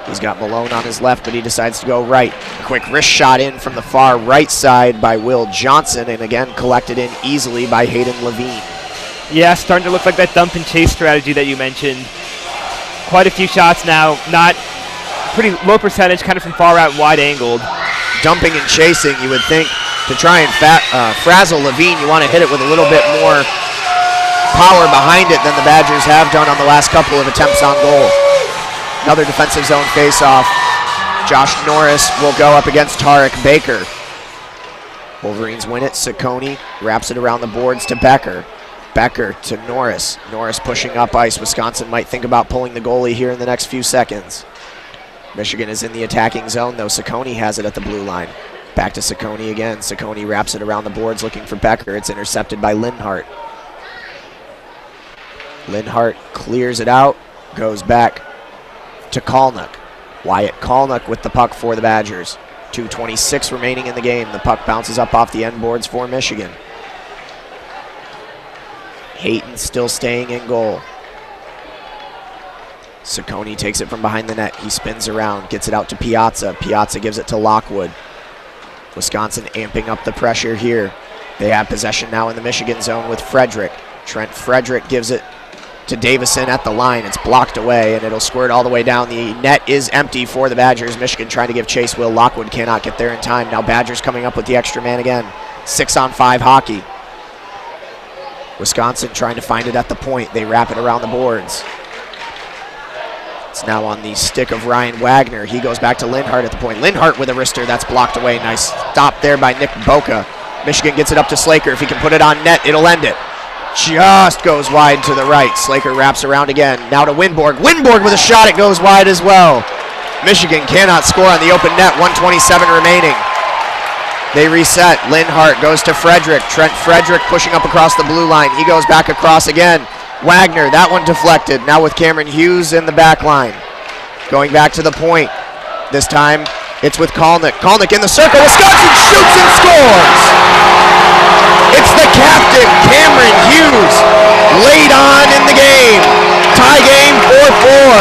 He's got Malone on his left, but he decides to go right. A quick wrist shot in from the far right side by Will Johnson, and again collected in easily by Hayden Levine. Yeah, starting to look like that dump and chase strategy that you mentioned. Quite a few shots now, not pretty low percentage, kind of from far out, wide angled. Dumping and chasing, you would think to try and frazzle Levine, you want to hit it with a little bit more power behind it than the Badgers have done on the last couple of attempts on goal. Another defensive zone faceoff. Josh Norris will go up against Tarek Baker. Wolverines win it. Ciccone wraps it around the boards to Becker. Becker to Norris. Norris pushing up ice. Wisconsin might think about pulling the goalie here in the next few seconds. Michigan is in the attacking zone, though. Ciccone has it at the blue line. Back to Ciccone again. Ciccone wraps it around the boards looking for Becker. It's intercepted by Linhart. Linhart clears it out. Goes back to Kalnick. Wyatt Kalnick with the puck for the Badgers. 2:26 remaining in the game. The puck bounces up off the end boards for Michigan. Hayton still staying in goal. Ciccone takes it from behind the net. He spins around, gets it out to Piazza. Piazza gives it to Lockwood. Wisconsin amping up the pressure here. They have possession now in the Michigan zone with Frederick. Trent Frederick gives it to Davison at the line. It's blocked away, and it'll squirt all the way down. The net is empty for the Badgers. Michigan trying to give chase. Will Lockwood cannot get there in time. Now Badgers coming up with the extra man again. 6-on-5 hockey. Wisconsin trying to find it at the point. They wrap it around the boards. It's now on the stick of Ryan Wagner. He goes back to Linhart at the point. Linhart with a wrister. That's blocked away. Nice stop there by Nick Boca. Michigan gets it up to Slaker. If he can put it on net, it'll end it. Just goes wide to the right. Slaker wraps around again. Now to Winborg. Winborg with a shot. It goes wide as well. Michigan cannot score on the open net. 1:27 remaining. They reset. Linhart goes to Frederick. Trent Frederick pushing up across the blue line. He goes back across again. Wagner, that one deflected. Now with Cameron Hughes in the back line. Going back to the point. This time it's with Kalnick. Kalnick in the circle. Wisconsin shoots and scores. It's the captain, Cameron Hughes, laid on in the game. Tie game 4-4.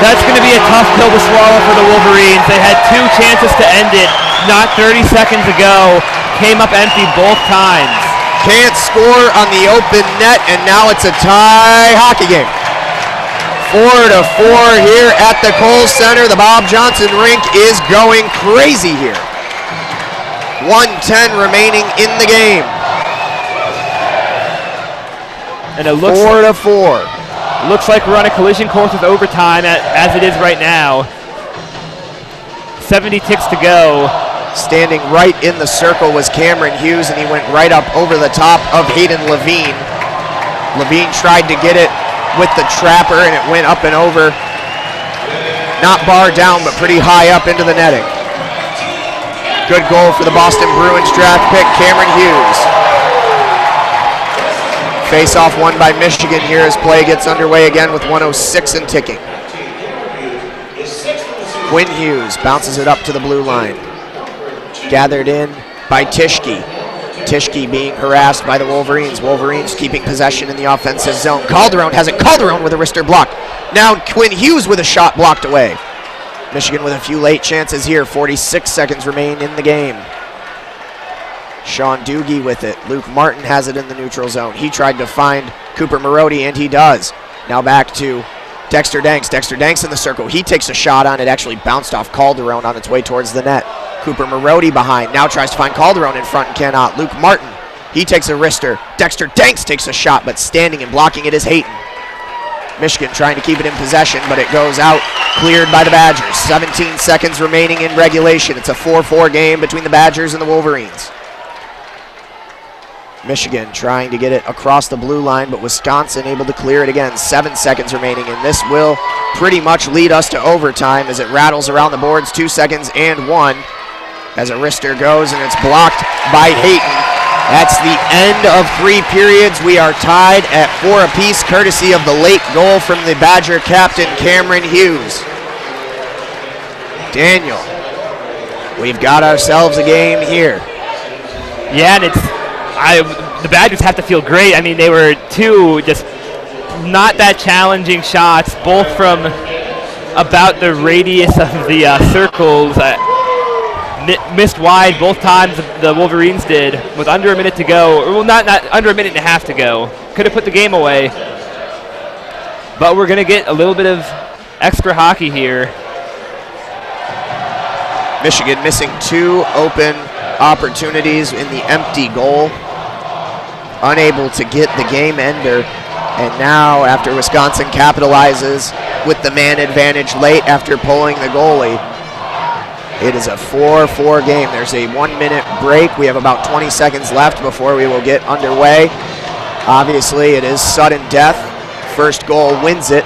That's going to be a tough pill to swallow for the Wolverines. They had two chances to end it not 30 seconds ago. Came up empty both times. Can't score on the open net, and now it's a tie hockey game. 4-4 here at the Kohl Center. The Bob Johnson rink is going crazy here. 1:10 remaining in the game. And it looks 4-4. Looks like we're on a collision course with overtime as it is right now. 70 ticks to go. Standing right in the circle was Cameron Hughes, and he went right up over the top of Hayden Levine. Levine tried to get it with the trapper, and it went up and over. Not bar down, but pretty high up into the netting. Good goal for the Boston Bruins draft pick, Cameron Hughes. Face-off won by Michigan here as play gets underway again with 1:06 and ticking. Quinn Hughes bounces it up to the blue line. Gathered in by Tischke. Tischke being harassed by the Wolverines. Wolverines keeping possession in the offensive zone. Calderon has it. Calderon with a wrister blocked. Now Quinn Hughes with a shot blocked away. Michigan with a few late chances here. 46 seconds remain in the game. Sean Doogie with it. Luke Martin has it in the neutral zone. He tried to find Cooper Marody, and he does. Now back to Dexter Danks. Dexter Danks in the circle. He takes a shot on it. Actually bounced off Calderon on its way towards the net. Cooper Marody behind. Now tries to find Calderon in front and cannot. Luke Martin. He takes a wrister. Dexter Danks takes a shot, but standing and blocking it is Hayton. Michigan trying to keep it in possession, but it goes out, cleared by the Badgers. 17 seconds remaining in regulation. It's a 4-4 game between the Badgers and the Wolverines. Michigan trying to get it across the blue line, but Wisconsin able to clear it again. 7 seconds remaining, and this will pretty much lead us to overtime as it rattles around the boards. 2 seconds and 1 as a wrister goes, and it's blocked by Hayton. That's the end of 3 periods. We are tied at 4 apiece, courtesy of the late goal from the Badger captain, Cameron Hughes. Daniel, we've got ourselves a game here. Yeah, and the Badgers have to feel great. I mean, they were 2 just not that challenging shots, both from about the radius of the circles. Missed wide both times the Wolverines did with under a minute to go. Well, not under a minute and a half to go. Could have put the game away. But we're going to get a little bit of extra hockey here. Michigan missing 2 open opportunities in the empty goal. Unable to get the game ender. And now after Wisconsin capitalizes with the man advantage late after pulling the goalie, it is a 4-4 game. There's a 1-minute break. We have about 20 seconds left before we will get underway. Obviously, it is sudden death. First goal wins it.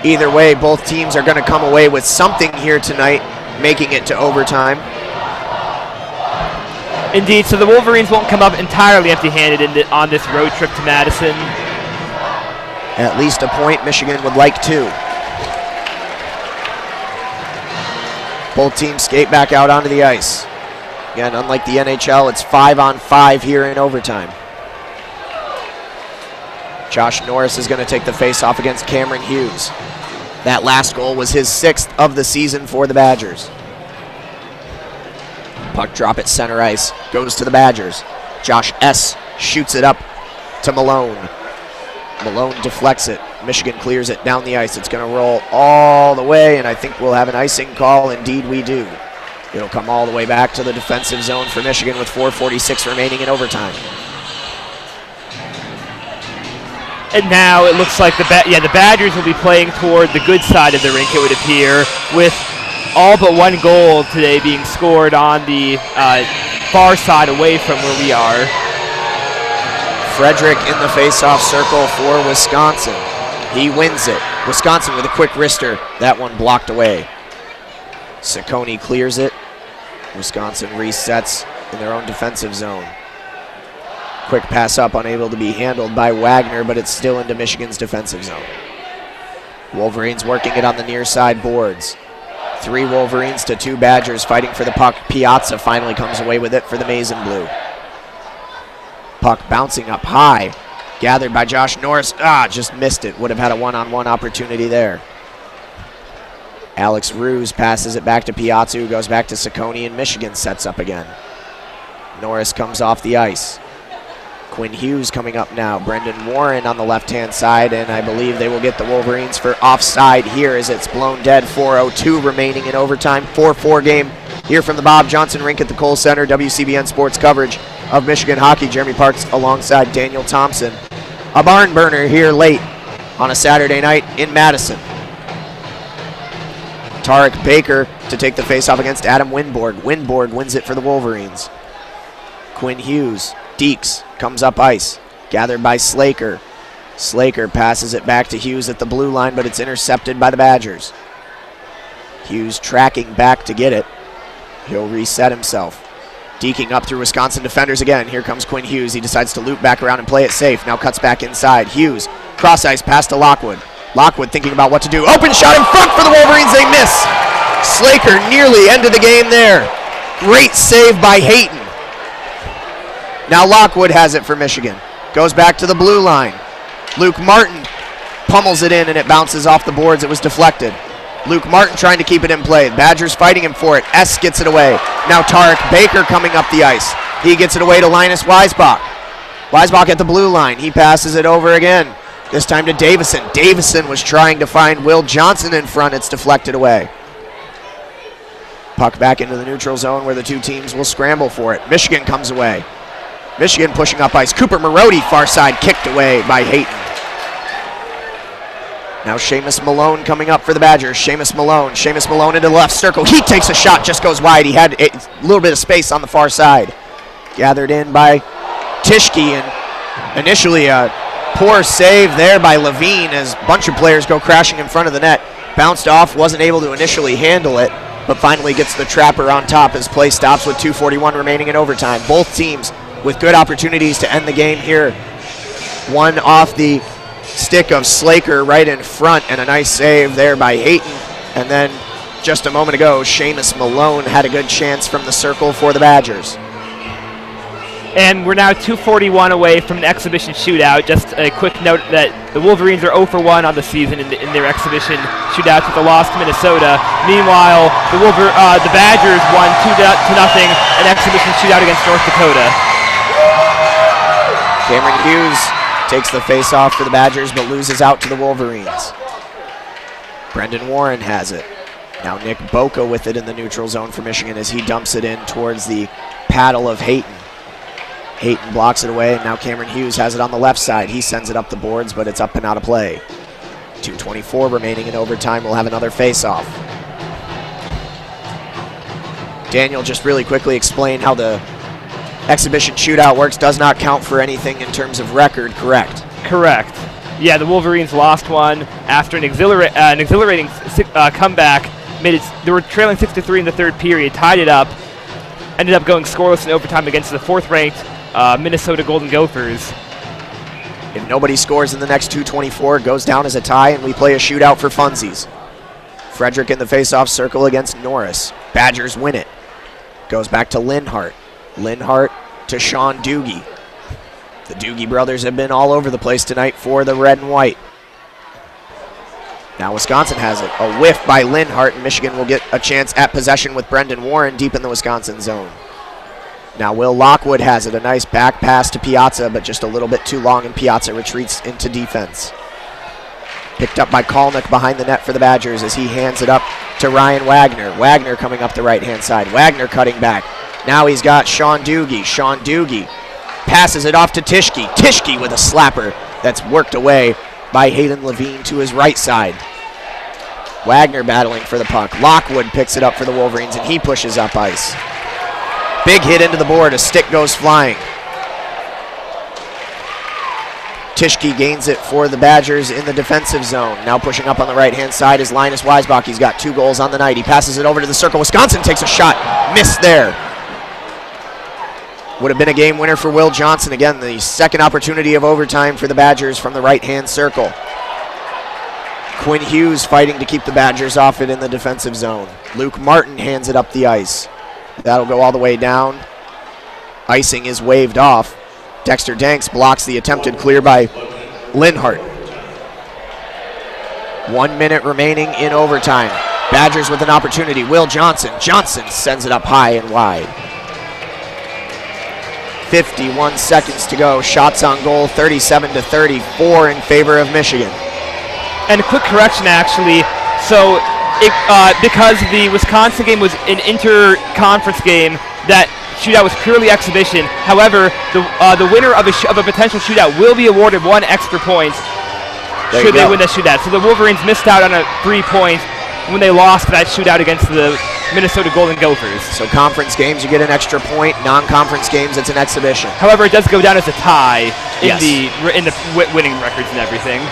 Either way, both teams are going to come away with something here tonight, making it to overtime. Indeed, so the Wolverines won't come up entirely empty-handed on this road trip to Madison. At least a point. Michigan would like 2. Both teams skate back out onto the ice. Again, unlike the NHL, it's 5-on-5 here in overtime. Josh Norris is going to take the face-off against Cameron Hughes. That last goal was his 6th of the season for the Badgers. Puck drop at center ice, goes to the Badgers. Josh S. shoots it up to Malone. Malone deflects it. Michigan clears it down the ice. It's going to roll all the way, and I think we'll have an icing call. Indeed, we do. It'll come all the way back to the defensive zone for Michigan with 4:46 remaining in overtime. And now it looks like the Badgers will be playing toward the good side of the rink, it would appear, with all but 1 goal today being scored on the far side away from where we are. Frederick in the face-off circle for Wisconsin. He wins it. Wisconsin with a quick wrister. That one blocked away. Ciccone clears it. Wisconsin resets in their own defensive zone. Quick pass up, unable to be handled by Wagner, but it's still into Michigan's defensive zone. Wolverines working it on the near side boards. 3 Wolverines to 2 Badgers fighting for the puck. Piazza finally comes away with it for the Maize and Blue. Puck bouncing up high. Gathered by Josh Norris. Just missed it. Would have had a 1-on-1 opportunity there. Alex Ruse passes it back to Piazza, who goes back to Ciccone, and Michigan sets up again. Norris comes off the ice. Quinn Hughes coming up now. Brendan Warren on the left-hand side, and I believe they will get the Wolverines for offside here as it's blown dead. 4:02 remaining in overtime. 4-4 game here from the Bob Johnson Rink at the Kohl Center. WCBN Sports coverage of Michigan hockey. Jeremy Parks alongside Daniel Thompson. A barn burner here late on a Saturday night in Madison. Tarek Baker to take the faceoff against Adam Winborg. Winborg wins it for the Wolverines. Quinn Hughes. Deeks comes up ice. Gathered by Slaker. Slaker passes it back to Hughes at the blue line, but it's intercepted by the Badgers. Hughes tracking back to get it. He'll reset himself. Deking up through Wisconsin defenders again. Here comes Quinn Hughes. He decides to loop back around and play it safe. Now cuts back inside. Hughes, cross ice pass to Lockwood. Lockwood thinking about what to do. Open shot in front for the Wolverines. They miss. Slaker nearly ended the game there. Great save by Hayton. Now Lockwood has it for Michigan. Goes back to the blue line. Luke Martin pummels it in, and it bounces off the boards. It was deflected. Luke Martin trying to keep it in play. Badgers fighting him for it. S gets it away. Now Tarek Baker coming up the ice. He gets it away to Linus Weisbach. Weisbach at the blue line. He passes it over again. This time to Davison. Davison was trying to find Will Johnson in front. It's deflected away. Puck back into the neutral zone where the 2 teams will scramble for it. Michigan comes away. Michigan pushing up ice. Cooper Marody, far side, kicked away by Hayton. Now Seamus Malone coming up for the Badgers. Seamus Malone into the left circle. He takes a shot, just goes wide. He had a little bit of space on the far side. Gathered in by Tischke, and initially a poor save there by Levine as a bunch of players go crashing in front of the net. Bounced off, wasn't able to initially handle it, but finally gets the trapper on top as play stops with 2:41 remaining in overtime. Both teams with good opportunities to end the game here. One off the stick of Slaker right in front, and a nice save there by Hayton. And then just a moment ago, Seamus Malone had a good chance from the circle for the Badgers. And we're now 2:41 away from an exhibition shootout. Just a quick note that the Wolverines are 0 for 1 on the season in their exhibition shootouts with a loss to Minnesota. Meanwhile, the Badgers won 2-0 an exhibition shootout against North Dakota. Cameron Hughes takes the face-off for the Badgers, but loses out to the Wolverines. Brendan Warren has it. Now Nick Boca with it in the neutral zone for Michigan as he dumps it in towards the paddle of Hayton. Hayton blocks it away, and now Cameron Hughes has it on the left side. He sends it up the boards, but it's up and out of play. 2:24 remaining in overtime. We'll have another face-off. Daniel, just really quickly explain how the exhibition shootout works. Does not count for anything in terms of record, correct? Correct. Yeah, the Wolverines lost one after an exhilarating comeback. They were trailing 6-3 in the third period, tied it up, ended up going scoreless in overtime against the 4th-ranked Minnesota Golden Gophers. If nobody scores in the next 2:24, it goes down as a tie, and we play a shootout for funsies. Frederick in the face-off circle against Norris. Badgers win it. Goes back to Linhart. Linhart to Sean Doogie. The Doogie brothers have been all over the place tonight for the red and white. Now Wisconsin has it. A whiff by Linhart, and Michigan will get a chance at possession with Brendan Warren deep in the Wisconsin zone. Now Will Lockwood has it. A nice back pass to Piazza, but just a little bit too long, and Piazza retreats into defense. Picked up by Kalnick behind the net for the Badgers as he hands it up to Ryan Wagner. Wagner coming up the right-hand side. Wagner cutting back. Now he's got Sean Doogie. Sean Doogie passes it off to Tischke. Tischke with a slapper that's worked away by Hayden Levine to his right side. Wagner battling for the puck. Lockwood picks it up for the Wolverines, and he pushes up ice. Big hit into the board. A stick goes flying. Tischke gains it for the Badgers in the defensive zone. Now pushing up on the right-hand side is Linus Weisbach. He's got 2 goals on the night. He passes it over to the circle. Wisconsin takes a shot. Missed there. Would have been a game winner for Will Johnson. Again, the second opportunity of overtime for the Badgers from the right-hand circle. Quinn Hughes fighting to keep the Badgers off it in the defensive zone. Luke Martin hands it up the ice. That'll go all the way down. Icing is waved off. Dexter Danks blocks the attempted clear by Linhart. 1 minute remaining in overtime. Badgers with an opportunity. Will Johnson. Johnson sends it up high and wide. 51 seconds to go. Shots on goal, 37-34 in favor of Michigan. And a quick correction, actually. So, because the Wisconsin game was an inter-conference game, that shootout was purely exhibition. However, the winner of a potential shootout will be awarded 1 extra point should they win the shootout. So the Wolverines missed out on a 3 points when they lost that shootout against the Minnesota Golden Gophers. So conference games, you get an extra point. Non-conference games, it's an exhibition. However, it does go down as a tie in the winning records and everything.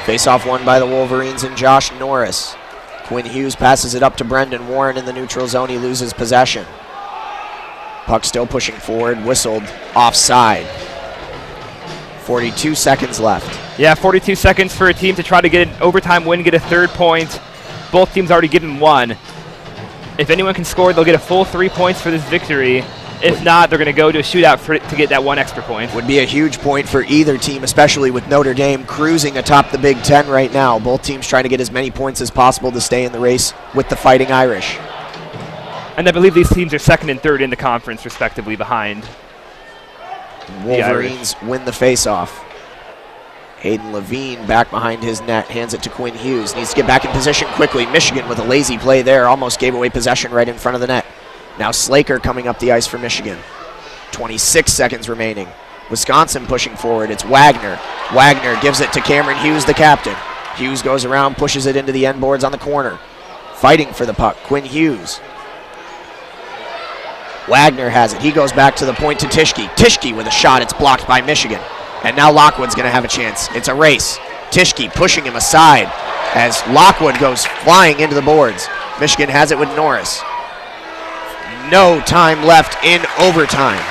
Face-off won by the Wolverines and Josh Norris. Quinn Hughes passes it up to Brendan Warren in the neutral zone. He loses possession. Puck still pushing forward, whistled offside. 42 seconds left. Yeah, 42 seconds for a team to try to get an overtime win, get a 3rd point. Both teams already given 1. If anyone can score, they'll get a full 3 points for this victory. If not, they're going to go to a shootout to get that 1 extra point. Would be a huge point for either team, especially with Notre Dame cruising atop the Big Ten right now. Both teams trying to get as many points as possible to stay in the race with the Fighting Irish. And I believe these teams are 2nd and 3rd in the conference, respectively, behind. Wolverines win the face-off. Hayden Levine back behind his net, hands it to Quinn Hughes. Needs to get back in position quickly. Michigan with a lazy play there, almost gave away possession right in front of the net. Now Slaker coming up the ice for Michigan. 26 seconds remaining. Wisconsin pushing forward. It's Wagner. Wagner gives it to Cameron Hughes, the captain. Hughes goes around, pushes it into the end boards on the corner. Fighting for the puck, Quinn Hughes. Wagner has it. He goes back to the point to Tischke. Tischke with a shot. It's blocked by Michigan. And now Lockwood's going to have a chance. It's a race. Tischke pushing him aside as Lockwood goes flying into the boards. Michigan has it with Norris. No time left in overtime.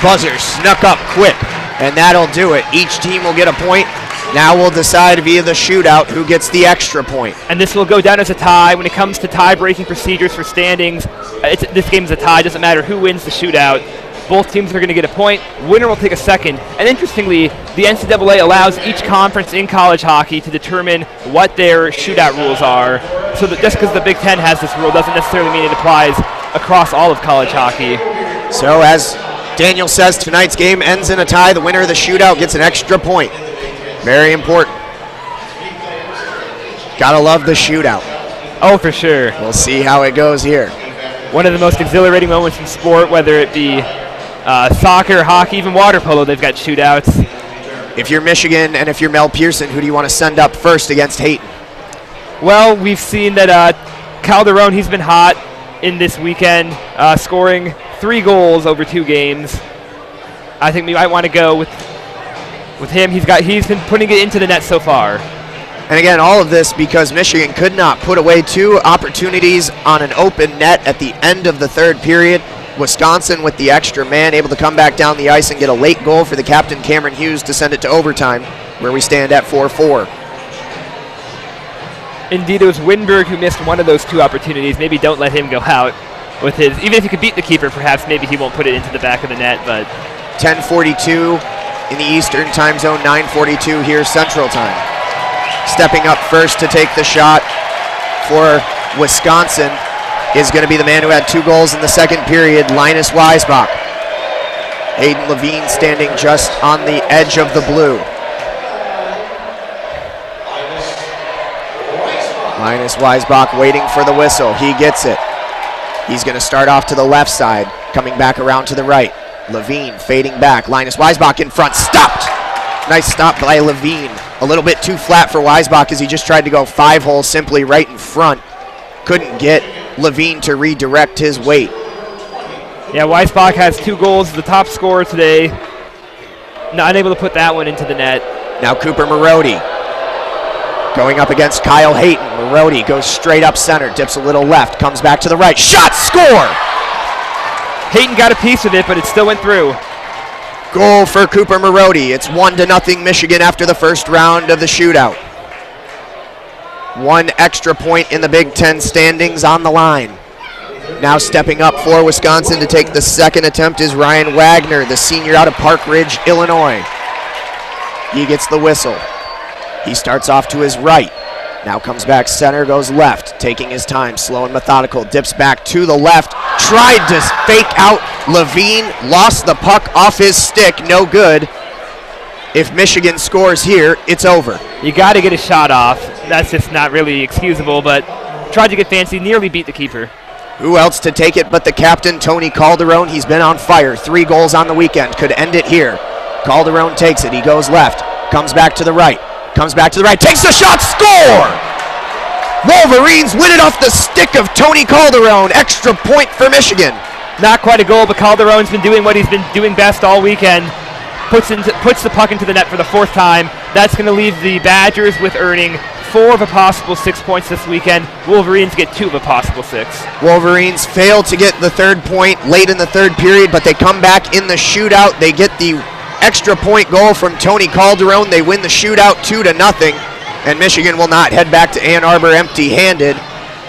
Buzzer snuck up quick, and that'll do it. Each team will get a point. Now we'll decide via the shootout who gets the extra point. And this will go down as a tie. When it comes to tie-breaking procedures for standings, this game's a tie. Doesn't matter who wins the shootout. Both teams are going to get a point. Winner will take a second. And interestingly, the NCAA allows each conference in college hockey to determine what their shootout rules are. So that just because the Big Ten has this rule doesn't necessarily mean it applies across all of college hockey. So as Daniel says, tonight's game ends in a tie. The winner of the shootout gets an extra point. Very important. Gotta love the shootout. Oh, for sure. We'll see how it goes here. One of the most exhilarating moments in sport, whether it be soccer, hockey, even water polo, they've got shootouts. If you're Michigan and if you're Mel Pearson, who do you want to send up first against Hayton? Well, we've seen that Calderon, he's been hot in this weekend, scoring 3 goals over 2 games. I think we might want to go with him. He's been putting it into the net so far. And again, all of this because Michigan could not put away 2 opportunities on an open net at the end of the third period. Wisconsin with the extra man able to come back down the ice and get a late goal for the captain Cameron Hughes to send it to overtime, where we stand at 4-4. Indeed, it was Winberg who missed one of those 2 opportunities. Maybe don't let him go out with his, even if he could beat the keeper, perhaps maybe he won't put it into the back of the net, but 10:42 in the Eastern time zone, 9:42 here Central time. Stepping up first to take the shot for Wisconsin is going to be the man who had 2 goals in the second period, Linus Weisbach. Hayden Levine standing just on the edge of the blue. Linus Weisbach waiting for the whistle. He gets it. He's going to start off to the left side, coming back around to the right. Levine fading back. Linus Weisbach in front. Stopped! Nice stop by Levine. A little bit too flat for Weisbach as he just tried to go 5-hole simply right in front. Couldn't get Levine to redirect his weight. Yeah, Weisbach has 2 goals, the top scorer today. Not able to put that one into the net. Now Cooper Marody going up against Kyle Hayton. Marody goes straight up center, dips a little left, comes back to the right. Shot! Score! Hayton got a piece of it, but it still went through. Goal for Cooper Marody. It's 1-0 Michigan after the first round of the shootout. 1 extra point in the Big Ten standings on the line. Now stepping up for Wisconsin to take the second attempt is Ryan Wagner, the senior out of Park Ridge, Illinois. He gets the whistle. He starts off to his right. Now comes back center, goes left, taking his time, slow and methodical, dips back to the left, tried to fake out Levine, lost the puck off his stick, no good. If Michigan scores here, it's over. You got to get a shot off. That's just not really excusable, but tried to get fancy, nearly beat the keeper. Who else to take it but the captain, Tony Calderon? He's been on fire. 3 goals on the weekend, could end it here. Calderon takes it, he goes left, comes back to the right. Comes back to the right, takes the shot, score! Wolverines win it off the stick of Tony Calderon. Extra point for Michigan. Not quite a goal, but Calderon's been doing what he's been doing best all weekend. Puts the puck into the net for the 4th time. That's going to leave the Badgers with earning 4 of a possible 6 points this weekend. Wolverines get 2 of a possible 6. Wolverines fail to get the 3rd point late in the 3rd period, but they come back in the shootout. They get the extra point goal from Tony Calderon. They win the shootout 2-0, and Michigan will not head back to Ann Arbor empty-handed.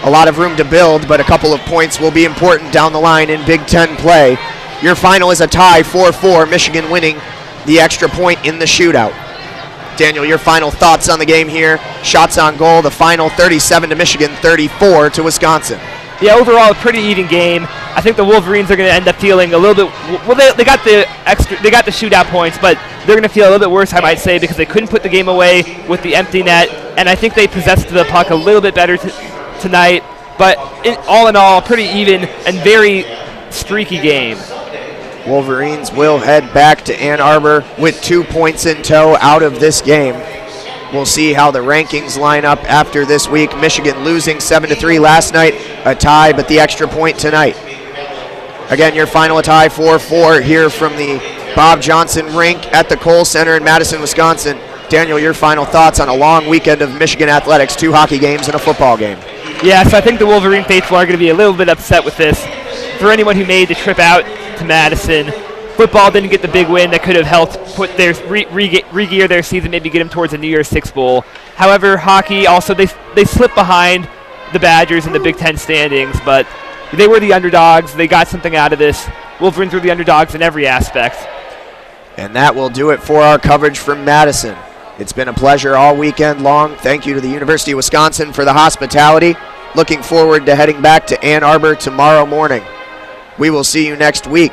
A lot of room to build, but a couple of points will be important down the line in Big Ten play. Your final is a tie, 4-4, Michigan winning the extra point in the shootout. Daniel, your final thoughts on the game here. Shots on goal, the final 37 to Michigan, 34 to Wisconsin. Yeah, overall a pretty even game. I think the Wolverines are going to end up feeling a little bit. Well, they got the shootout points, but they're going to feel a little bit worse, I might say, because they couldn't put the game away with the empty net, and I think they possessed the puck a little bit better tonight. But all in all, pretty even and very streaky game. Wolverines will head back to Ann Arbor with 2 points in tow out of this game. We'll see how the rankings line up after this week. Michigan losing 7-3 last night, a tie, but the extra point tonight. Again, your final a tie 4-4 here from the Bob Johnson rink at the Kohl Center in Madison, Wisconsin. Daniel, your final thoughts on a long weekend of Michigan athletics, 2 hockey games and a football game. Yeah, so I think the Wolverine faithful are going to be a little bit upset with this. For anyone who made the trip out to Madison, football didn't get the big win that could have helped put their re-gear their season, maybe get them towards a New Year's Six Bowl. However, hockey also, they slipped behind the Badgers in the Big Ten standings, but they were the underdogs. They got something out of this. Wolverines were the underdogs in every aspect. And that will do it for our coverage from Madison. It's been a pleasure all weekend long. Thank you to the University of Wisconsin for the hospitality. Looking forward to heading back to Ann Arbor tomorrow morning. We will see you next week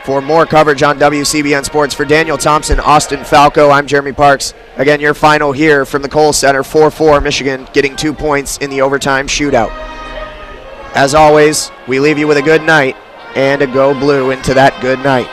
for more coverage on WCBN Sports. For Daniel Thompson, Austin Falco, I'm Jeremy Parks. Again, your final here from the Kohl Center, 4-4 Michigan, getting 2 points in the overtime shootout. As always, we leave you with a good night and a go blue into that good night.